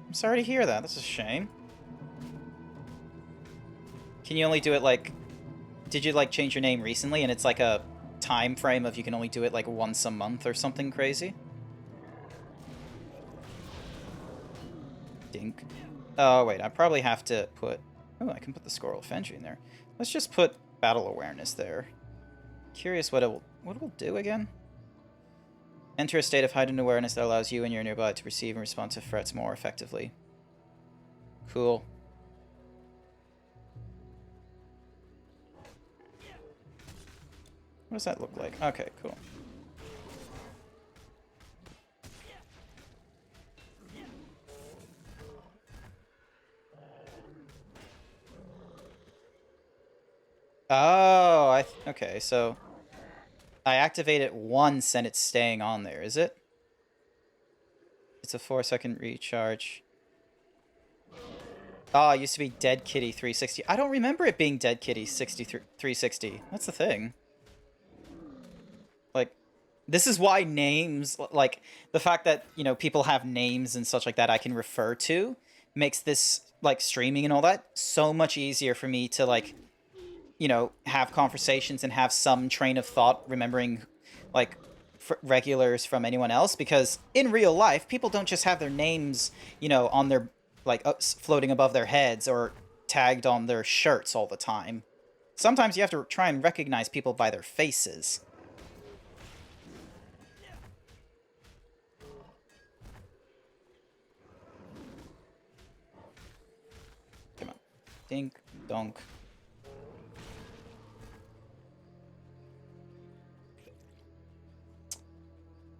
I'm sorry to hear that. That's a shame. Can you only do it like... Did you like change your name recently and it's like a time frame of you can only do it like once a month or something crazy? Dink. Oh, wait, I probably have to put... Oh, I can put the Squirrel Fentry in there. Let's just put Battle Awareness there. Curious what it will do again? Enter a state of heightened awareness that allows you and your nearby to perceive and respond to threats more effectively. Cool. What does that look like? Okay, cool. Oh, okay, so I activate it once and it's staying on there, is it? It's a 4-second recharge. Oh, it used to be Dead Kitty 360. I don't remember it being Dead Kitty 360. That's the thing. Like, this is why names, like, the fact that, you know, people have names and such like that I can refer to makes this, like, streaming and all that so much easier for me to, like, you know, have conversations and have some train of thought remembering, like, regulars from anyone else, because in real life, people don't just have their names, you know, on their, like, floating above their heads or tagged on their shirts all the time. Sometimes you have to try and recognize people by their faces. Come on. Dink, donk.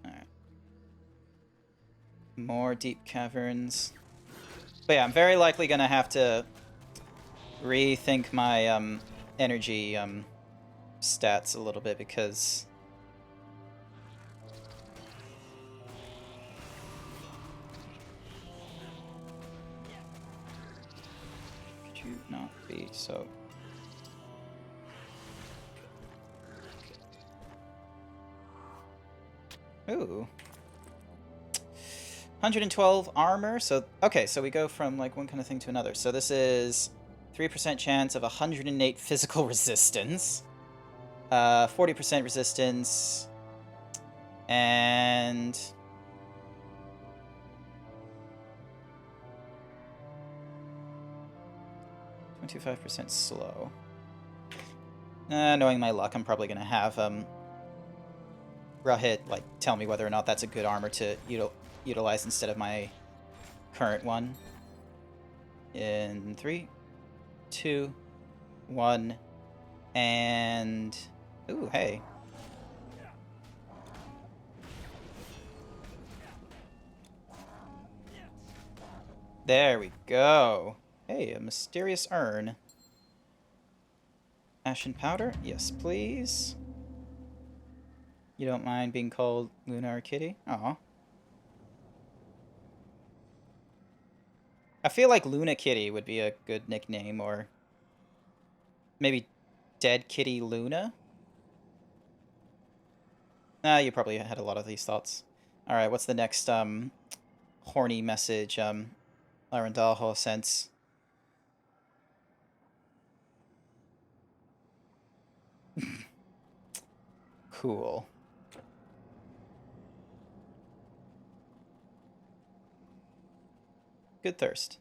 Alright. More deep caverns. But yeah, I'm very likely gonna have to rethink my energy stats a little bit, because could you not be so... Ooh. 112 armor, so... Okay, so we go from, like, one kind of thing to another. So this is 3% chance of 108 physical resistance. 40% resistance. And... 25% slow. Knowing my luck, I'm probably gonna have, Rahit, like, tell me whether or not that's a good armor to utilize instead of my current one. In 3, 2, 1, and... Ooh, hey. There we go. Hey, a mysterious urn. Ashen powder? Yes, please. You don't mind being called Luna or Kitty? Aw. I feel like Luna Kitty would be a good nickname, or maybe Dead Kitty Luna? You probably had a lot of these thoughts. Alright, what's the next, horny message, Arandajo sent? Cool. Good thirst.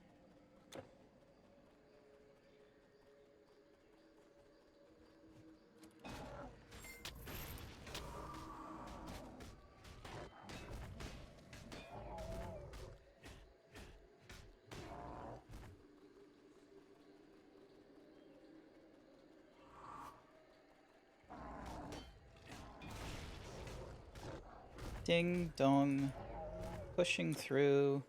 Ding dong. Pushing through.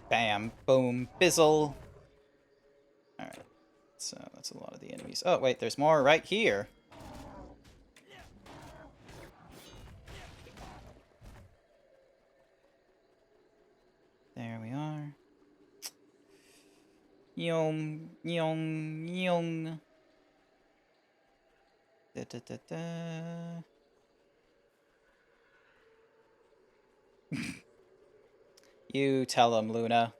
Bam, boom, bizzle. Alright, so that's a lot of the enemies. Oh, wait, there's more right here. There we are. Yong, yong, yong. Da, da, da, da. You tell him, Luna.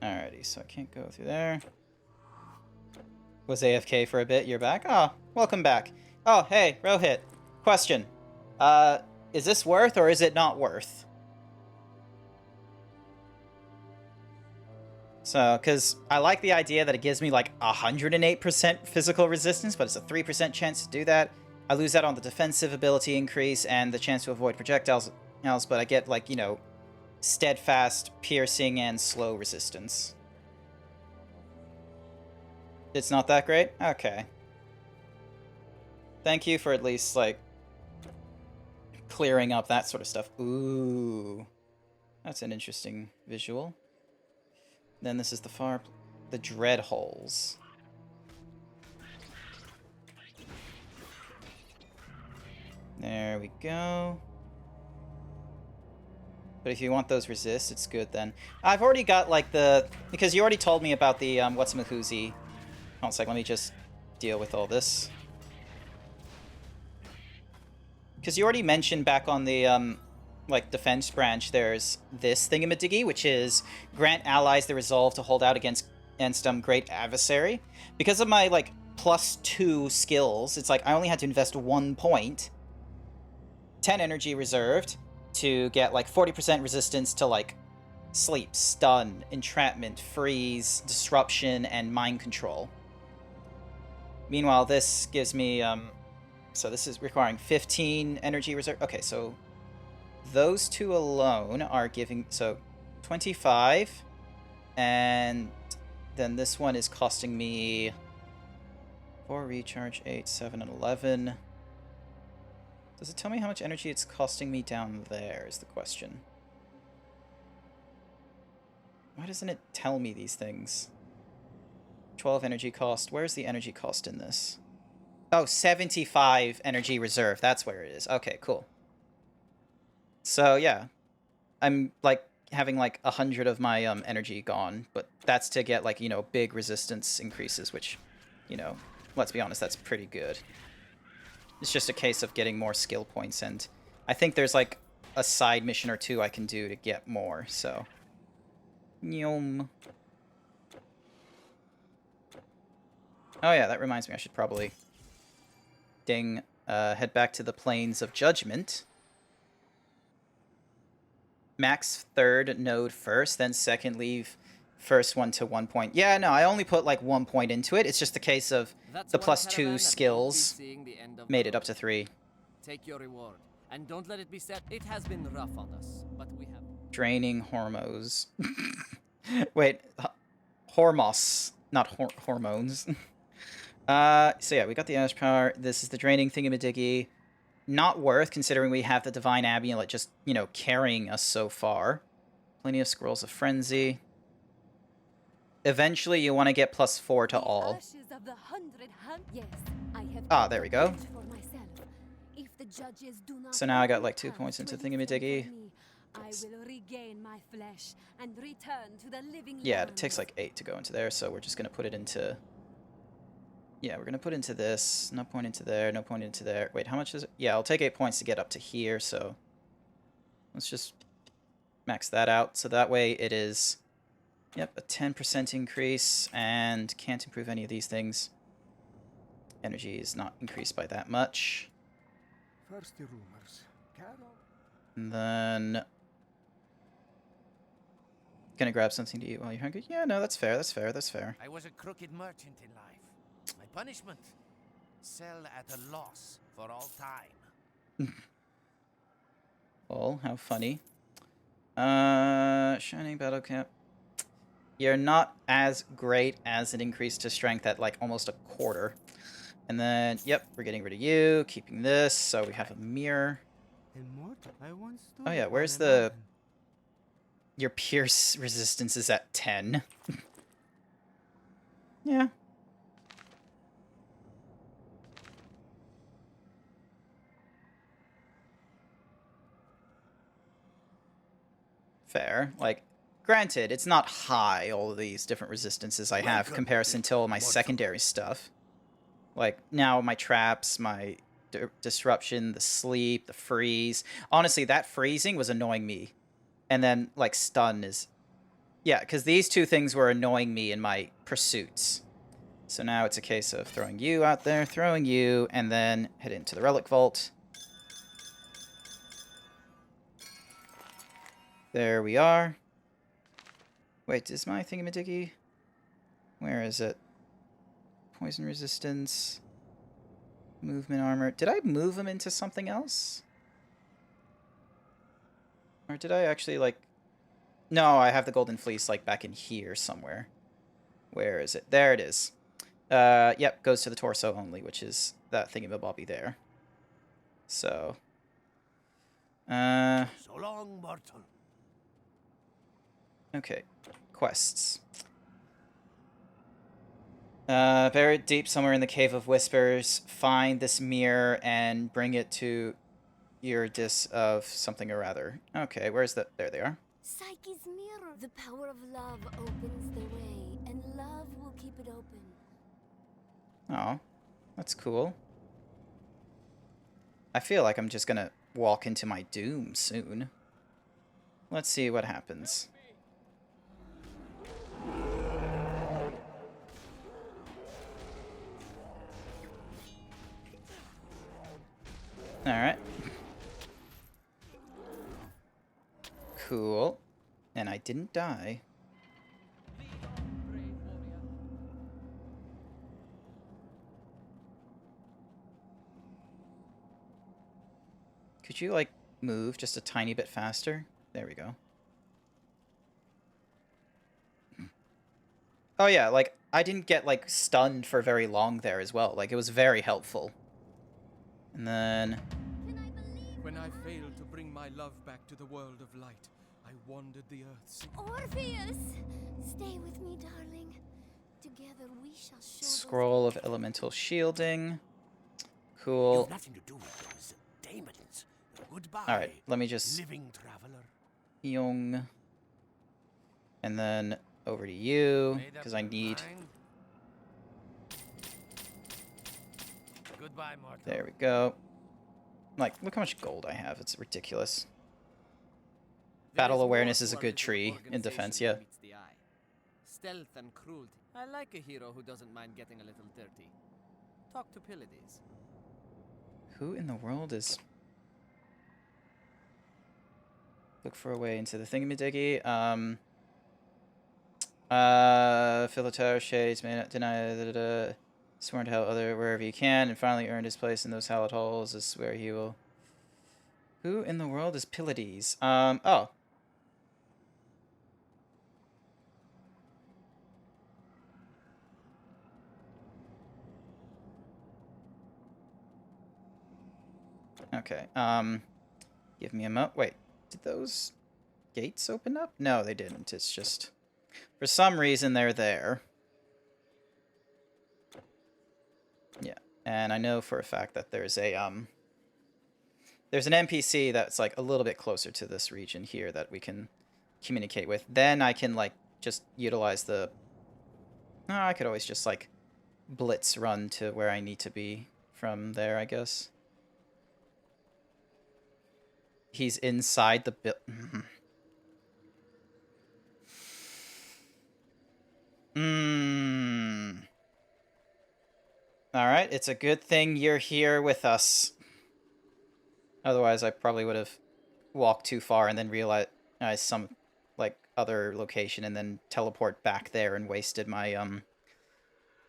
Alrighty, so I can't go through there. Was AFK for a bit, you're back? Oh, welcome back. Oh, hey, Rohit. Question. Is this worth or is it not worth? So, because I like the idea that it gives me like 108% physical resistance, but it's a 3% chance to do that. I lose that on the defensive ability increase and the chance to avoid projectiles, but I get like, you know, steadfast, piercing, and slow resistance. It's not that great? Okay. Thank you for at least, like, clearing up that sort of stuff. Ooh. That's an interesting visual. Then this is the dread holes. There we go. But if you want those resists, it's good then. I've already got, like, because you already told me about the, what's-a-mahoozy. Hold on a sec, let me just deal with all this. Because you already mentioned back on the, like, defense branch, there's this thingamadiggy, which is grant allies the resolve to hold out against great adversary. Because of my, like, +2 skills, it's like I only had to invest 1 point, 10 energy reserved, to get, like, 40% resistance to, like, sleep, stun, entrapment, freeze, disruption, and mind control. Meanwhile, this gives me, so this is requiring 15 energy reserve. Okay, so those two alone are giving, so 25, and then this one is costing me 4 recharge, 8, 7, and 11. Does it tell me how much energy it's costing me down there is the question. Why doesn't it tell me these things? 12 energy cost. Where's the energy cost in this? Oh, 75 energy reserve. That's where it is. Okay, cool. So, yeah. I'm, like, having, like, 100 of my energy gone, but that's to get, like, you know, big resistance increases, which, you know, let's be honest, that's pretty good. It's just a case of getting more skill points, and I think there's, like, a side mission or two I can do to get more, so... Nyom. Oh yeah, that reminds me, I should probably... head back to the Plains of Judgment. Max third node first, then second leave first one to 1 point. Yeah, no, I only put like 1 point into it. It's just a case of the +2 skills made it up to 3. Take your reward, and don't let it be said it has been rough on us, but we have... Draining hormones. Wait, hormos, not hormones. So yeah, we got the Ash Power. This is the draining thingamadiggy. Not worth, considering we have the Divine Amulet just, you know, carrying us so far. Plenty of Scrolls of Frenzy. Eventually, you want to get +4 to all. Ah, there we go. So now I got like 2 points into thingamadiggy. I will regain my flesh and return to the living Yeah, it takes like 8 to go into there, so we're just going to put it into... Yeah, we're going to put into this. No point into there, no point into there. Wait, how much is it? Yeah, I'll take 8 points to get up to here, so... Let's just max that out. So that way it is... Yep, a 10% increase, and can't improve any of these things. Energy is not increased by that much. First the rumors. And then... Gonna grab something to eat while you're hungry? Yeah, no, that's fair, that's fair, that's fair. I was a crooked merchant in life. My punishment? Sell at a loss for all time. Oh, how funny. Shining Battle Cap. You're not as great as an increase to strength at like almost a quarter. And then, yep, we're getting rid of you, keeping this, so we have a mirror. Oh yeah, where's the... Your pierce resistance is at 10. Yeah. fair. Like, granted, it's not high, all of these different resistances I have, comparison to all my secondary stuff. Like, now my traps, my disruption, the sleep, the freeze. Honestly, that freezing was annoying me. And then, like, stun is... Yeah, because these two things were annoying me in my pursuits. So now it's a case of throwing you out there, throwing you, and then head into the Relic Vault. There we are. Wait, is my thingamadiggy? Where is it? Poison resistance. Movement armor. Did I move him into something else? Or did I actually, like... No, I have the Golden Fleece, like, back in here somewhere. Where is it? There it is. Yep, goes to the torso only, which is that thingamabobby there. So... So long, mortal. Okay. Quests. Buried deep somewhere in the Cave of Whispers, find this mirror and bring it to Eurydice of something or other. Okay, where's the... There they are. Psyche's mirror. The power of love opens the way, and love will keep it open. Oh, that's cool. I feel like I'm just gonna walk into my doom soon. Let's see what happens. Alright. Cool. And I didn't die. Could you, like, move just a tiny bit faster? There we go. Oh yeah, like, I didn't get, like, stunned for very long there as well. Like, it was very helpful. And then... When I failed to bring my love back to the world of light, I wandered the earth. Orpheus! Stay with me, darling. Together we shall show... Scroll of Elemental Shielding. Cool. You've nothing to do with those demons. Goodbye. Alright, let me just... Living traveler. Young. And then over to you, because I need... Goodbye, mortal. There we go. Like, look how much gold I have. It's ridiculous. Battle awareness is a good tree in defense, yeah. Stealth and cruelty. I like a hero who doesn't mind getting a little dirty. Talk to Pylades. Who in the world is... Look for a way into the thingamadiggy. Philotar Shades may not deny sworn to help other wherever he can, and finally earned his place in those hallowed halls. This is where he will... Who in the world is Pylades? Oh. Okay, give me a mo... Wait, did those gates open up? No, they didn't. It's just... For some reason, they're there. Yeah, and I know for a fact that there's a, there's an NPC that's, like, a little bit closer to this region here that we can communicate with. Then I can, like, just utilize the... No, I could always just, like, blitz run to where I need to be from there, I guess. He's inside the Alright, it's a good thing you're here with us. Otherwise, I probably would have walked too far and then realized some, like, other location and then teleport back there and wasted my,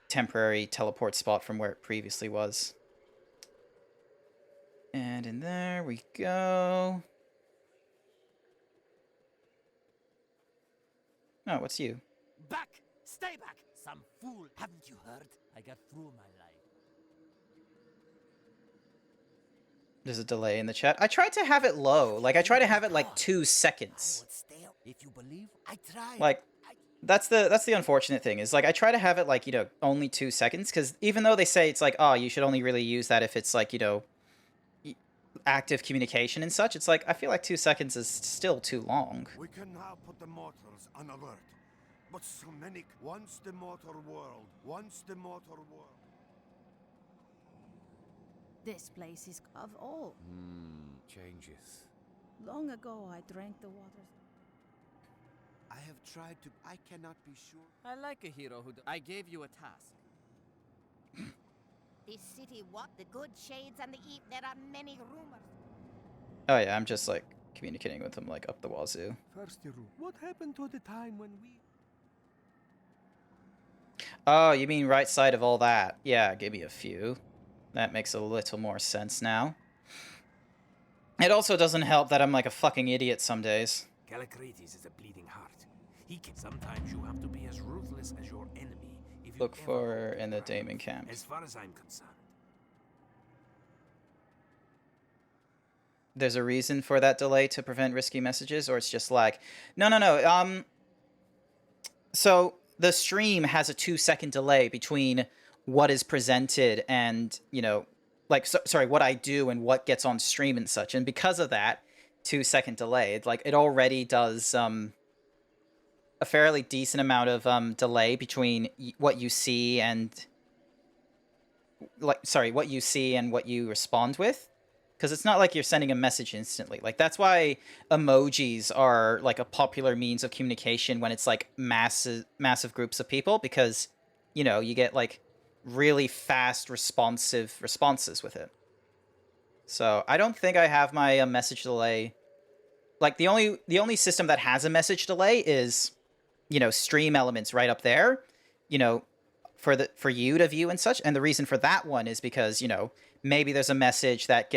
temporary teleport spot from where it previously was. And in there we go. Oh, what's you? Back! Stay back! Some fool, haven't you heard? I got through my life. There's a delay in the chat. I tried to have it low. Like, I try to have it, like, 2 seconds. If you believe, I tried. Like, that's the unfortunate thing, is, like, I try to have it, like, you know, only 2 seconds, because even though they say it's like, oh, you should only really use that if it's, like, you know, active communication and such, it's like, I feel like 2 seconds is still too long. We can now put the mortals on alert. But so many... Once the mortal world. This place is of all. Changes. Long ago, I drank the waters. I have tried to... I cannot be sure. I like a hero who... I gave you a task. This city, what? The good shades and the eve. There are many rumors. Oh yeah, I'm just like communicating with them like up the wazoo. First room. What happened to the time when we... Oh, you mean right side of all that? Yeah, give me a few. That makes a little more sense now. It also doesn't help that I'm like a fucking idiot some days. Callicrates is a bleeding heart. He can... Sometimes you have to be as ruthless as your enemy. If you Look ever for go in the around. Damon camp. As far as I'm concerned. There's a reason for that delay to prevent risky messages, or it's just like, no. So the stream has a 2-second delay between what is presented and, you know, like, sorry, what I do and what gets on stream and such. And because of that 2-second delay, it already does a fairly decent amount of delay between what you see and what you see and what you respond with. Because it's not like you're sending a message instantly. Like, that's why emojis are, like, a popular means of communication when it's, like, massive groups of people. Because, you know, you get, like, really fast, responsive responses with it. So, I don't think I have my message delay. Like, the only system that has a message delay is, you know, stream elements right up there. You know, for you to view and such. And the reason for that one is because, you know, maybe there's a message that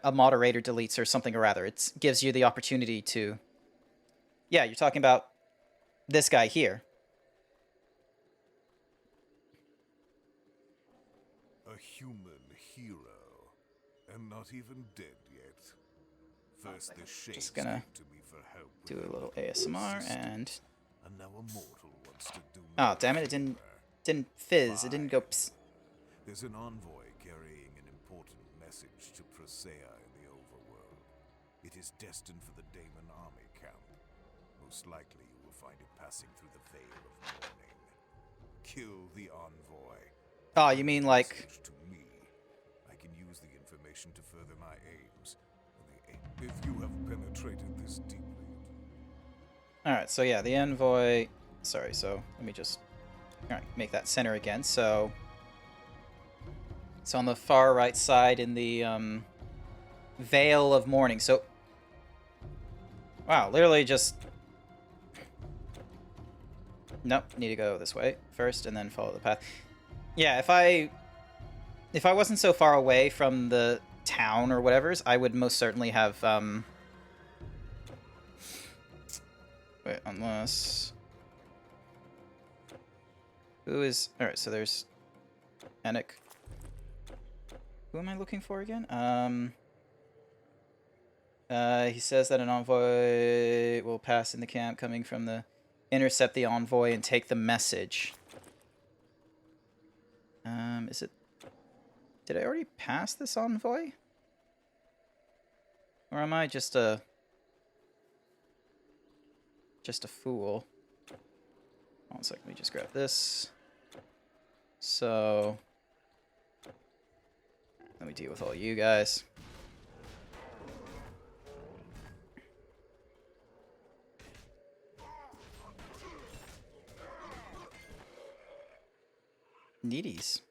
a moderator deletes or something or other. It gives you the opportunity to... Yeah, you're talking about this guy here. A human hero, and not even dead yet. First the shades Just gonna came to me for help with do a their little local ASMR system, and... now a mortal wants to do me Oh, a damn it, it favor. didn't fizz. It didn't go psst. There's an envoy carrying an important message to Presea in the overworld. It is destined for the Daemon army camp. Most likely you will find it passing through the Veil of Mourning. Kill the envoy. Oh, you mean like... Message to me. I can use the information to further my aims. If you have penetrated this deeply... Alright, so yeah, the envoy... Sorry, so let me just... Alright, make that center again. So it's on the far right side in the Veil of Mourning. So, wow, literally just... Nope, need to go this way first and then follow the path. Yeah, if I wasn't so far away from the town or whatever's, I would most certainly have... Wait, unless... Who is... Alright, so there's... Enoch. Who am I looking for again? He says that an envoy will pass in the camp coming from the... Intercept the envoy and take the message. Is it... Did I already pass this envoy? Or am I just a... Just a fool? One second, let me just grab this. So... Let me deal with all you guys. Needies.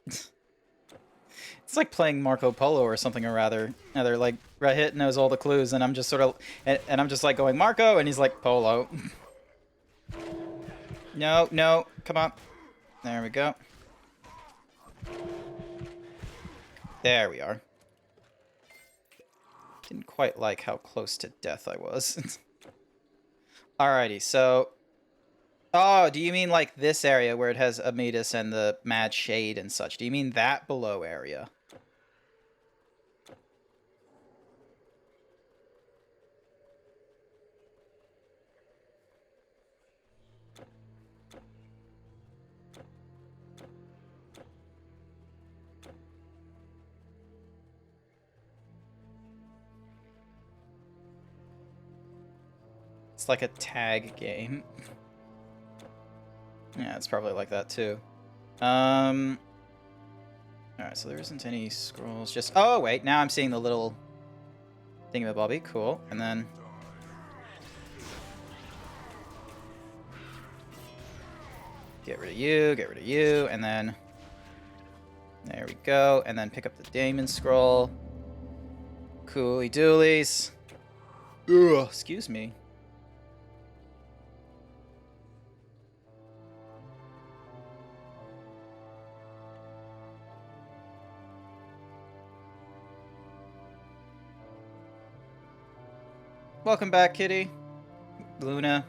It's like playing Marco Polo or something or rather. They're like, Rahit knows all the clues, and I'm just sort of... And I'm just like going, Marco, and he's like, Polo. No, no, come on. There we go. There we are. Didn't quite like how close to death I was. Alrighty, so... Oh, do you mean like this area where it has Amidus and the Mad Shade and such? Do you mean that below area? It's like a tag game. Yeah, it's probably like that too. Alright, so there isn't any scrolls. Just... Oh, wait. Now I'm seeing the little thingamabobby. Cool. And then... Get rid of you, and then... There we go. And then pick up the Daemon Scroll. Cooly doolies. Ugh, excuse me. Welcome back, kitty. Luna.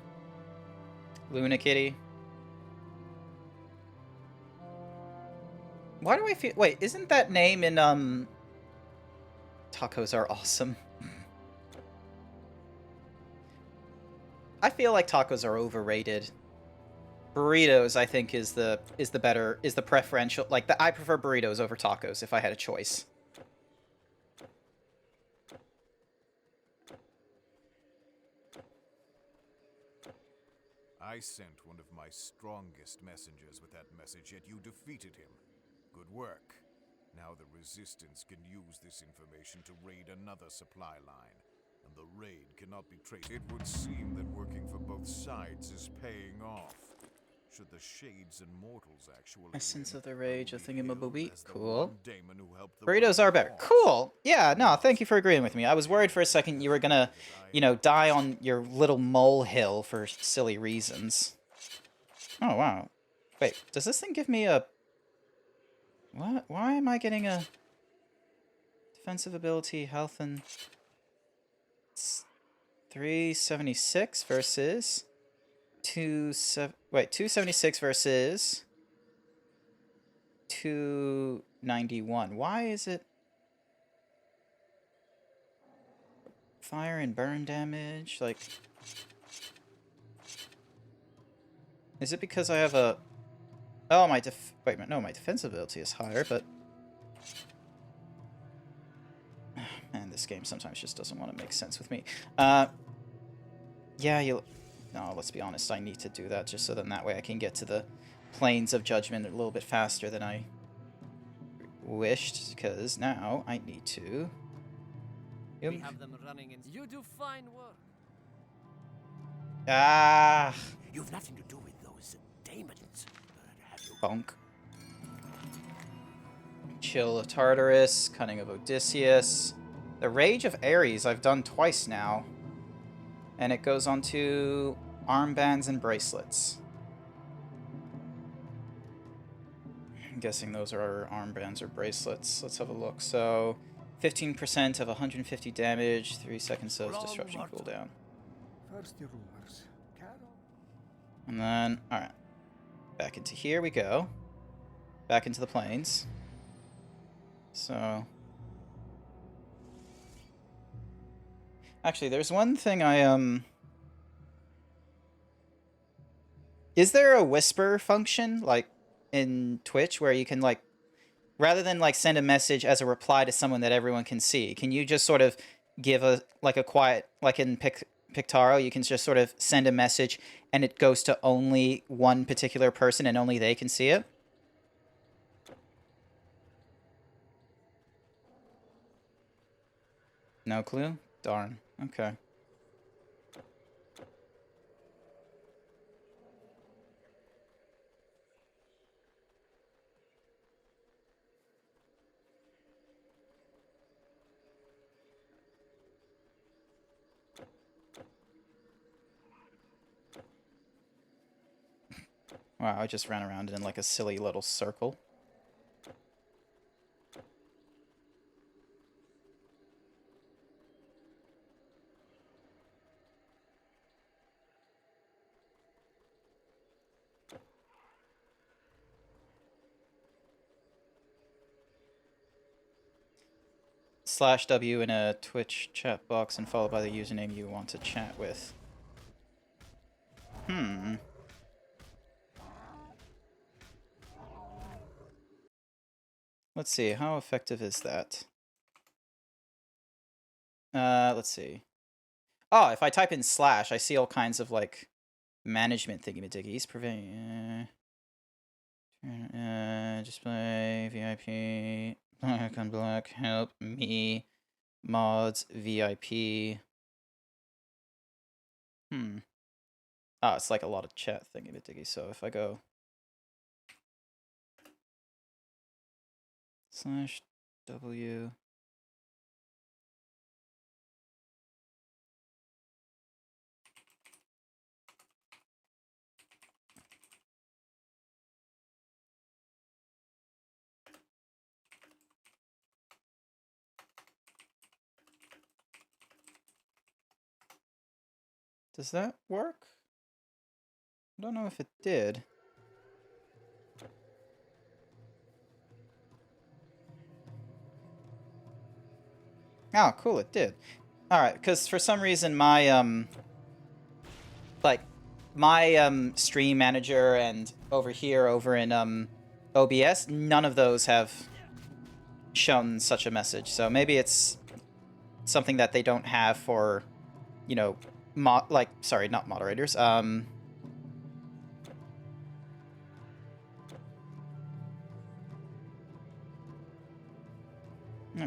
Luna kitty. Why do I feel... Wait, isn't that name in, Tacos are awesome? I feel like tacos are overrated. Burritos, I think, is the preferential... Like, I prefer burritos over tacos if I had a choice. I sent one of my strongest messengers with that message, yet you defeated him. Good work. Now the Resistance can use this information to raid another supply line, and the raid cannot be traced. It would seem that working for both sides is paying off. Should the Shades and Mortals actually... Essence of the Rage, a thingamabobby. Cool. Burritos Burritos are better. Cool! Yeah, no, thank you for agreeing with me. I was worried for a second you were gonna, you know, die on your little molehill for silly reasons. Oh, wow. Wait, does this thing give me a... What? Why am I getting a... Defensive ability, health, and... It's 376 versus... 276 versus... 291. Why is it... Fire and burn damage? Like... Is it because I have a... Oh, my wait a minute, no, my defense ability is higher, but... Man, this game sometimes just doesn't want to make sense with me. Yeah, you... No, let's be honest, I need to do that just so then that way I can get to the Plains of Judgment a little bit faster than I wished, because now I need to... We have them running in. You do fine work. Ah! You've nothing to do with those demons. Have you? Bonk. Chill of Tartarus, Cunning of Odysseus. The Rage of Ares I've done twice now. And it goes on to armbands and bracelets. I'm guessing those are armbands or bracelets. Let's have a look. So, 15% of 150 damage, 3 seconds of disruption cooldown. First the rumors. And then, alright. Back into here we go. Back into the plains. So... Actually, there's one thing I, Is there a whisper function, like, in Twitch, where you can, like, rather than, like, send a message as a reply to someone that everyone can see, can you just sort of give a quiet, like in Pictaro, you can just sort of send a message and it goes to only one particular person and only they can see it? No clue? Darn. Okay. Wow, I just ran around in like a silly little circle. /W in a Twitch chat box and followed by the username you want to chat with. Let's see, how effective is that? Let's see. Oh, if I type in slash, I see all kinds of, like, management thingy-majiggies. Prevent... display, VIP, black on black, help, me, mods, VIP. Oh, it's like a lot of chat thingy-majiggy, so if I go... /W... Does that work? I don't know if it did. Oh, cool, it did. Alright, because for some reason my, like, my, stream manager and over here, over in, OBS, none of those have shown such a message. So maybe it's something that they don't have for, you know, sorry, not moderators, oh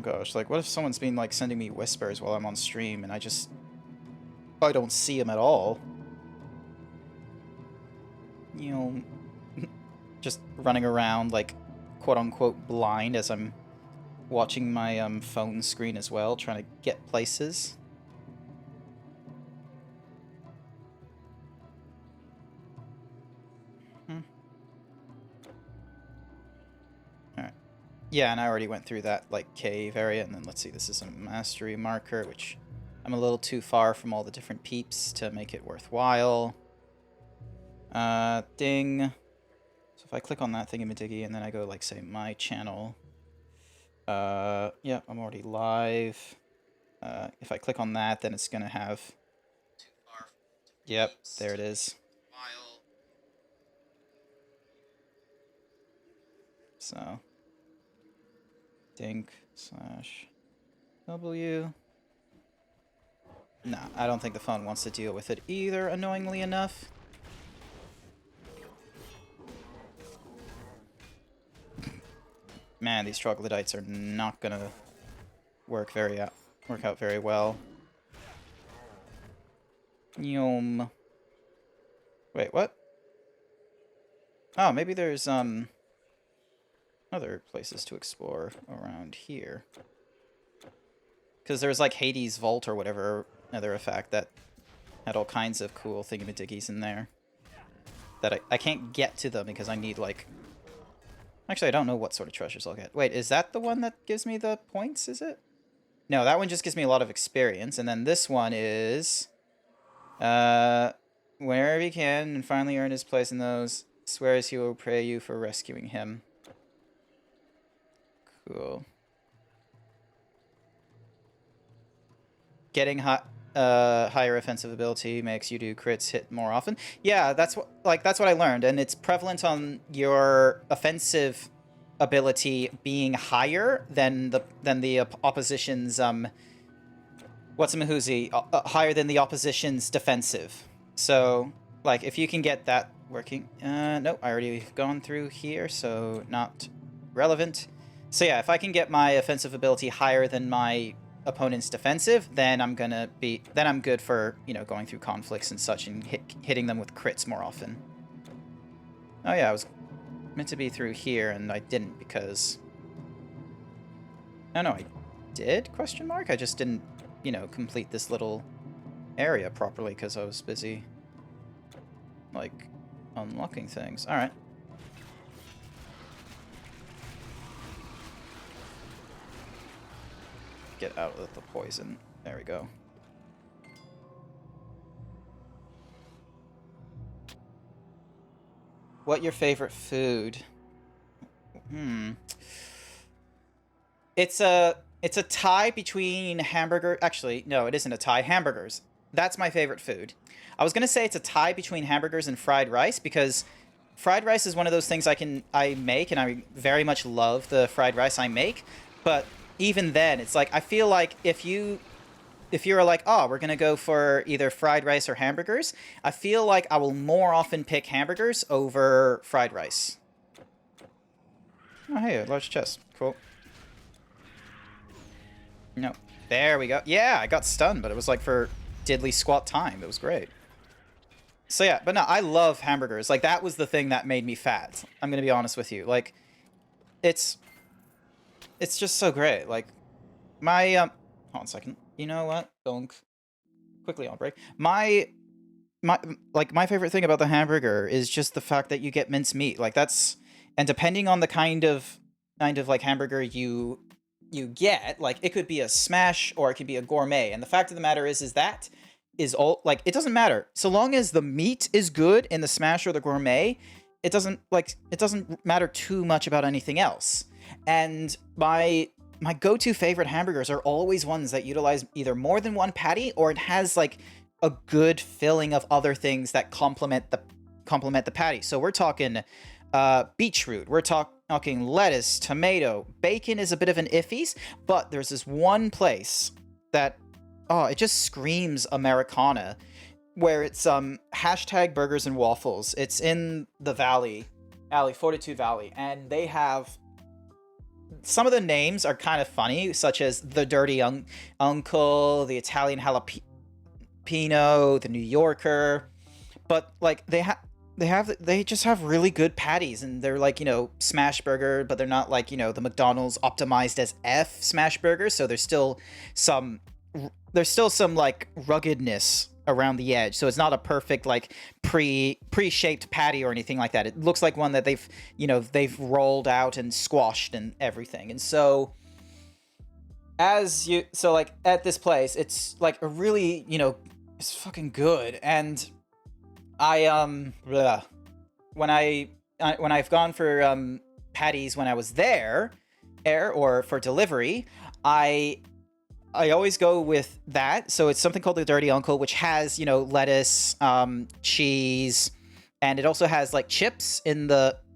gosh, like, what if someone's been, like, sending me whispers while I'm on stream and I don't see them at all? You know, just running around, like, quote-unquote blind as I'm watching my, phone screen as well, trying to get places. Alright. Yeah, and I already went through that, like, cave area, and then let's see, this is a mastery marker, which I'm a little too far from all the different peeps to make it worthwhile. Ding. So if I click on that thingy-majiggy, and then I go, like, say, my channel. Yeah, I'm already live. If I click on that, then it's gonna have... Yep, there it is. So... Dink/W. Nah, I don't think the phone wants to deal with it either, annoyingly enough. Man, these troglodytes are not gonna work out very well. Yum. Wait, what? Oh, maybe there's other places to explore around here. Because there's like Hades Vault or whatever other effect that had all kinds of cool thingamajiggies in there. That I can't get to them because I need, like... Actually, I don't know what sort of treasures I'll get. Wait, is that the one that gives me the points, is it? No, that one just gives me a lot of experience. And then this one is... whenever he can and finally earn his place in those, swears he will pray you for rescuing him. Cool. Getting higher offensive ability makes you do crits hit more often. Yeah, that's what I learned, and it's prevalent on your offensive ability being higher than the opposition's higher than the opposition's defensive. So, like, if you can get that working, nope, I already gone through here, so not relevant. So yeah, if I can get my offensive ability higher than my opponent's defensive, then I'm good for, you know, going through conflicts and such and hitting them with crits more often. Oh yeah, I was meant to be through here and I didn't because... No, I did? Question mark? I just didn't, you know, complete this little area properly because I was busy, like, unlocking things. Alright. Get out of the poison. There we go. What your favorite food? It's a tie between hamburger. Actually, no, it isn't a tie. Hamburgers. That's my favorite food. I was gonna say it's a tie between hamburgers and fried rice because fried rice is one of those things I make, and I very much love the fried rice I make. But even then, it's like I feel like if you if you're like, oh, we're gonna go for either fried rice or hamburgers, I feel like I will more often pick hamburgers over fried rice. Oh, hey, a large chest. Cool. No. There we go. Yeah, I got stunned, but it was like for diddly squat time. It was great. So yeah, but no, I love hamburgers. Like, that was the thing that made me fat. I'm gonna be honest with you. Like, it's just so great. Like, my, hold on a second. You know what? Don't quickly on break. My favorite thing about the hamburger is just the fact that you get minced meat. Like, that's, and depending on the kind of like hamburger you get, like, it could be a smash or it could be a gourmet. And the fact of the matter is that is all, like, it doesn't matter. So long as the meat is good in the smash or the gourmet, it doesn't matter too much about anything else. And my go-to favorite hamburgers are always ones that utilize either more than one patty, or it has like a good filling of other things that complement the patty. So we're talking beetroot, we're talking lettuce, tomato, bacon is a bit of an iffies, but there's this one place that, oh, it just screams Americana, where it's hashtag burgers and waffles. It's in the Valley, 42 Valley, and they have, some of the names are kind of funny, such as the Dirty Uncle, the Italian Jalapeno, the New Yorker, but like they just have really good patties, and they're like, you know, smash burger, but they're not like, you know, the McDonald's optimized as F smash burgers, so there's still some like ruggedness around the edge, so it's not a perfect like pre-shaped patty or anything like that. It looks like one that they've rolled out and squashed and everything. And so like at this place, it's like a really, you know, it's fucking good. And when I've gone for patties when I was there, or for delivery, I always go with that. So it's something called the Dirty Uncle, which has, you know, lettuce, cheese, and it also has like chips in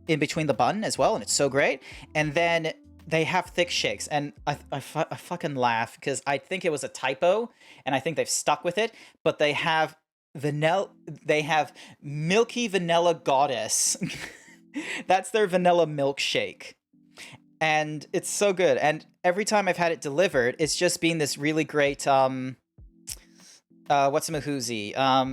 between the bun as well, and it's so great. And then they have thick shakes, and I fucking laugh because I think it was a typo, and I think they've stuck with it. But they have Milky Vanilla Goddess. That's their vanilla milkshake. And it's so good. And every time I've had it delivered, it's just been this really great, what's-a-mahoozy? Blah,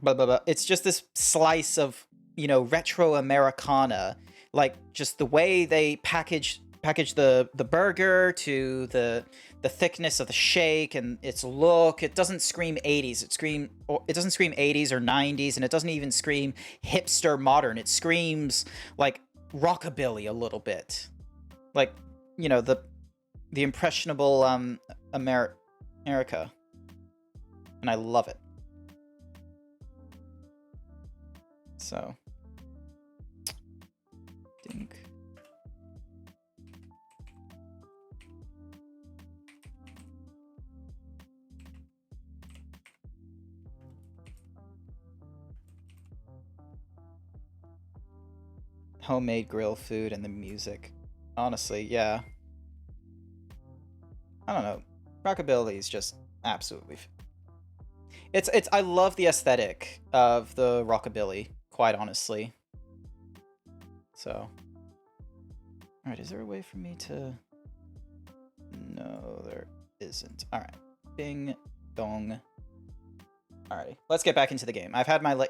blah, blah. It's just this slice of, you know, retro Americana. Like, just the way they package the burger, to the thickness of the shake and its look. It doesn't scream 80s. It doesn't scream 80s or 90s, and it doesn't even scream hipster modern. It screams like rockabilly a little bit, like, you know, the impressionable America, and I love it. So dink. Homemade grill food and the music. Honestly, yeah. I don't know. Rockabilly is just absolutely... I love the aesthetic of the rockabilly, quite honestly. So. Alright, is there a way for me to... No, there isn't. Alright. Bing, dong. Alrighty, let's get back into the game. I've had my,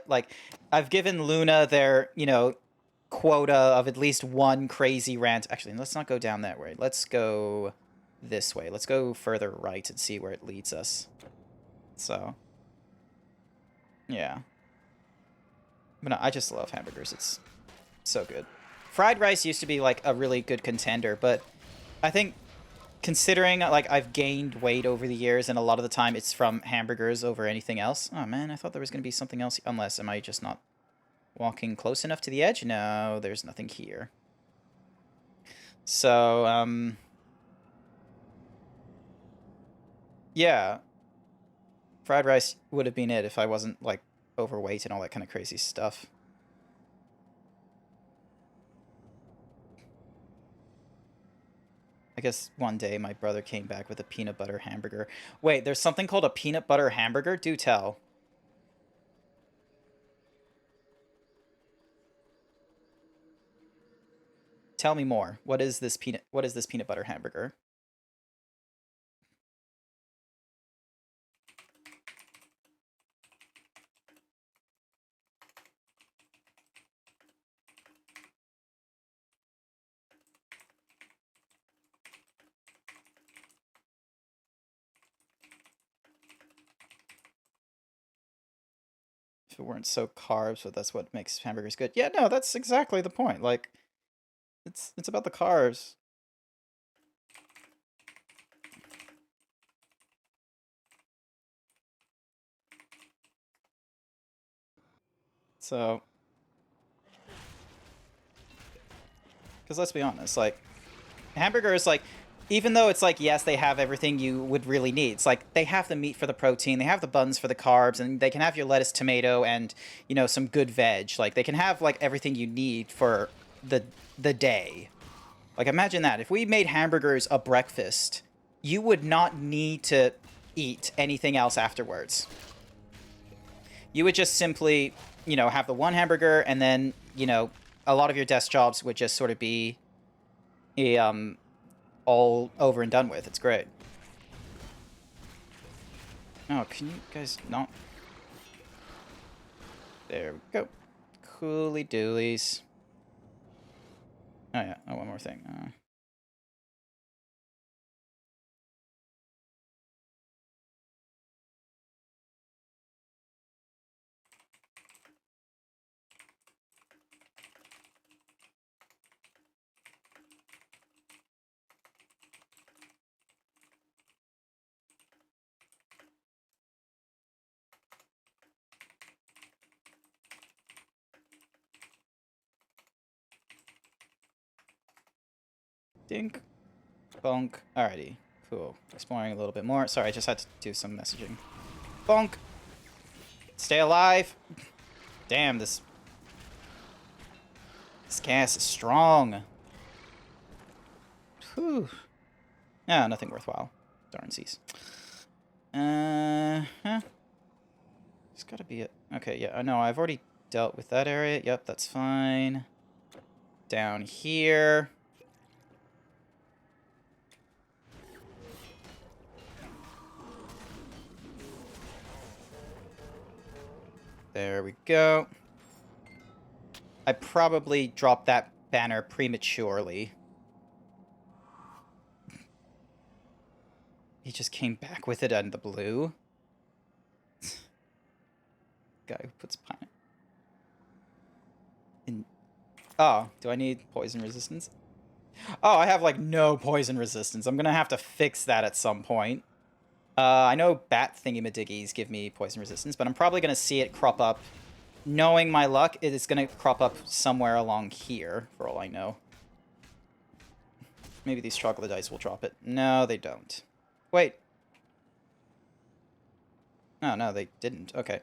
I've given Luna their, you know, quota of at least one crazy rant. Actually, let's not go down that way. Let's go this way. Let's go further right and see where it leads us. So, yeah. But no, I just love hamburgers. It's so good. Fried rice used to be like a really good contender, but I think considering like I've gained weight over the years, and a lot of the time it's from hamburgers over anything else. Oh man, I thought there was going to be something else. Unless, am I just not walking close enough to the edge? No, there's nothing here. So, yeah. Fried rice would have been it if I wasn't, like, overweight and all that kind of crazy stuff. guess one day my brother came back with a peanut butter hamburger. Wait, there's something called a peanut butter hamburger? Do tell. Tell me more. What is this peanut butter hamburger? If it weren't so carbs, but that's what makes hamburgers good. Yeah, no, that's exactly the point. Like, it's about the carbs. So, because let's be honest, like, hamburgers, like, even though it's like, yes, they have everything you would really need. It's like, they have the meat for the protein, they have the buns for the carbs, and they can have your lettuce, tomato, and, you know, some good veg. Like, they can have, like, everything you need for the day. Like, imagine that. If we made hamburgers a breakfast, you would not need to eat anything else afterwards. You would just simply, you know, have the one hamburger, and then, you know, a lot of your desk jobs would just sort of be all over and done with. It's great. Oh, can you guys not? There we go. Cooly doolies. Oh yeah, oh, one more thing. Dink. Bonk. Alrighty. Cool. Exploring a little bit more. Sorry, I just had to do some messaging. Bonk. Stay alive. Damn, this gas is strong. Whew. Yeah, nothing worthwhile. Darn seas. Huh? It's gotta be it. Okay, yeah, no, I've already dealt with that area. Yep, that's fine. Down here. There we go. I probably dropped that banner prematurely. He just came back with it out of the blue. Guy who puts pine in. Oh, do I need poison resistance? Oh, I have like no poison resistance. I'm gonna have to fix that at some point. I know bat thingy-madiggies give me poison resistance, but I'm probably gonna see it crop up. Knowing my luck, it is gonna crop up somewhere along here, for all I know. Maybe these troglodytes will drop it. No, they don't. Wait. Oh, no, they didn't. Okay.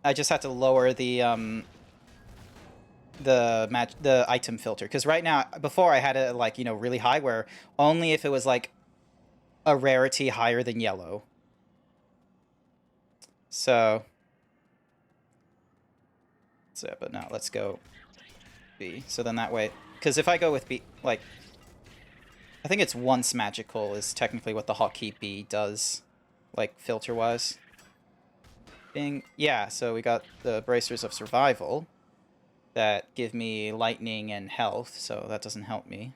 I just had to lower the item filter, because right now, before I had it like, you know, really high, where only if it was like a rarity higher than yellow. So yeah, but now let's go B. So then that way, because if I go with B, like, I think it's once magical is technically what the hotkey B does, like filter wise. Bing. Yeah, so we got the bracers of survival that give me lightning and health, so that doesn't help me.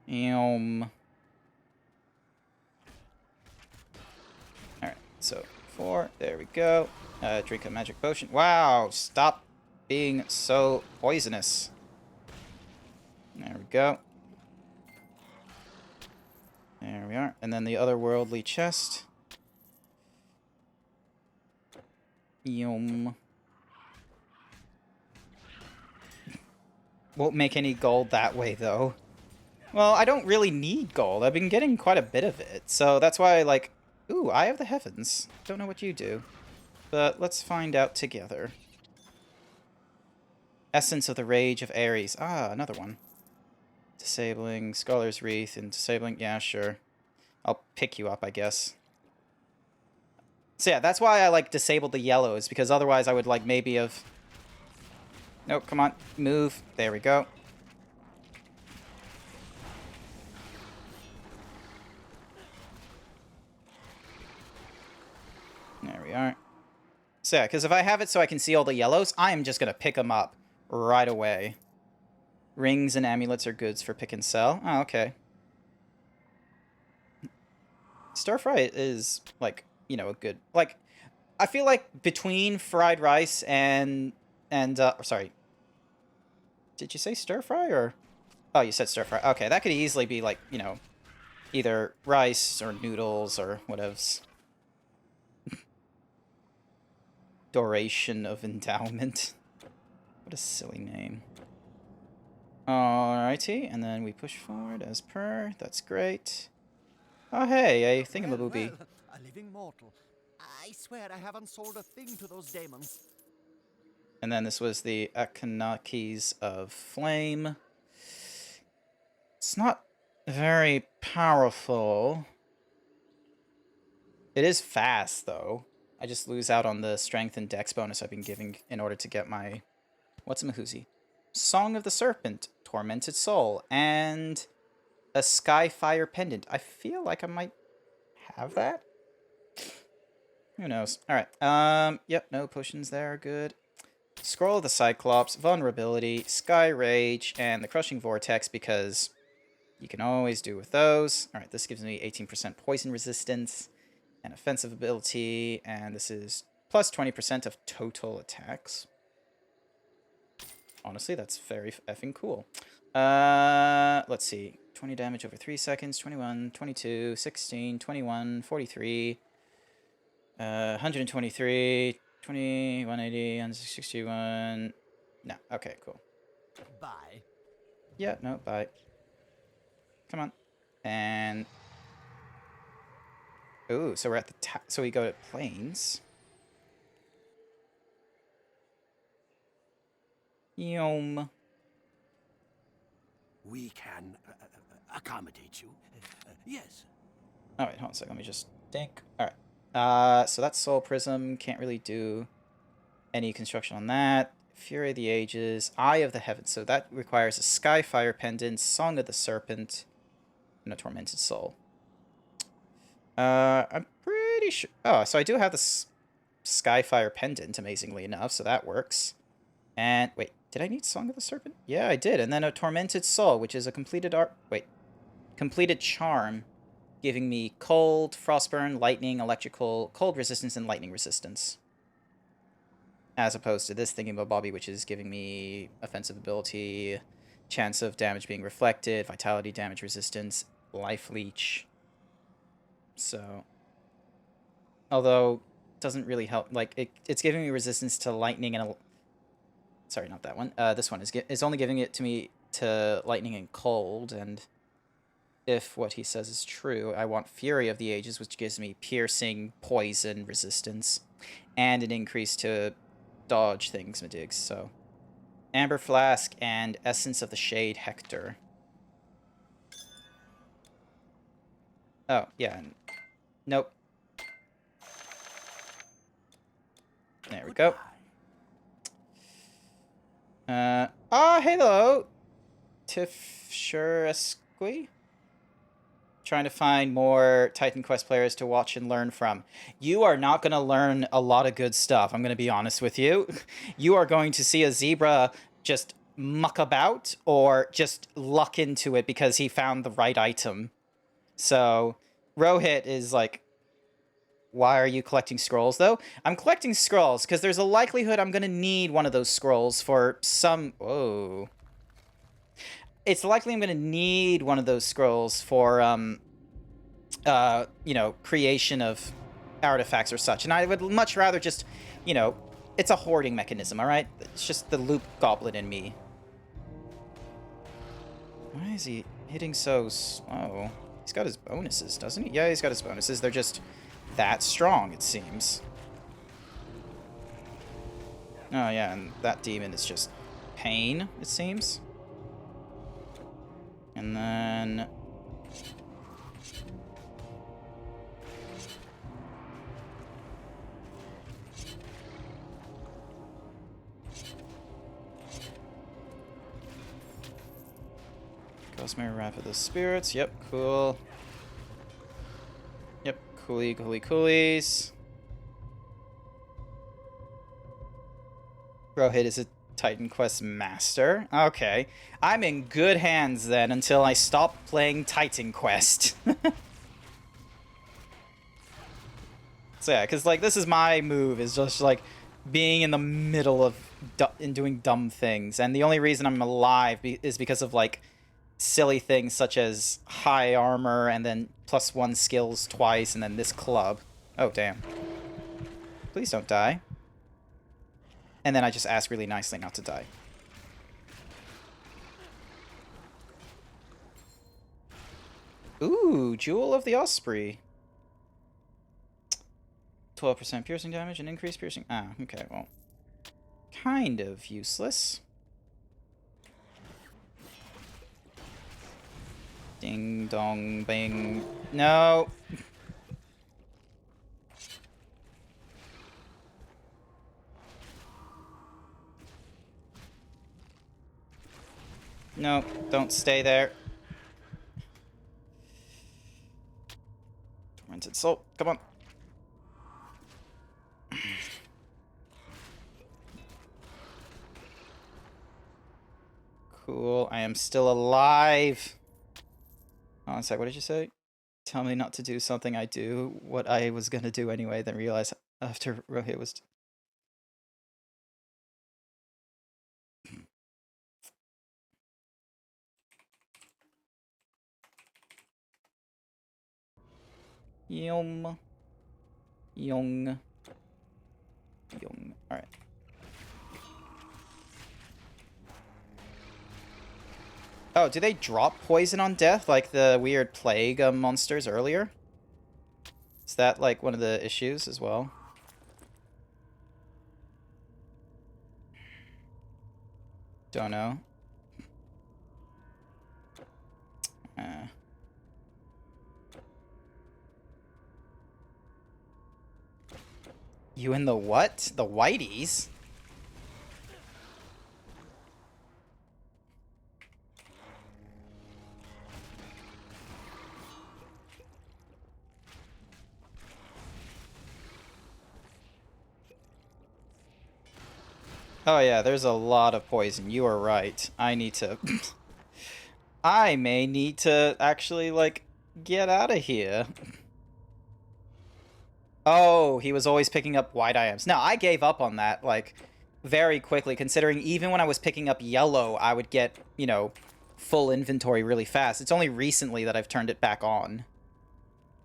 Alright, so 4, there we go. Drink a magic potion. Wow, stop being so poisonous. There we go. There we are. And then the otherworldly chest. Yum. Won't make any gold that way, though. Well, I don't really need gold. I've been getting quite a bit of it. So that's why, like... Ooh, Eye of the Heavens. Don't know what you do. But let's find out together. Essence of the Rage of Ares. Ah, another one. Disabling Scholar's Wreath and disabling... Yeah, sure. I'll pick you up, I guess. So yeah, that's why I, like, disabled the yellows, because otherwise I would, like, maybe have... Nope, come on. Move. There we go. There we are. So yeah, because if I have it so I can see all the yellows, I am just going to pick them up right away. Rings and amulets are goods for pick and sell. Oh, okay. Stir fry is, like, you know, a good... Like, I feel like between fried rice and sorry. Did you say stir fry or... Oh, you said stir fry. Okay, that could easily be, like, you know, either rice or noodles or whatevs. Duration of endowment. What a silly name. Alrighty, and then we push forward as per. That's great. Oh, hey, a thingamabooby. Well, a living mortal. I swear I haven't sold a thing to those demons. And then this was the Akanakis of Flame. It's not very powerful. It is fast, though. I just lose out on the strength and dex bonus I've been giving in order to get my... What's a Mahuzi? Song of the Serpent, Tormented Soul, and a Skyfire Pendant. I feel like I might have that. Who knows? Alright, yep, no potions there, good. Scroll of the Cyclops, Vulnerability, Sky Rage, and the Crushing Vortex, because you can always do with those. Alright, this gives me 18% poison resistance and offensive ability, and this is plus 20% of total attacks. Honestly, that's very effing cool. Let's see. 20 damage over 3 seconds, 21, 22, 16, 21, 43, 123, 20, 180, 161. No, okay, cool. Bye. Yeah, no, bye. Come on. And... Ooh, so we're at the so we go to plains. Yum. We can accommodate you. Yes. Oh, wait, hold on a second. Let me just think. Alright. So that's Soul Prism. Can't really do any construction on that. Fury of the Ages. Eye of the Heavens. So that requires a Skyfire Pendant, Song of the Serpent, and a Tormented Soul. I'm pretty sure... Oh, so I do have the Skyfire Pendant, amazingly enough, so that works. And, wait, did I need Song of the Serpent? Yeah, I did. And then a Tormented Soul, which is a completed completed charm, giving me cold, frostburn, lightning, electrical, cold resistance, and lightning resistance. As opposed to this thingamabobby, which is giving me offensive ability, chance of damage being reflected, vitality damage resistance, life leech. So, although it doesn't really help, like it's giving me resistance to lightning and sorry, not that one. This one is only giving it to me to lightning and cold, and if what he says is true, I want Fury of the Ages, which gives me piercing, poison resistance, and an increase to dodge things, Madigs. So, Amber Flask and Essence of the Shade Hector. Oh, yeah. Nope. There we go. Hello. Tifshuresqui. Trying to find more Titan Quest players to watch and learn from. You are not going to learn a lot of good stuff, I'm going to be honest with you. You are going to see a zebra just muck about or just luck into it because he found the right item. So, Rohit is like, why are you collecting scrolls, though? I'm collecting scrolls because there's a likelihood I'm going to need one of those scrolls for some... Whoa. It's likely I'm going to need one of those scrolls for, you know, creation of artifacts or such. And I would much rather just, you know, it's a hoarding mechanism, all right? It's just the loop goblin in me. Why is he hitting so slow? He's got his bonuses, doesn't he? Yeah, he's got his bonuses. They're just that strong, it seems. Oh, yeah, and that demon is just pain, it seems. And then... Cosmere Wrath of the Spirits. Yep, cool. Yep, coolies. Rohit is a Titan Quest master. Okay. I'm in good hands then until I stop playing Titan Quest. So yeah, because like this is my move, is just like being in the middle of and doing dumb things. And the only reason I'm alive is because of like silly things such as high armor and then +1 skills twice and then this club. Oh, damn. Please don't die. And then I just ask really nicely not to die. Ooh, Jewel of the Osprey. 12% piercing damage and increased piercing. Ah, okay, well. Kind of useless. Ding dong bing. No. No, don't stay there. Tormented Soul, come on. Cool, I am still alive. Oh, one sec, what did you say? Tell me not to do something I do what I was gonna do anyway, then realize after Rohit was... Yum. Young. Alright. Oh, do they drop poison on death like the weird plague monsters earlier? Is that like one of the issues as well? Don't know. You in the what? The Whiteys? Oh yeah, there's a lot of poison. You are right. I need to... I may need to actually, like, get out of here. Oh, he was always picking up white items. No, I gave up on that, like, very quickly, considering even when I was picking up yellow, I would get, you know, full inventory really fast. It's only recently that I've turned it back on.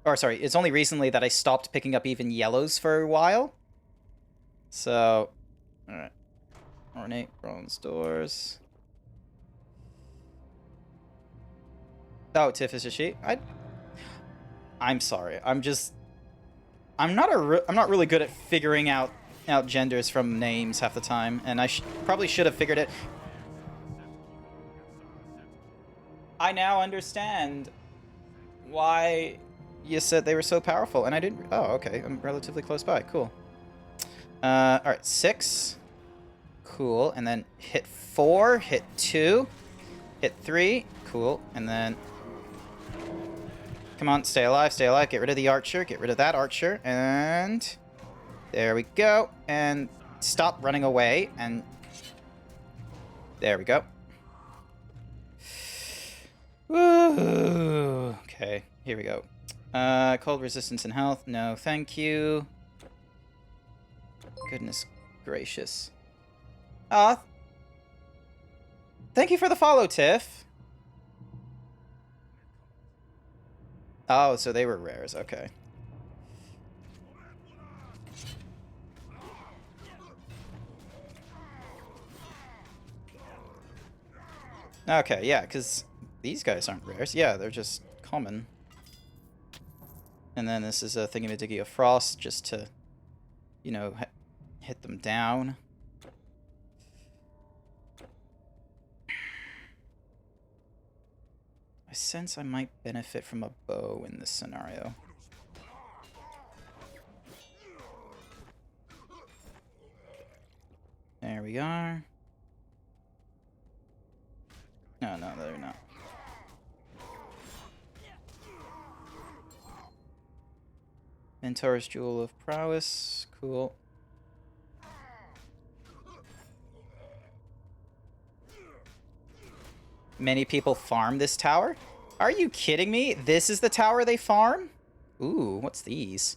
Or, sorry, it's only recently that I stopped picking up even yellows for a while. So, alright. Ornate bronze doors. Oh, Tiff is a she? I'm sorry. I'm not really good at figuring out genders from names half the time, and I probably should have figured it. I now understand why you said they were so powerful, and I didn't... Oh, okay. I'm relatively close by. Cool. Alright, 6. Cool. And then hit 4, hit 2, hit 3. Cool. And then... Come on, stay alive, stay alive. Get rid of the archer, get rid of that archer, and... There we go. And stop running away, and... There we go. Woo! Okay, here we go. Cold resistance and health. No, thank you. Goodness gracious. Thank you for the follow, Tiff. Oh, so they were rares. Okay. Okay, yeah, because these guys aren't rares. Yeah, they're just common. And then this is a thingy-majiggy of frost just to, you know, hit them down. I sense I might benefit from a bow in this scenario. There we are. No, they're not. Mentor's Jewel of Prowess. Cool. Many people farm this tower? Are you kidding me? This is the tower they farm? Ooh, what's these?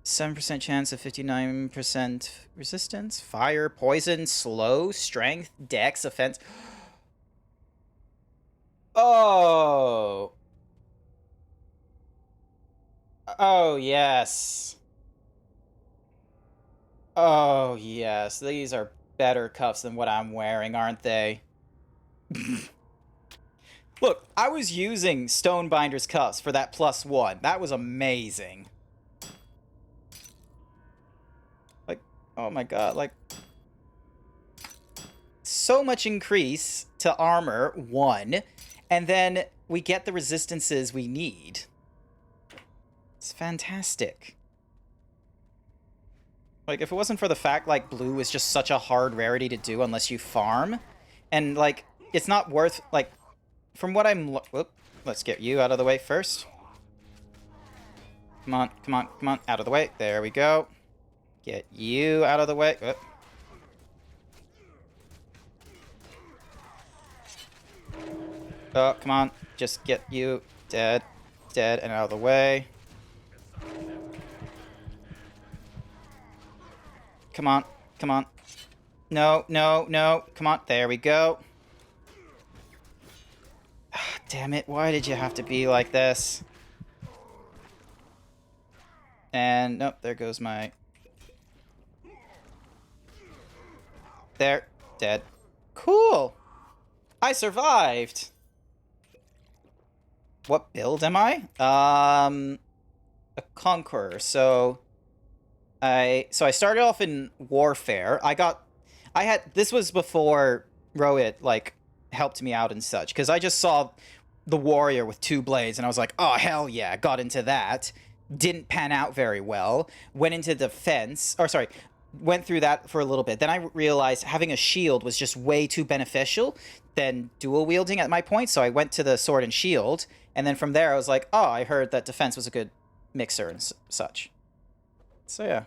7% chance of 59% resistance. Fire, poison, slow, strength, dex, offense. Oh. Oh, yes. Oh, yes. These are better cuffs than what I'm wearing, aren't they? Look, I was using Stonebinder's cuffs for that +1. That was amazing. Like, oh my god, like... so much increase to armor, 1, and then we get the resistances we need. It's fantastic. Like, if it wasn't for the fact, like, blue is just such a hard rarity to do unless you farm, and, like, it's not worth, like, from what I'm... Whoop, let's get you out of the way first. Come on, come on, come on, out of the way. There we go. Get you out of the way. Whoop. Oh, come on. Just get you dead, and out of the way. Come on, come on. No, no, no. Come on, there we go. Ah, damn it, why did you have to be like this? And, nope, there goes my... There, dead. Cool! I survived! What build am I? A Conqueror, so... I started off in Warfare. This was before Rohit, like, helped me out and such, because I just saw the Warrior with 2 blades, and I was like, oh, hell yeah, got into that. Didn't pan out very well. Went into Defense, or sorry, went through that for a little bit. Then I realized having a shield was just way too beneficial than dual wielding at my point, so I went to the Sword and Shield, and then from there I was like, oh, I heard that Defense was a good mixer and such. So yeah.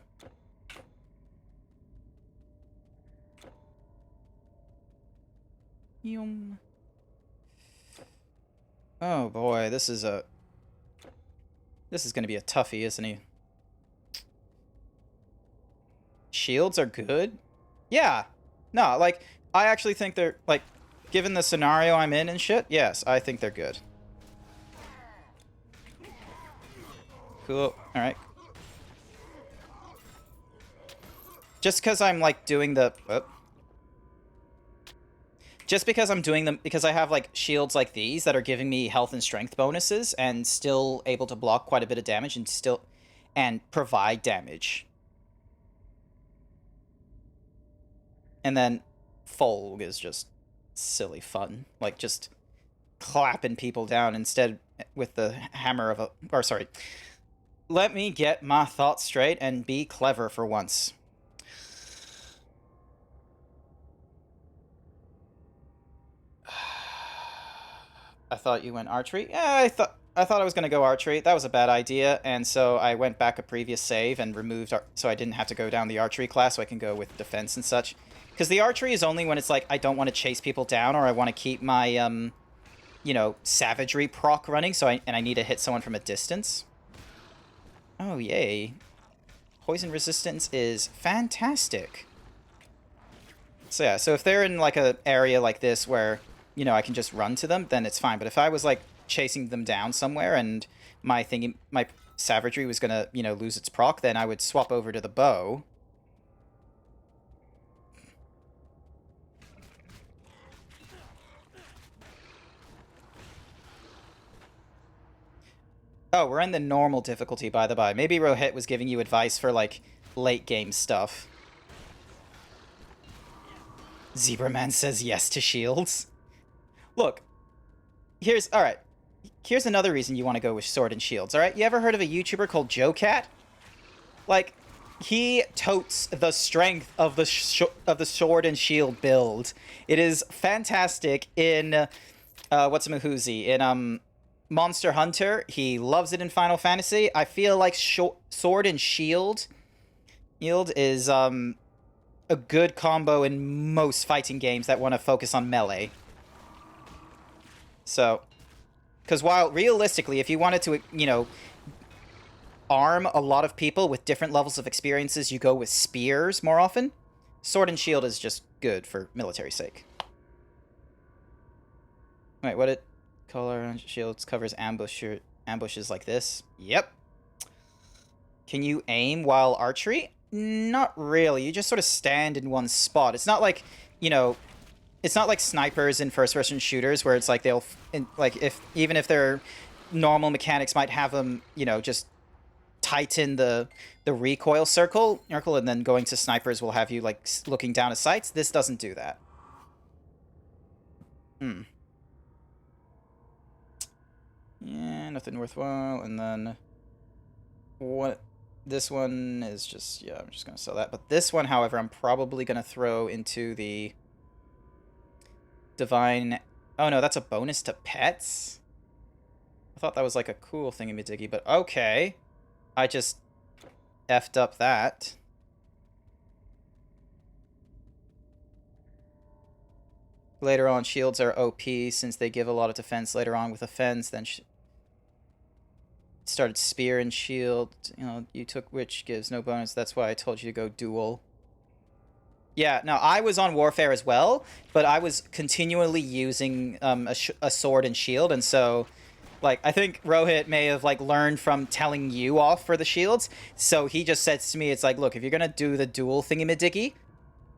Yum. Oh boy, this is gonna be a toughie, isn't he? Shields are good? Yeah. No, like, I actually think they're, like, given the scenario I'm in and shit, yes, I think they're good. Cool. Alright. Just because I'm, like, doing the... Just because I'm doing them, because I have, like, shields like these that are giving me health and strength bonuses and still able to block quite a bit of damage and provide damage. And then Folg is just silly fun. Like, just clapping people down instead with the hammer of a... Or, sorry. Let me get my thoughts straight and be clever for once. I thought you went archery? Yeah, I thought I was going to go archery. That was a bad idea, and so I went back a previous save and removed... so I didn't have to go down the archery class, so I can go with defense and such. Because the archery is only when it's like, I don't want to chase people down, or I want to keep my, you know, savagery proc running, so and I need to hit someone from a distance. Oh, yay. Poison resistance is fantastic. So yeah, so if they're in, like, an area like this where... you know, I can just run to them, then it's fine. But if I was, like, chasing them down somewhere and my savagery was gonna, you know, lose its proc, then I would swap over to the bow. Oh, we're in the normal difficulty, by the by. Maybe Rohit was giving you advice for, like, late game stuff. Zebraman says yes to shields. Look, All right. Here's another reason you want to go with sword and shields. All right, you ever heard of a YouTuber called Joe Cat? Like, he totes the strength of the sword and shield build. It is fantastic in what's-a-mahoozy in Monster Hunter. He loves it in Final Fantasy. I feel like sword and shield is a good combo in most fighting games that want to focus on melee. So, because while realistically, if you wanted to, you know, arm a lot of people with different levels of experiences, you go with spears more often. Sword and shield is just good for military sake. Wait, what it? Color shields covers ambushes like this. Yep. Can you aim while archery? Not really. You just sort of stand in one spot. It's not like, you know, it's not like snipers in first-person shooters where it's like they'll, even if their normal mechanics might have them, you know, just tighten the recoil circle, and then going to snipers will have you, like, looking down at sights. This doesn't do that. Yeah, nothing worthwhile. And then what? This one is just, yeah, I'm just going to sell that. But this one, however, I'm probably going to throw into the Divine... Oh, no, that's a bonus to pets? I thought that was like a cool thingy-majiggy, but okay. I just effed up that. Later on, shields are OP since they give a lot of defense later on with offense. Then started spear and shield. You know, you took which gives no bonus. That's why I told you to go dual. Yeah, no, I was on warfare as well, but I was continually using a sword and shield, and so, like, I think Rohit may have, like, learned from telling you off for the shields, so he just says to me, it's like, look, if you're gonna do the dual thingy-majiggy,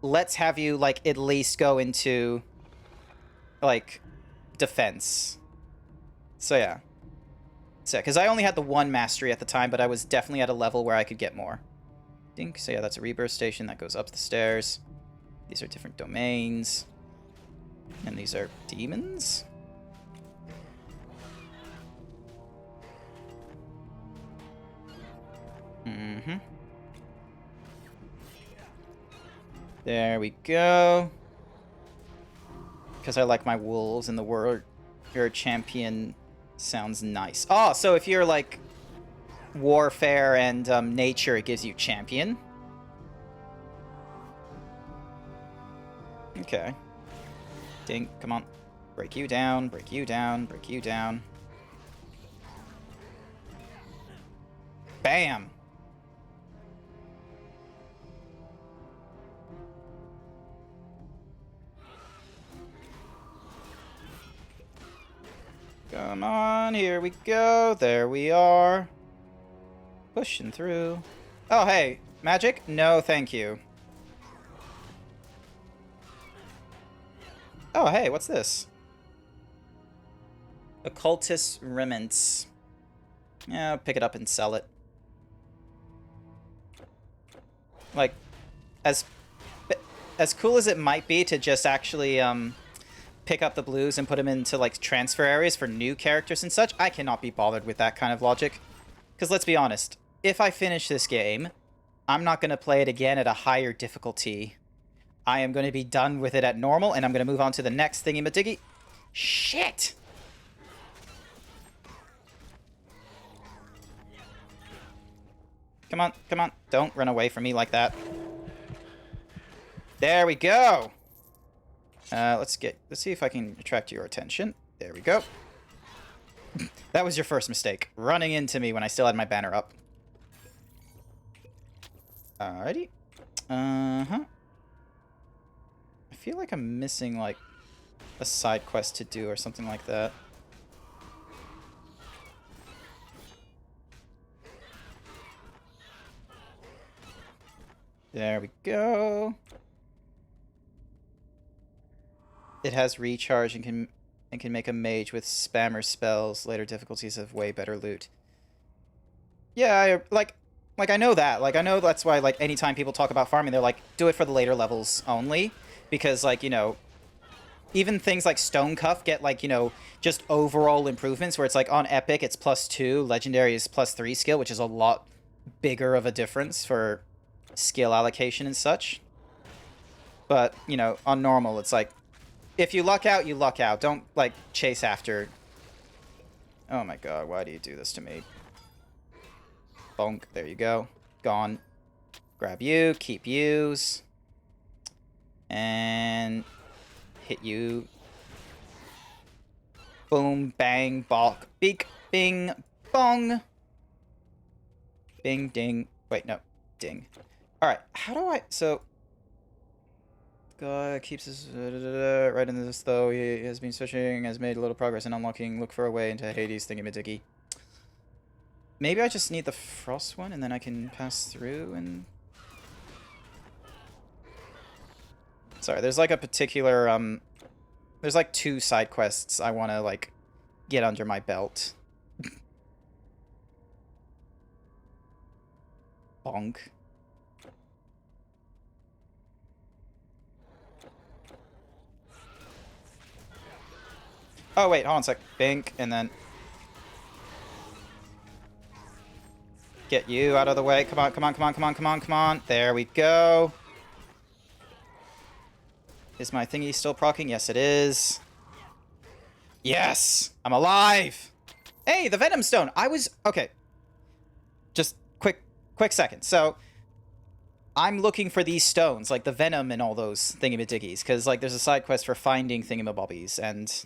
let's have you, like, at least go into, like, defense. So, yeah. So, because I only had the one mastery at the time, but I was definitely at a level where I could get more. Dink. So, yeah, that's a rebirth station that goes up the stairs. These are different domains. And these are demons? Mm-hmm. There we go. Because I like my wolves and the warrior champion sounds nice. Oh, so if you're like warfare and nature, it gives you champion. Okay. Dink, come on. Break you down, break you down, break you down. Bam! Come on, here we go. There we are. Pushing through. Oh, hey. Magic? No, thank you. Oh, hey, what's this? Occultist Remnants. Yeah, I'll pick it up and sell it. Like, as cool as it might be to just actually pick up the blues and put them into, like, transfer areas for new characters and such, I cannot be bothered with that kind of logic. Because let's be honest, if I finish this game, I'm not going to play it again at a higher difficulty. I am going to be done with it at normal, and I'm going to move on to the next thingy-majiggy. Shit! Come on, come on. Don't run away from me like that. There we go! Let's see if I can attract your attention. There we go. That was your first mistake. Running into me when I still had my banner up. Alrighty. Uh-huh. I feel like I'm missing, like, a side quest to do or something like that. There we go. It has recharge and can make a mage with spammer spells. Later difficulties have way better loot. Yeah, like I know that. Like, I know that's why, like, anytime people talk about farming, they're like, do it for the later levels only. Because, like, you know, even things like Stone Cuff get like, you know, just overall improvements where it's like on Epic it's +2, Legendary is +3 skill, which is a lot bigger of a difference for skill allocation and such. But, you know, on normal it's like, if you luck out, you luck out. Don't, like, chase after. Oh my god, why do you do this to me? Bonk, there you go. Gone. Grab you, keep yous. And hit you. Boom, bang, balk, beak, bing, bong. Bing, ding. Wait, no. Ding. Alright, how do I... So... God keeps his... right in this, though. He has been searching, has made a little progress in unlocking. Look for a way into Hades thingy-majiggy. Maybe I just need the frost one, and then I can pass through, and... Sorry, there's like a particular, there's like 2 side quests I want to, like, get under my belt. Bonk. Oh, wait, hold on a sec. Bink, and then... Get you out of the way. Come on, come on, come on, come on, come on, come on. There we go. Is my thingy still proccing? Yes, it is. Yes! I'm alive! Hey, the Venom Stone! I was... Okay. Just quick second. So, I'm looking for these stones, like the Venom and all those thingy-majiggies, because, like, there's a side quest for finding thingamabobbies, and...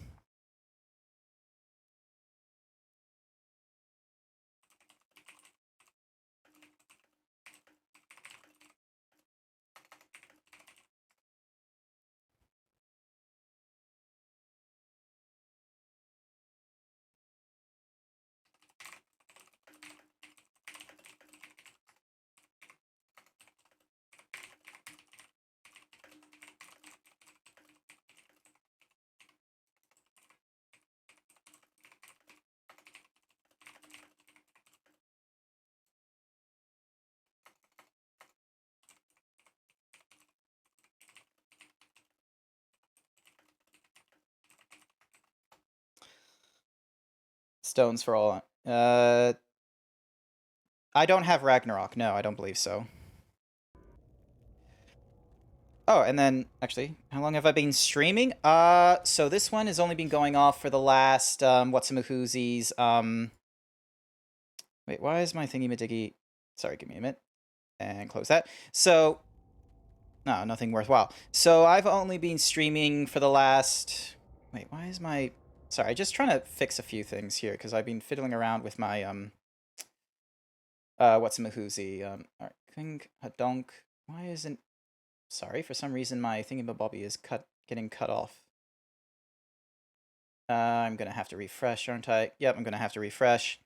Stones for all... I don't have Ragnarok. No, I don't believe so. Oh, and then, actually, how long have I been streaming? So this one has only been going off for the last, whatsamahoozies, Wait, why is my thingy-majiggy... Sorry, give me a minute. And close that. So... No, nothing worthwhile. So I've only been streaming for the last... Wait, why is my... Sorry, just trying to fix a few things here, because I've been fiddling around with my, whatsamahoozy. Alright, King Hadonk. Why isn't... Sorry, for some reason my thingamabobby is getting cut off. I'm gonna have to refresh, aren't I? Yep, I'm gonna have to refresh.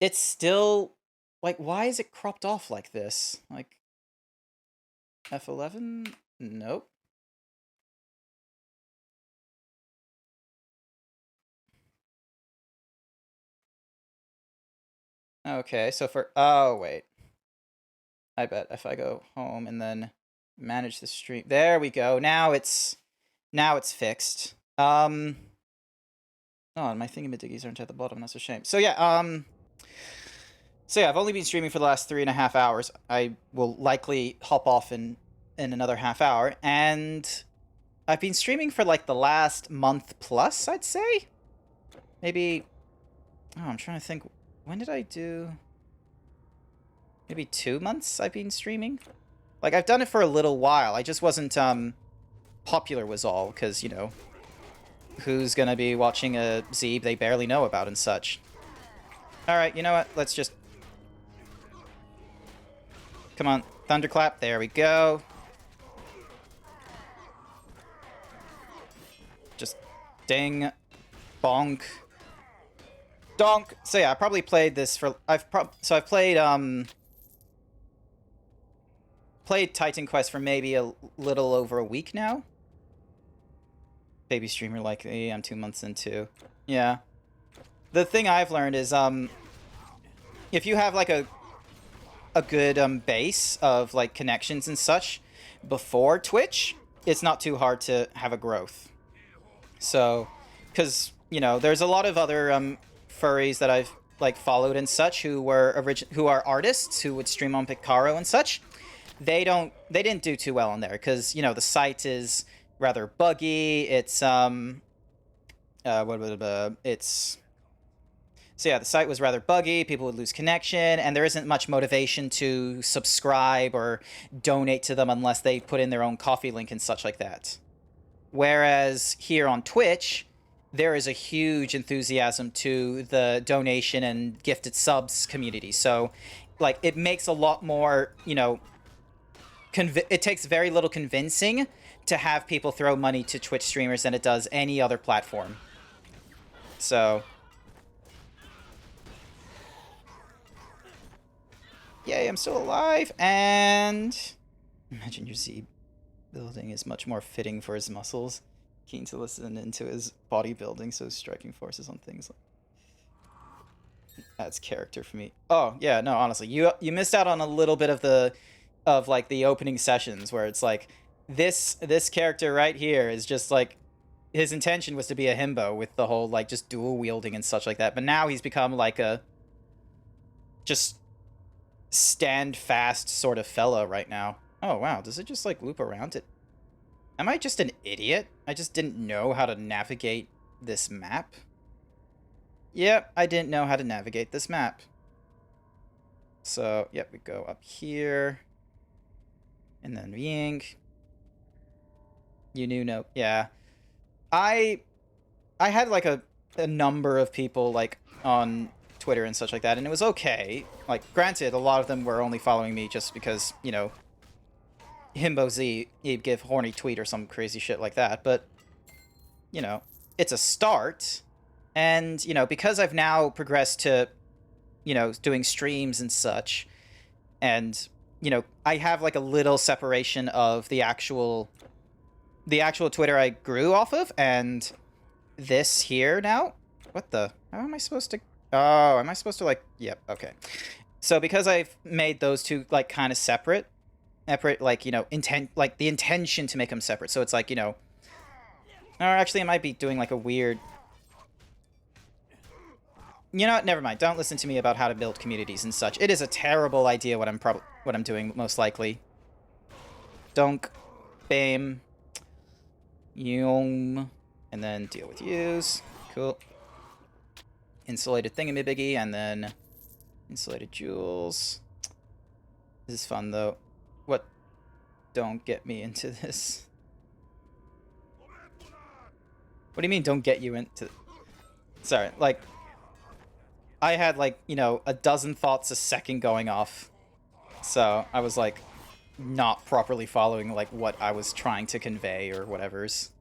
It's still... Like, why is it cropped off like this? Like... F11? Nope. Okay, so for... Oh, wait. I bet if I go home and then manage the stream... There we go. Now it's fixed. Oh, and my thingamajiggies aren't at the bottom. That's a shame. So yeah, I've only been streaming for the last 3.5 hours. I will likely hop off in another half hour, and I've been streaming for like the last month plus, I'd say. Maybe... Oh, I'm trying to think. When did I do... Maybe 2 months I've been streaming? Like, I've done it for a little while. I just wasn't, popular was all, because, you know, who's gonna be watching a Zeeb they barely know about and such. Alright, you know what? Let's just... Come on, Thunderclap. There we go. Just ding. Bonk. Donk. So yeah, I probably played this for... I've played, played Titan Quest for maybe a little over a week now. Baby streamer like me, I'm 2 months into. Yeah. The thing I've learned is, if you have like a good base of like connections and such before Twitch, it's not too hard to have a growth. So, because, you know, there's a lot of other furries that I've like followed and such who are artists who would stream on Picaro and such. They didn't do too well on there because, you know, the site is rather buggy. It's so yeah, the site was rather buggy. People would lose connection, and there isn't much motivation to subscribe or donate to them unless they put in their own Coffee link and such like that. Whereas here on Twitch, there is a huge enthusiasm to the donation and gifted subs community. So, like, it makes a lot more, you know, it takes very little convincing to have people throw money to Twitch streamers than it does any other platform. So, yay, I'm still alive, and imagine your Zeeb building is much more fitting for his muscles. Keen to listen into his bodybuilding, so striking forces on things like that's character for me. Oh yeah, no, honestly, you missed out on a little bit of the opening sessions where it's like this character right here is just like his intention was to be a himbo with the whole like just dual wielding and such like that, but now he's become like a just stand fast sort of fella right now. Oh wow, does it just like loop around it? Am I just an idiot? I just didn't know how to navigate this map? Yep, I didn't know how to navigate this map. So, yep, we go up here. And then Ying. You knew no. Yeah. I had like a number of people like on Twitter and such like that, and it was okay. Like, granted, a lot of them were only following me just because, you know, Himbo Z, he'd give horny tweet or some crazy shit like that, but, you know, it's a start, and, you know, because I've now progressed to, you know, doing streams and such, and, you know, I have, like, a little separation of the actual Twitter I grew off of, and this here now? What the? How am I supposed to... Oh, am I supposed to, like... Yep, okay. So, because I've made those two, like, kind of separate, like, you know, the intention to make them separate. So it's like, you know, or actually I might be doing like a weird, you know what, never mind. Don't listen to me about how to build communities and such. It is a terrible idea what I'm doing most likely. Dunk, bam, yum, and then deal with use. Cool. Insulated thingamabiggy, and then insulated jewels. This is fun though. What? Don't get me into this. What do you mean, don't get you into... Sorry, like... I had, like, you know, a dozen thoughts a second going off. So, I was, like, not properly following, like, what I was trying to convey or whatever's.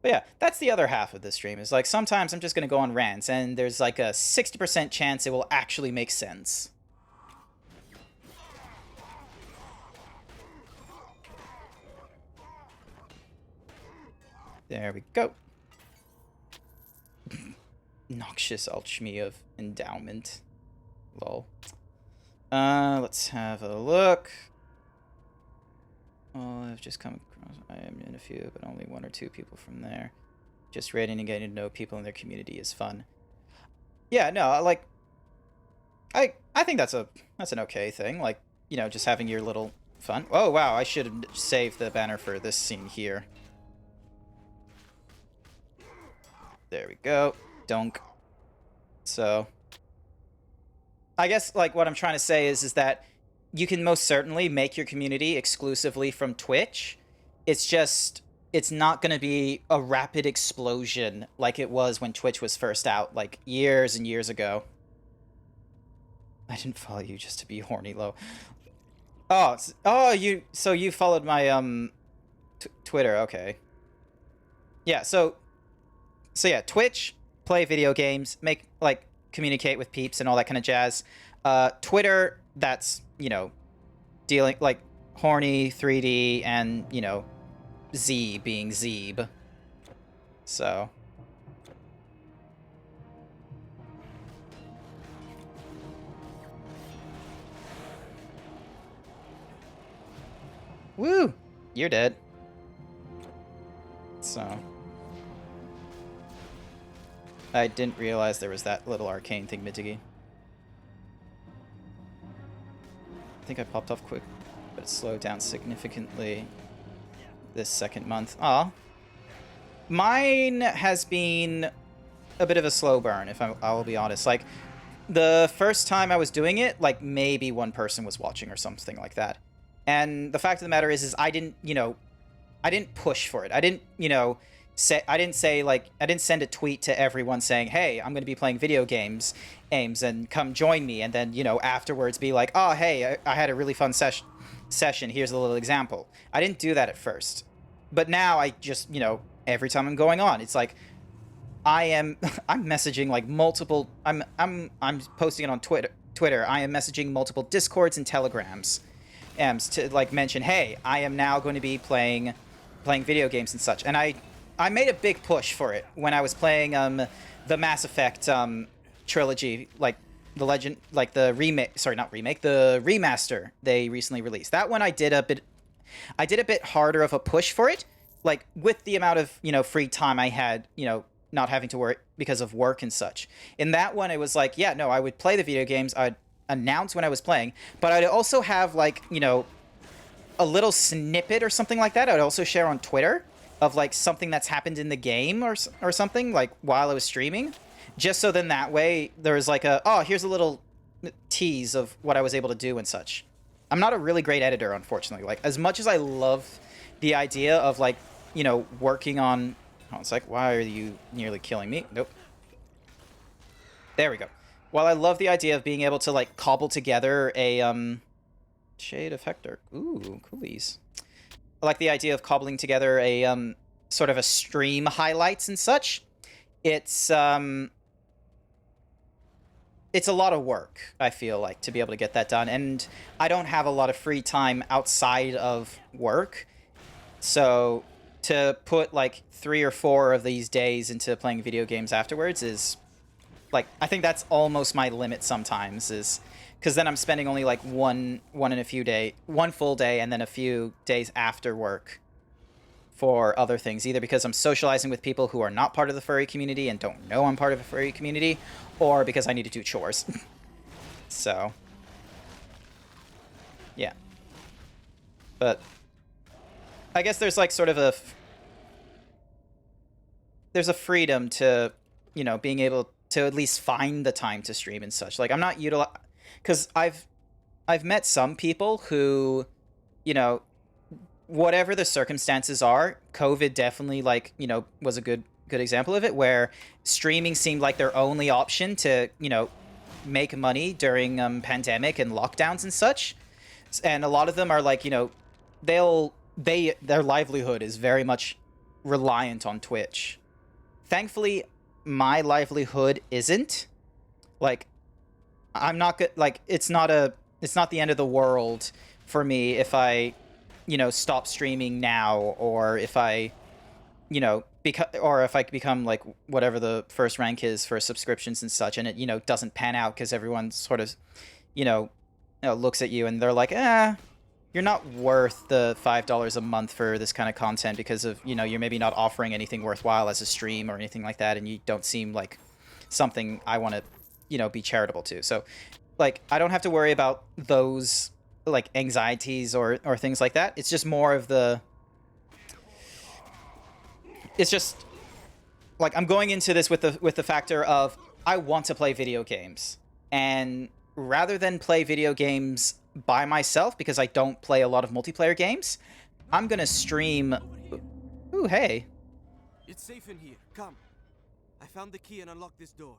But yeah, that's the other half of this stream, is, like, sometimes I'm just gonna go on rants, and there's, like, a 60% chance it will actually make sense. There we go. Noxious alchemy of endowment. Lol. Let's have a look. Oh, I've just come across... I am in a few, but only 1 or 2 people from there. Just raiding and getting to know people in their community is fun. Yeah, no, like... I think that's an okay thing. Like, you know, just having your little fun. Oh, wow, I should have saved the banner for this scene here. There we go. Dunk. So, I guess, like, what I'm trying to say is that you can most certainly make your community exclusively from Twitch. It's just, it's not going to be a rapid explosion like it was when Twitch was first out, like, years and years ago. I didn't follow you just to be horny low. Oh, so you followed my, Twitter, okay. Yeah, so yeah, Twitch, play video games, communicate with peeps and all that kind of jazz. Twitter, that's, you know, dealing, like, horny, 3D, and, you know, Z being Zeeb. So. Woo! you're dead. So I didn't realize there was that little arcane thing Mitigi. I think I popped off quick, but it slowed down significantly this second month. Aw. Mine has been a bit of a slow burn, if I will be honest. Like, the first time I was doing it, like, maybe one person was watching or something like that. And the fact of the matter is I didn't, you know, I didn't push for it. I didn't, you know, I didn't send a tweet to everyone saying, hey, I'm going to be playing video games, and come join me. And then, you know, afterwards be like, oh, hey, I had a really fun session. Here's a little example. I didn't do that at first. But now I just, you know, every time I'm going on, it's like, I'm messaging like multiple, I'm posting it on Twitter. I am messaging multiple Discords and Telegrams to like mention, hey, I am now going to be playing video games and such. And I made a big push for it when I was playing the Mass Effect trilogy, like the Legend, like the remake, sorry, not remake, the remaster they recently released. That one I did a bit harder of a push for it, like with the amount of, you know, free time I had, you know, not having to work because of work and such. In that one, it was like, yeah, no, I would play the video games, I'd announce when I was playing, but I'd also have like, you know, a little snippet or something like that I'd also share on Twitter of like something that's happened in the game or something, like while I was streaming, just so then that way there was like a, oh, here's a little tease of what I was able to do and such. I'm not a really great editor, unfortunately. Like, as much as I love the idea of like, you know, working on, oh, it's like, why are you nearly killing me? Nope. There we go. While I love the idea of being able to like cobble together a Shade of Hector. Ooh, coolies. I like the idea of cobbling together a sort of a stream highlights and such. It's a lot of work, I feel like, to be able to get that done, and I don't have a lot of free time outside of work. So to put like 3 or 4 of these days into playing video games afterwards is like, I think that's almost my limit sometimes, is because then I'm spending only like one full day and then a few days after work for other things, either because I'm socializing with people who are not part of the furry community and don't know I'm part of a furry community, or because I need to do chores. So yeah, but I guess there's like sort of there's a freedom to, you know, being able to at least find the time to stream and such. Like, I'm not because I've met some people who, you know, whatever the circumstances are, COVID definitely, like, you know, was a good example of it, where streaming seemed like their only option to, you know, make money during pandemic and lockdowns and such. And a lot of them are like, you know, their livelihood is very much reliant on Twitch. Thankfully, my livelihood isn't. Like, I'm not good. Like, it's not the end of the world for me if I, you know, stop streaming now, or if I, you know, if I become like whatever the first rank is for subscriptions and such, and it, you know, doesn't pan out because everyone sort of, you know, looks at you and they're like, you're not worth the $5 a month for this kind of content because of, you know, you're maybe not offering anything worthwhile as a stream or anything like that, and you don't seem like something I want to, you know, be charitable to. So, like, I don't have to worry about those, like, anxieties or things like that. It's just more of the... It's just... Like, I'm going into this with the factor of, I want to play video games. And rather than play video games by myself, because I don't play a lot of multiplayer games, I'm gonna stream... Ooh, hey. It's safe in here. Come. I found the key and unlocked this door.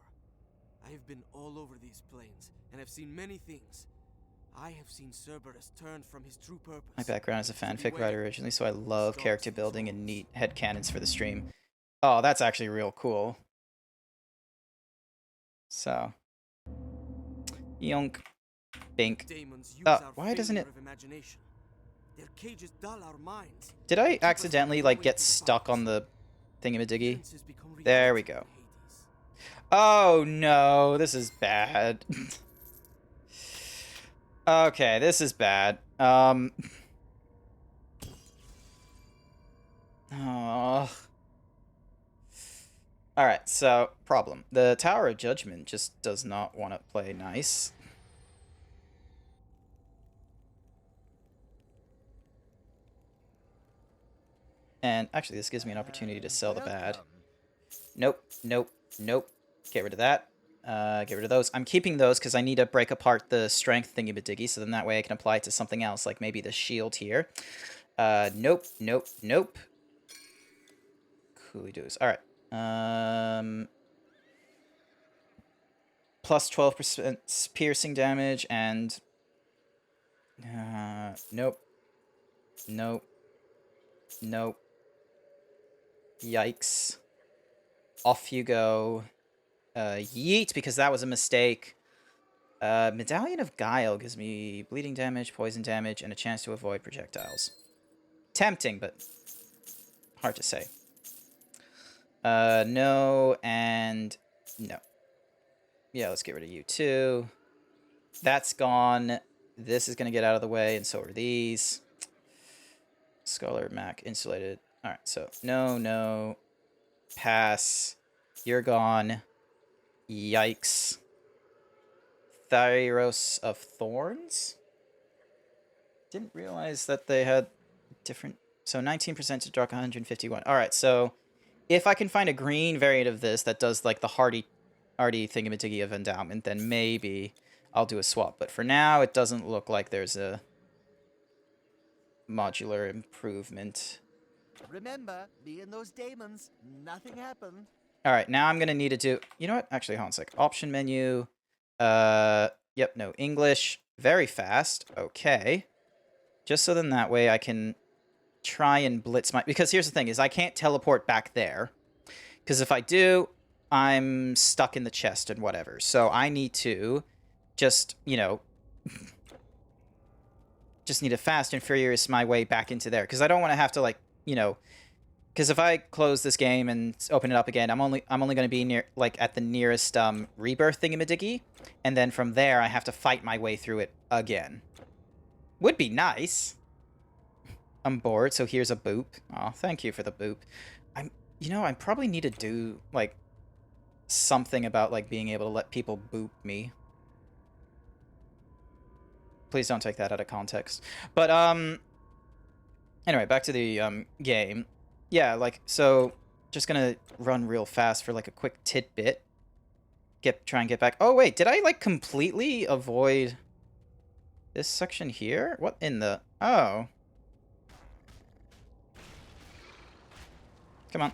I have been all over these plains, and have seen many things. I have seen Cerberus turn from his true purpose. My background is a fanfic writer originally, so I love character building and neat headcanons for the stream. Oh, that's actually real cool. So... Yonk. Bink. Why doesn't it... Their cages dull our minds. Did I accidentally, like, get stuck on the thingamadiggy? There we go. Oh, no. This is bad. Okay, this is bad. Alright, so, problem. The Tower of Judgment just does not want to play nice. And actually, this gives me an opportunity to sell the bad. Nope, nope, nope. Get rid of that. Get rid of those. I'm keeping those because I need to break apart the strength thingy-majiggy, so then that way I can apply it to something else, like maybe the shield here. Nope, nope, nope. Coolly doos. Alright. Plus 12% piercing damage, and... nope. Nope. Nope. Yikes. Off you go. Yeet, because that was a mistake. Medallion of Guile gives me bleeding damage, poison damage, and a chance to avoid projectiles. Tempting, but hard to say. No, and no. Yeah, let's get rid of you too. That's gone. This is going to get out of the way, and so are these. Scholar, Mac, insulated. Alright, so no, no. Pass. You're gone. Yikes. Thyros of Thorns? Didn't realize that they had different... So 19% to drop 151. Alright, so if I can find a green variant of this that does like the hardy thingamadiggy of endowment, then maybe I'll do a swap. But for now, it doesn't look like there's a modular improvement. Remember, me and those daemons, nothing happened. Alright, now I'm gonna need to do... You know what? Actually, hold on a sec. Option menu. Yep, no. English. Very fast. Okay. Just so then that way I can try and blitz my... Because here's the thing, is I can't teleport back there. Because if I do, I'm stuck in the chest and whatever. So I need to just, you know... just need to fast and furious my way back into there. Because I don't want to have to, like, you know... Because if I close this game and open it up again, I'm only going to be near, like, at the nearest rebirth thingamadiggy, and then from there I have to fight my way through it again. Would be nice. I'm bored, so here's a boop. Oh, thank you for the boop. You know, I probably need to do like something about like being able to let people boop me. Please don't take that out of context. But anyway, back to the game. Yeah, like, so, just gonna run real fast for, like, a quick tidbit. Try and get back. Oh, wait, did I, like, completely avoid this section here? What in the... Oh. Come on.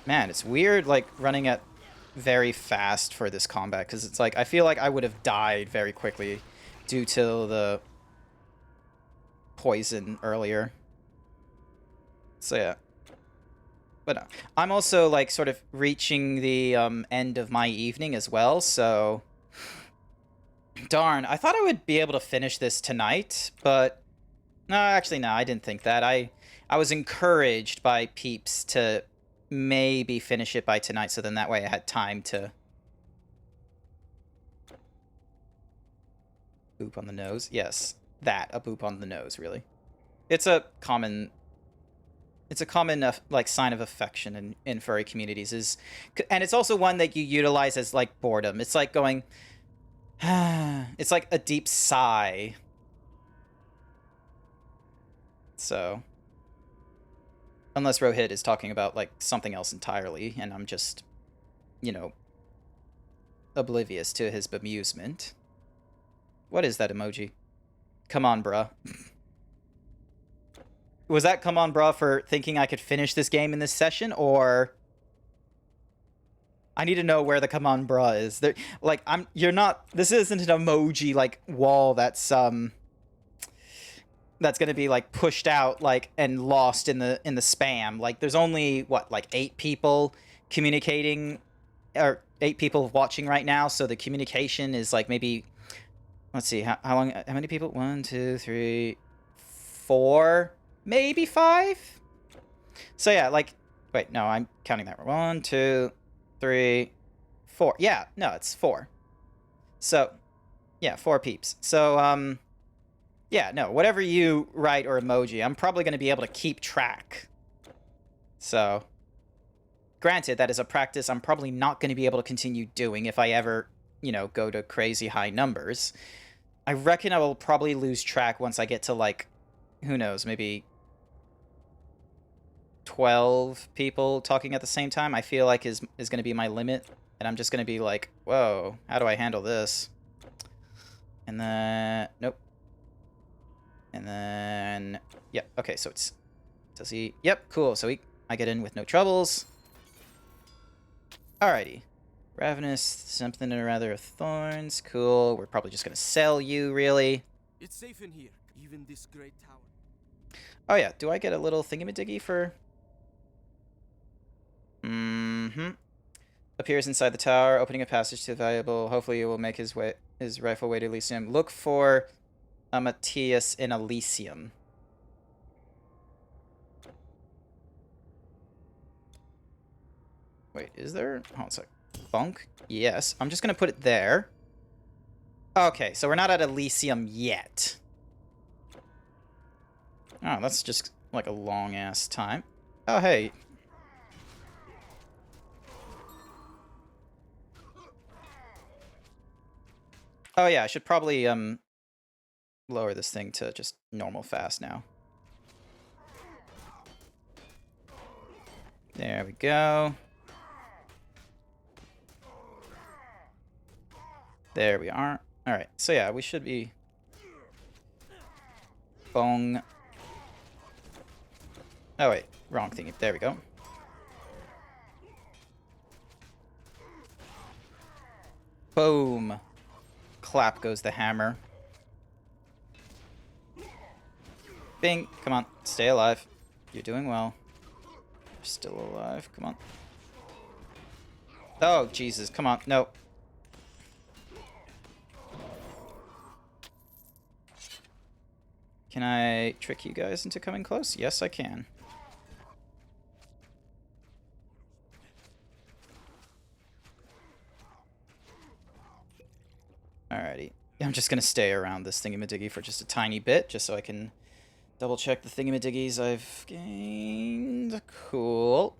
Man, it's weird, like, running at very fast for this combat, because it's like, I feel like I would have died very quickly due to the... poison earlier. So yeah. But no. I'm also like sort of reaching the end of my evening as well, so darn, I thought I would be able to finish this tonight, but no, actually no, I didn't think that. I was encouraged by peeps to maybe finish it by tonight, so then that way I had time to boop on the nose. Yes. That, a boop on the nose, really. It's a common like sign of affection in furry communities, and it's also one that you utilize as like boredom. It's like going it's like a deep sigh. So unless Rohit is talking about like something else entirely and I'm just, you know, oblivious to his bemusement. What is that emoji? Come on, bruh. Was that come on, bruh, for thinking I could finish this game in this session, or... I need to know where the come on, bruh is. There, like, you're not... This isn't an emoji, like, wall that's gonna be, like, pushed out, like, and lost in the spam. Like, there's only, what, like, 8 people communicating, or 8 people watching right now, so the communication is, like, maybe... Let's see, how many people? 1, 2, 3, 4, maybe 5? So yeah, like, wait, no, I'm counting that. 1, 2, 3, 4. Yeah, no, it's 4. So, yeah, 4 peeps. So, yeah, no, whatever you write or emoji, I'm probably going to be able to keep track So, granted, that is a practice I'm probably not going to be able to continue doing if I ever, you know, go to crazy high numbers. I reckon I will probably lose track once I get to, like, who knows, maybe 12 people talking at the same time. I feel like is going to be my limit. And I'm just going to be like, whoa, how do I handle this? And then, nope. And then, yep, okay, so it's, does he, yep, cool, so I get in with no troubles. Alrighty. Ravenous, something or rather of thorns, cool. We're probably just gonna sell you, really. It's safe in here, even this great tower. Oh yeah, do I get a little thingamadiggy for... Mm-hmm. Appears inside the tower, opening a passage to the valuable. Hopefully he will make his rifle way to Elysium. Look for a Matthias in Elysium. Wait, is there? Hold on a sec. Bunk? Yes. I'm just going to put it there. Okay, so we're not at Elysium yet. Oh, that's just like a long-ass time. Oh, hey. Oh, yeah, I should probably lower this thing to just normal fast now. There we go. There we are. Alright, so yeah, we should be... Bong. Oh wait, wrong thing. There we go. Boom. Clap goes the hammer. Bing. Come on, stay alive. You're doing well. You're still alive. Come on. Oh, Jesus. Come on. No. Can I trick you guys into coming close? Yes, I can. Alrighty. I'm just gonna stay around this thingamadiggy for just a tiny bit, just so I can double check the thingamadiggies I've gained. Cool.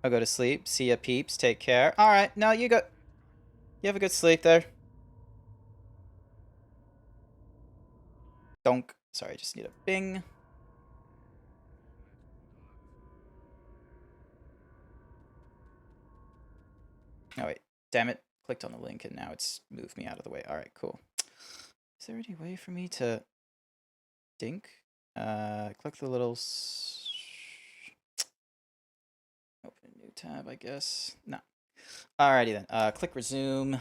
I'll go to sleep. See ya, peeps. Take care. Alright, no, you have a good sleep there. Donk. Sorry, I just need a bing. Oh, wait. Damn it. Clicked on the link and now it's moved me out of the way. Alright, cool. Is there any way for me to... Dink? Click the little... Open a new tab, I guess. No. Alrighty then. Click resume.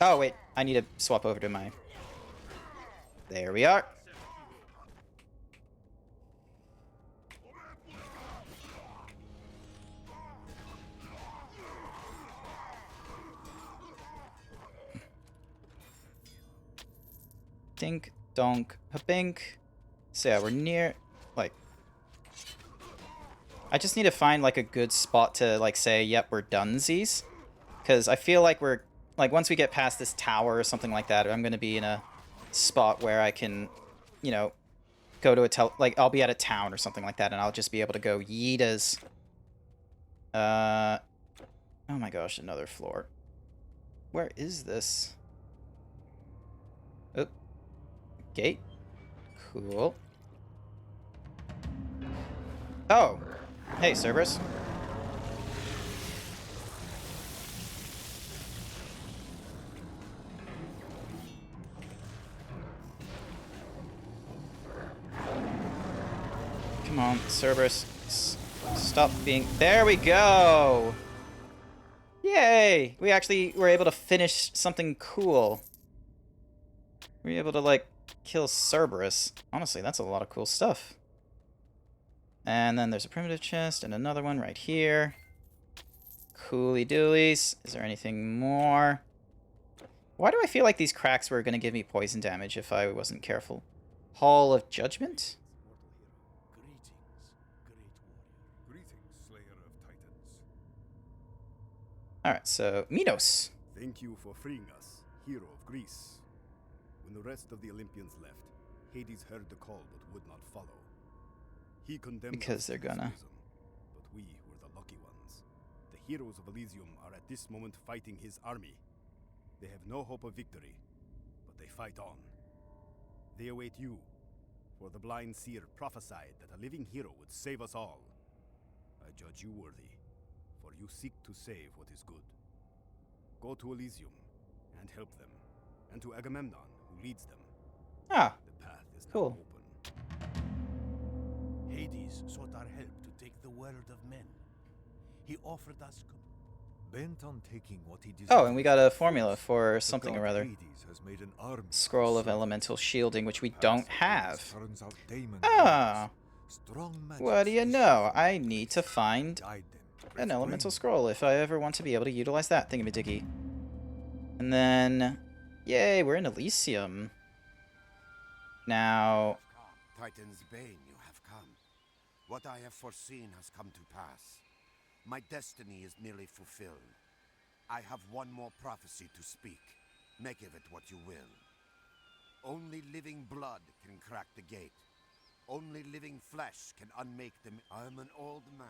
Oh, wait. I need to swap over to my... There we are. Dink, donk, habink. So yeah, we're near... Like... I just need to find, like, a good spot to, like, say, yep, we're donesies. Because I feel like we're... Like, once we get past this tower or something like that, I'm going to be in a spot where I can, you know, go to a... Like, I'll be at a town or something like that, and I'll just be able to go yeetas. Oh my gosh, another floor. Where is this? Oh. Gate. Cool. Oh. Hey, Cerberus. Come on, Cerberus. Stop being... There we go! Yay! We actually were able to finish something cool. We were able to, like, kill Cerberus. Honestly, that's a lot of cool stuff. And then there's a primitive chest and another one right here. Cooly doolies. Is there anything more? Why do I feel like these cracks were going to give me poison damage if I wasn't careful? Hall of Judgment? Alright, so Minos. Thank you for freeing us, hero of Greece. When the rest of the Olympians left, Hades heard the call but would not follow. He condemned Because us they're to this gonna. prison, but we were the lucky ones. The heroes of Elysium are at this moment fighting his army. They have no hope of victory, but they fight on. They await you, for the blind seer prophesied that a living hero would save us all. I judge you worthy, for you seek to save what is good. Go to Elysium and help them, and to Agamemnon, who leads them. Ah, The path is now cool. open. Hades sought our help to take the world of men. He offered us. Bent on taking what he Oh, and we got a desires, formula for the something god or other. Hades has made an army Scroll of servants. elemental shielding, which we As don't Hades have. turns out demon Ah, warriors, strong what do you magics know? issue I need to find guide them. an elemental Bring scroll if I ever want to be able to utilize that thingamadiggy. And then, yay, we're in Elysium. Now, Titan's bane, you have come. What I have foreseen has come to pass. My destiny is nearly fulfilled. I have one more prophecy to speak. Make of it what you will. Only living blood can crack the gate. Only living flesh can unmake them. I'm an old man.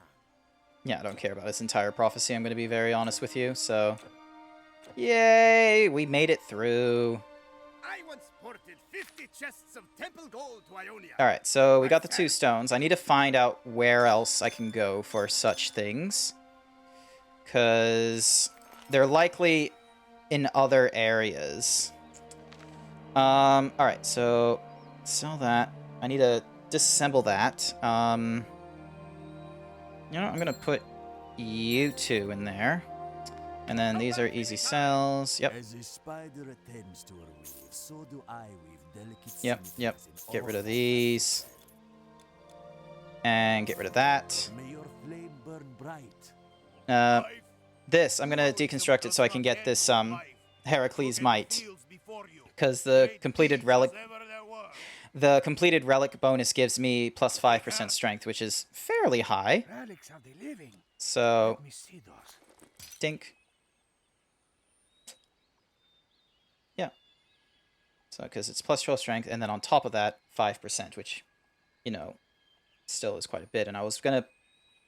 yeah, I don't care about his entire prophecy, I'm going to be very honest with you, so... Yay, we made it through. I once ported 50 chests of temple gold to Ionia. Alright, so we got the 2 stones. I need to find out where else I can go for such things. Because they're likely in other areas. Alright, so sell that. I need to disassemble that. You know what, I'm gonna put you 2 in there. And then these are easy sells. Yep. As a spider attends to her weave, so do I weave delicate Yep. symmetries in Get all rid of forms. these. And get rid of that. May your flame burn bright. This, I'm gonna deconstruct it so I can get this, Heracles Might. Because the completed relic... The completed relic bonus gives me plus 5% strength, which is fairly high. Relics of the living. So, Let me see those. dink. Yeah. So, because it's plus 12 strength, and then on top of that, 5%, which, you know, still is quite a bit. And I was gonna...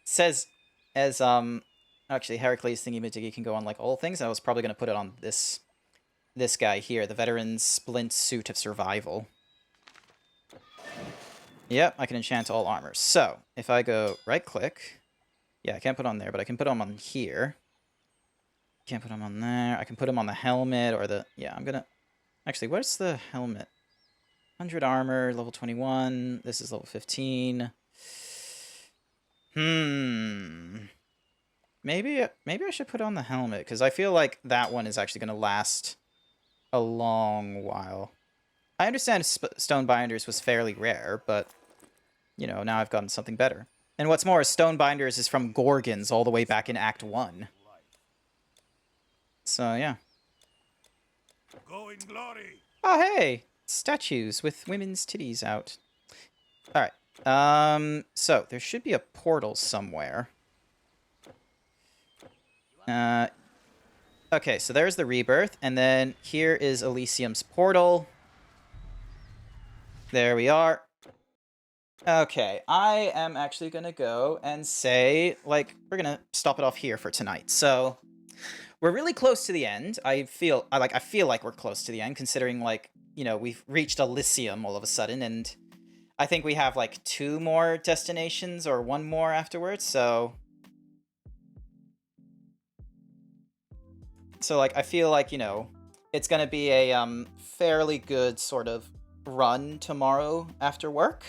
Says, as, actually, Heracles thingy-majiggy can go on, like, all things, and I was probably gonna put it on this guy here, the Veteran's Splint Suit of Survival. Yep, I can enchant all armors. So, if I go right-click... Yeah, I can't put on there, but I can put them on here. Can't put them on there. I can put them on the helmet or the... Yeah, I'm gonna... Actually, where's the helmet? 100 armor, level 21. This is level 15. Maybe I should put on the helmet, because I feel like that one is actually going to last a long while. I understand Stone Binders was fairly rare, but, you know, now I've gotten something better. And what's more, Stone Binders is from Gorgons all the way back in Act 1. So, yeah. Go in glory. Oh, hey! Statues with women's titties out. Alright. So, there should be a portal somewhere. Okay, so there's the Rebirth, and then here is Elysium's portal. There we are. Okay, I am actually gonna go and say, like, we're gonna stop it off here for tonight. So, we're really close to the end. I feel like we're close to the end, considering, like, you know, we've reached Elysium all of a sudden, and I think we have, like, 2 more destinations, or 1 more afterwards, so... So, like, I feel like, you know, it's gonna be a, fairly good sort of run tomorrow after work.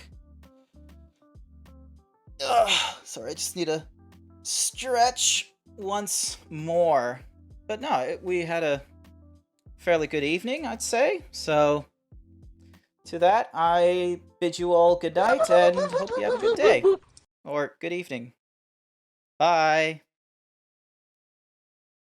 Ugh, sorry, I just need to stretch once more. But no, we had a fairly good evening, I'd say. So, to that, I bid you all good night and hope you have a good day. Or good evening. Bye.